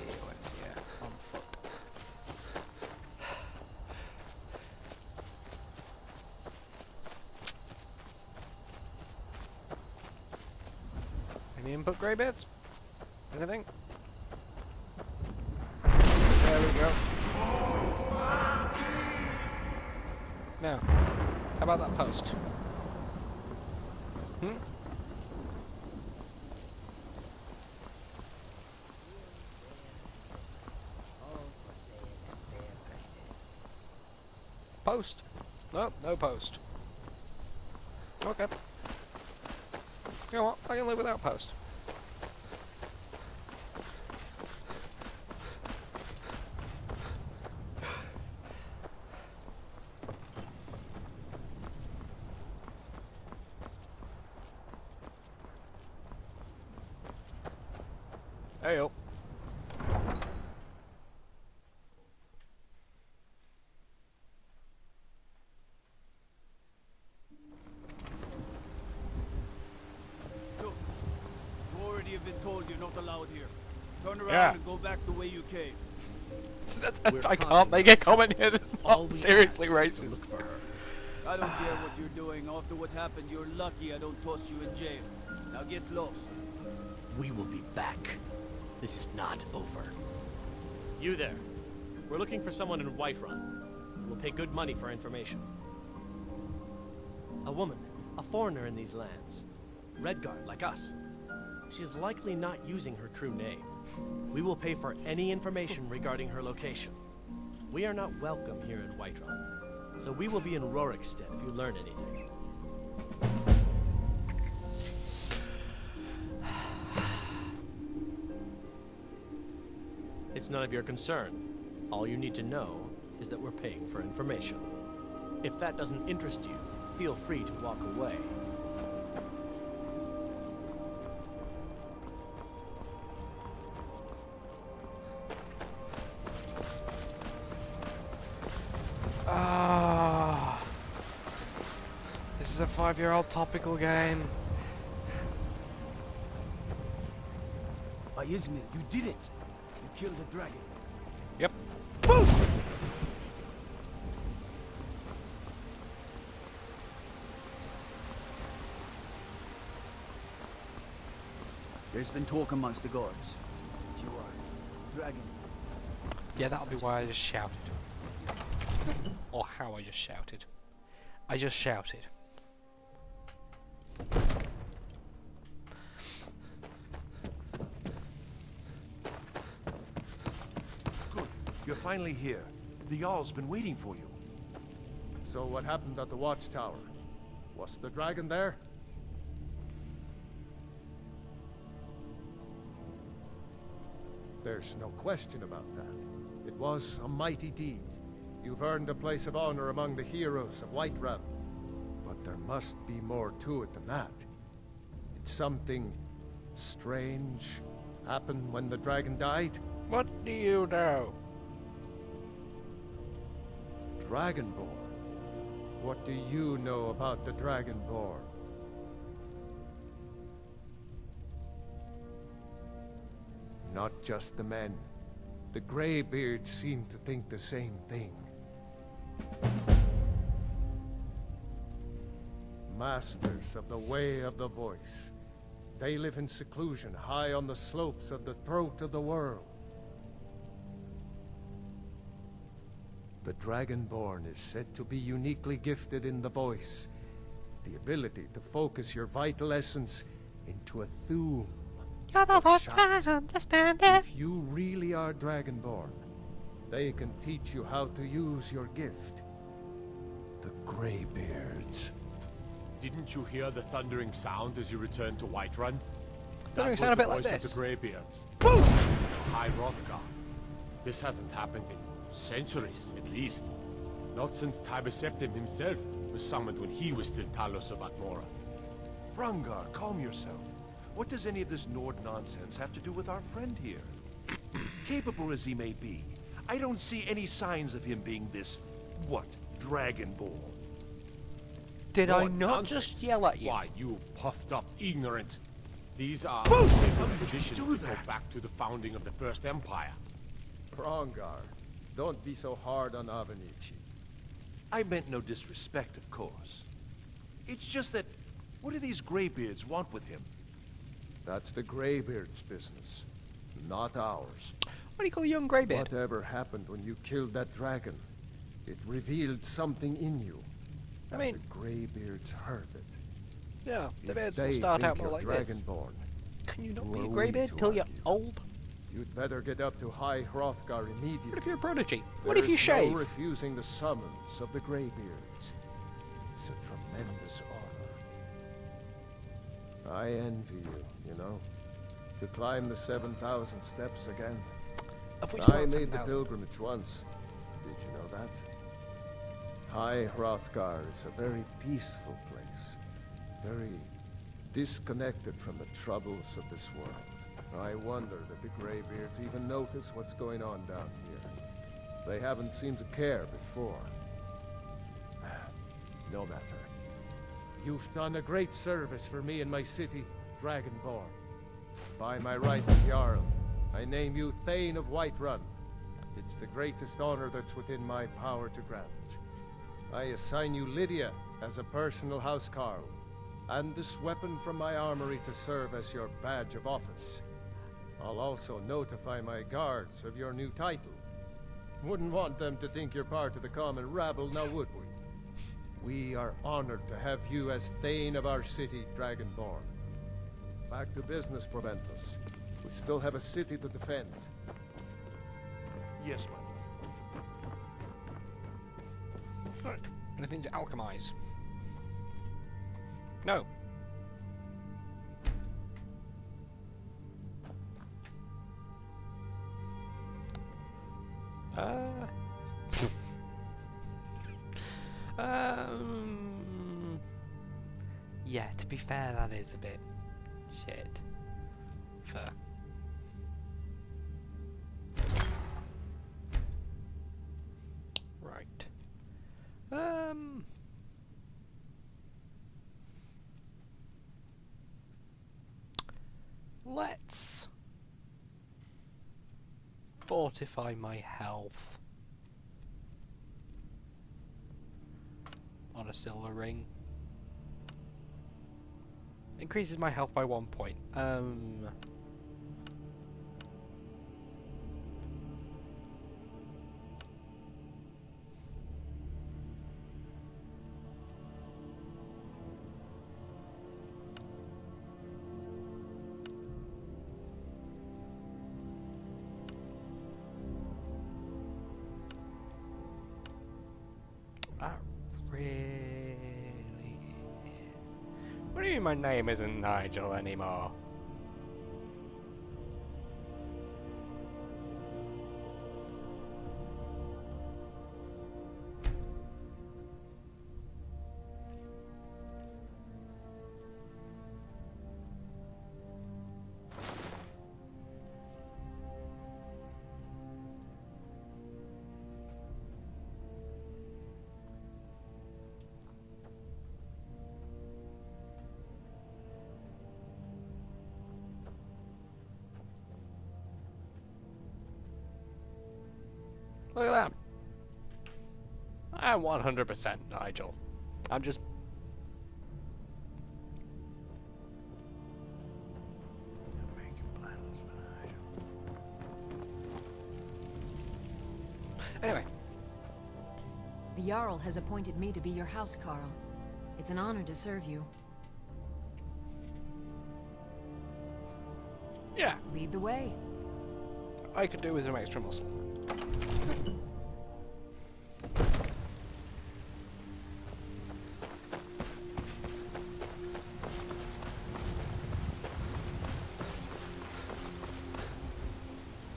yeah, on foot. Any input, Greybeards? Anything? There we go. Now, how about that post? Hmm? Post? No, no post. Okay. You know what? I can live without post. Heyo. Look, you already have been told you're not allowed here. Turn around Yeah. and go back the way you came. I can't make a comment here that's not seriously racist. I don't care what you're doing. After what happened, you're lucky I don't toss you in jail. Now get lost. We will be back. This is not over. You there. We're looking for someone in Whiterun. We'll pay good money for information. A woman, a foreigner in these lands. Redguard, like us. She is likely not using her true name. We will pay for any information regarding her location. We are not welcome here in Whiterun, so we will be in Rorikstead if you learn anything. It's none of your concern. All you need to know is that we're paying for information. If that doesn't interest you, feel free to walk away. Ah, this is a 5-year-old topical game. By Izmir, you did it. You killed the dragon. Yep. Boosh! There's been talk amongst the guards that you are dragon. Yeah, that'll be why I just shouted. Or how I just shouted. I just shouted. Good. You're finally here. The Jarl's been waiting for you. So what happened at the watchtower? Was the dragon there? There's no question about that. It was a mighty deed. You've earned a place of honor among the heroes of Whiterun. But there must be more to it than that. Did something strange happen when the dragon died? What do you know? Dragonborn. What do you know about the Dragonborn? Not just the men. The Greybeards seem to think the same thing. Masters of the Way of the Voice. They live in seclusion high on the slopes of the throat of the world. The Dragonborn is said to be uniquely gifted in the voice, the ability to focus your vital essence into a thum. You're the first to understand it. If you really are Dragonborn, they can teach you how to use your gift. The Greybeards. Didn't you hear the thundering sound as you returned to Whiterun? Thundering That sound a was bit the like voice this. of the Greybeards. High Hrothgar. This hasn't happened in centuries, at least. Not since Tiber Septim himself was summoned when he was still Talos of Atmora. Hrongar, calm yourself. What does any of this Nord nonsense have to do with our friend here? Capable as he may be, I don't see any signs of him being this, what, Dragonborn. Did I What not nonsense. just yell at you? Why, you puffed up ignorant. These are Bullshit! sacred How could you traditions do that go that? back to the founding of the First Empire. Hrongar, don't be so hard on Avenici. I meant no disrespect, of course. It's just that, what do these Greybeards want with him? That's the Greybeard's business, not ours. What do you call a young Greybeard? Whatever happened when you killed that dragon, it revealed something in you. I mean, the Greybeards heard it. Yeah, the If beards they will start think out more you're like this. Dragonborn, Can you not who be a are we Greybeard to till you're argue? old? You'd better get up to High Hrothgar immediately. What if you're a prodigy? What if you There's shave? no refusing the summons of the Greybeards. It's a tremendous honor. I envy you know? To climb the 7,000 steps again. Of which I one, made the 7,000? pilgrimage once. Did you know that? High Hrothgar is a very peaceful place. Very disconnected from the troubles of this world. I wonder that the Greybeards even notice what's going on down here. They haven't seemed to care before. No matter. You've done a great service for me and my city, Dragonborn. By my right as Jarl, I name you Thane of Whiterun. It's the greatest honor that's within my power to grant. I assign you Lydia as a personal housecarl, and this weapon from my armory to serve as your badge of office. I'll also notify my guards of your new title. Wouldn't want them to think you're part of the common rabble, now would we? We are honored to have you as Thane of our city, Dragonborn. Back to business, Proventus. We still have a city to defend. Yes, ma'am. Anything to alchemize? No. Yeah, to be fair, that is a bit shit. Fair. Right. Let's fortify my health on a silver ring. Increases my health by 1 point. really. What do you mean my name isn't Nigel anymore? Look at that. I'm 100% Nigel. I'm just... making plans for Nigel. Anyway. The Jarl has appointed me to be your housecarl. It's an honor to serve you. Yeah. Lead the way. I could do with some extra muscle.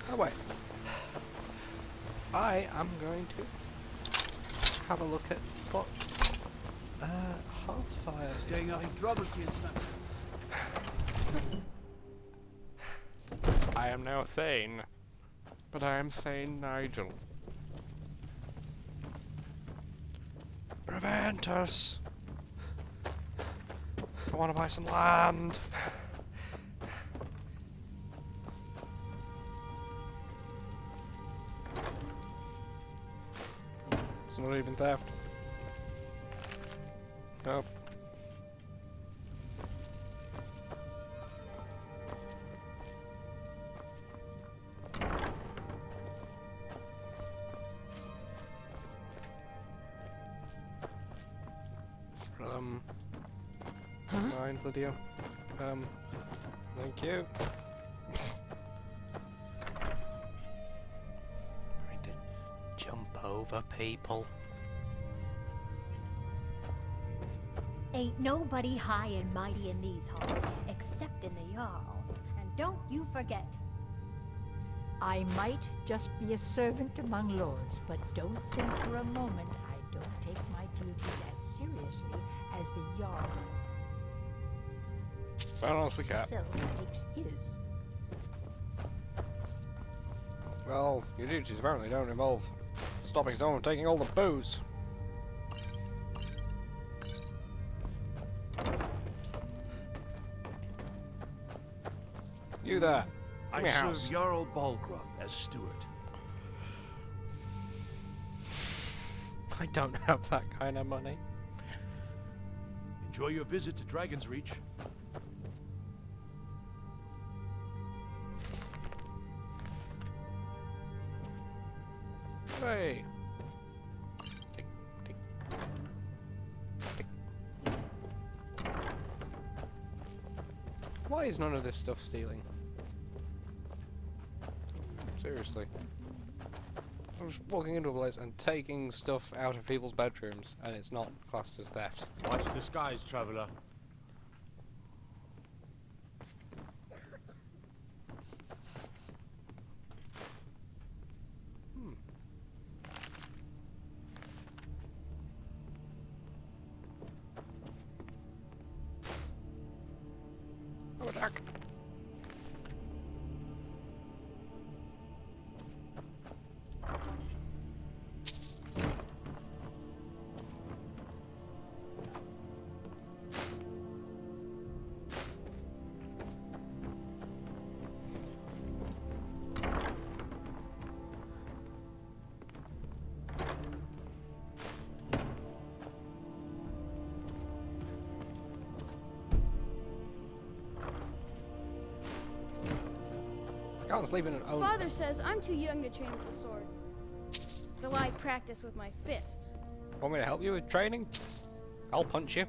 Oh wait. I am going to have a look at what Hearthfire is Staying out of trouble, Kinsman. I am now Thane, but I am Thane Nigel. Prevent us! I want to buy some land. It's not even theft. Nope. Mind, Lydia. Thank you. Trying to jump over people. Ain't nobody high and mighty in these halls, except in the Jarl. And don't you forget. I might just be a servant among lords, but don't think for a moment I don't take my duties as seriously as the Jarl Balance the cat. himself takes his. Well, your duties apparently don't involve stopping someone from taking all the booze. You there. Give me I a serve house. Jarl Balgruff as steward. I don't have that kind of money. Enjoy your visit to Dragon's Reach. Hey. Tick, tick, tick. Why is none of this stuff stealing? Seriously. I'm just walking into a place and taking stuff out of people's bedrooms, and it's not classed as theft. Watch the skies, traveler. Oh, attack! I can't sleep in an own. Father says I'm too young to train with the sword. So I practice with my fists. Want me to help you with training? I'll punch you.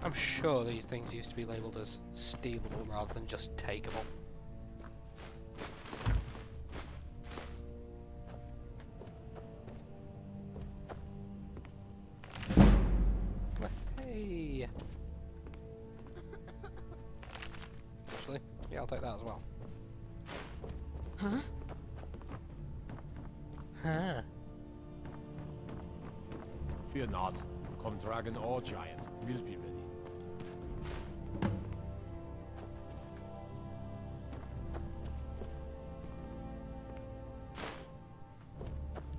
I'm sure these things used to be labelled as stealable rather than just takeable. Yeah, I'll take that as well. Huh? Huh. Fear not. Come dragon or giant, we'll be ready.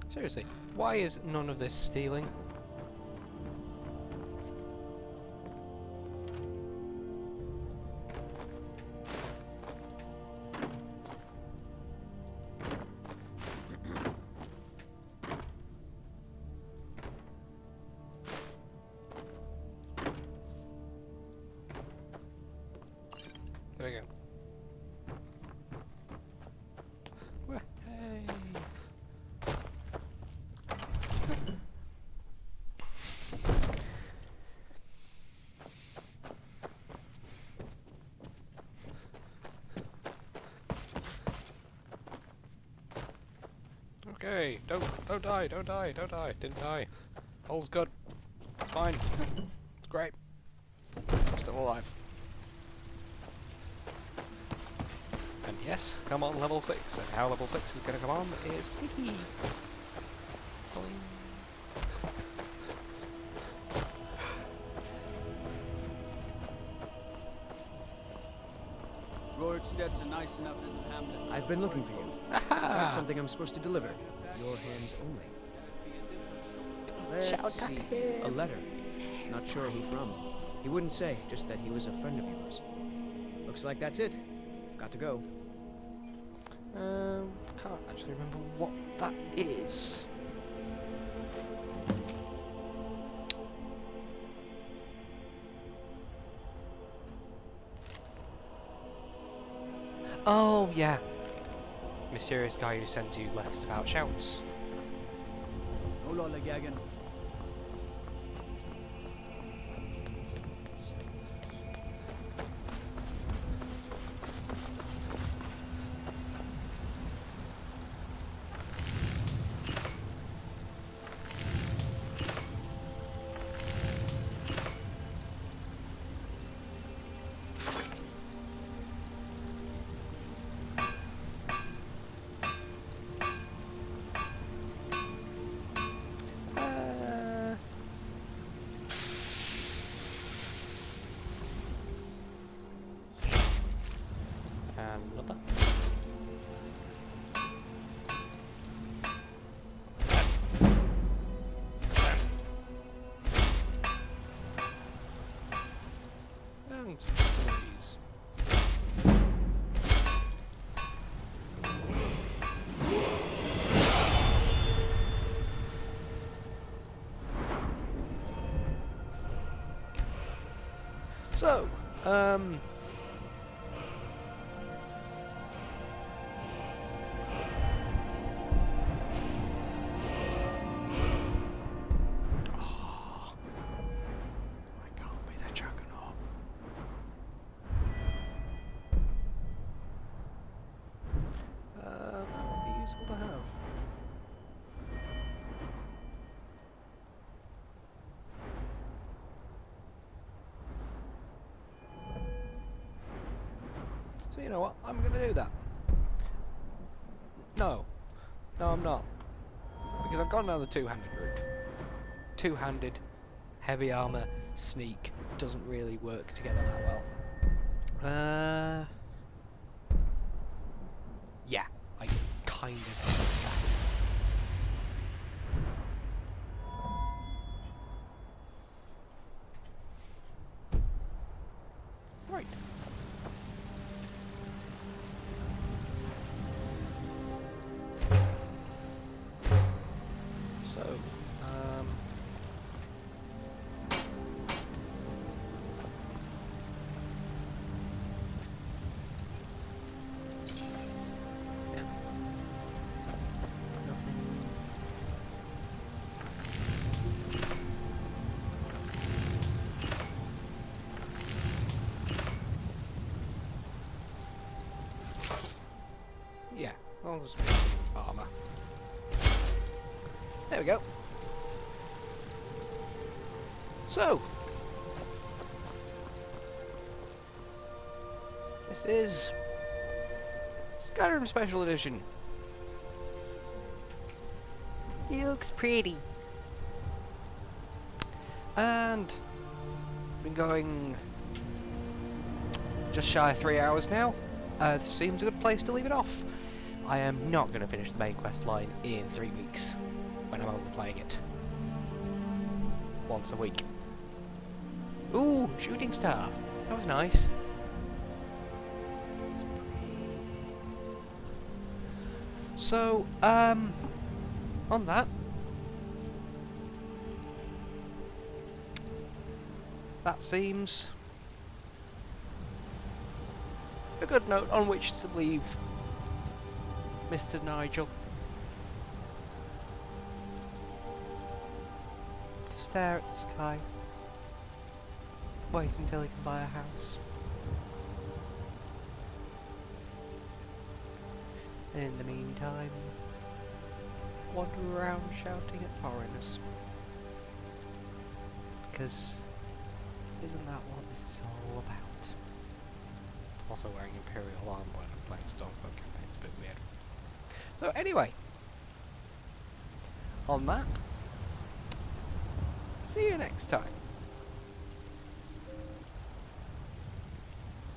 Seriously, why is none of this stealing? There we go. Hey. Okay, don't die, don't die, don't die. Didn't die. All's good. It's fine. It's great. Still alive. And yes, come on level 6. And how level 6 is going to come on is Piggy. Roriksted's a nice enough little hamlet. I've been looking for you. I have something I'm supposed to deliver. Your hands only. Let's see. A letter. Not sure who from. He wouldn't say, just that he was a friend of yours. Looks like that's it. Got to go. Can't actually remember what that is. Oh, yeah. Mysterious guy who sends you letters about shouts. Hola, Gagan. Another. And these. So, useful to have. So you know what? I'm gonna do that. No. No, I'm not. Because I've gone down the two-handed route. Two-handed, heavy armor, sneak doesn't really work together that well. Yeah, I kind of like that. Right. So, yeah, I'll just make some armor. There we go. So, this is Skyrim Special Edition. He looks pretty. And been going just shy of 3 hours now. This seems a good place to leave it off. I am not going to finish the main quest line in 3 weeks when I'm only playing it once a week. Ooh, shooting star. That was nice. So, on that, that seems a good note on which to leave Mr. Nigel. To stare at the sky. Wait until he can buy a house. And in the meantime, wander around shouting at foreigners. Because isn't that what this is all about? Also wearing Imperial armor when I'm playing Stormcloak campaign, it's a bit weird. So anyway, on that, see you next time.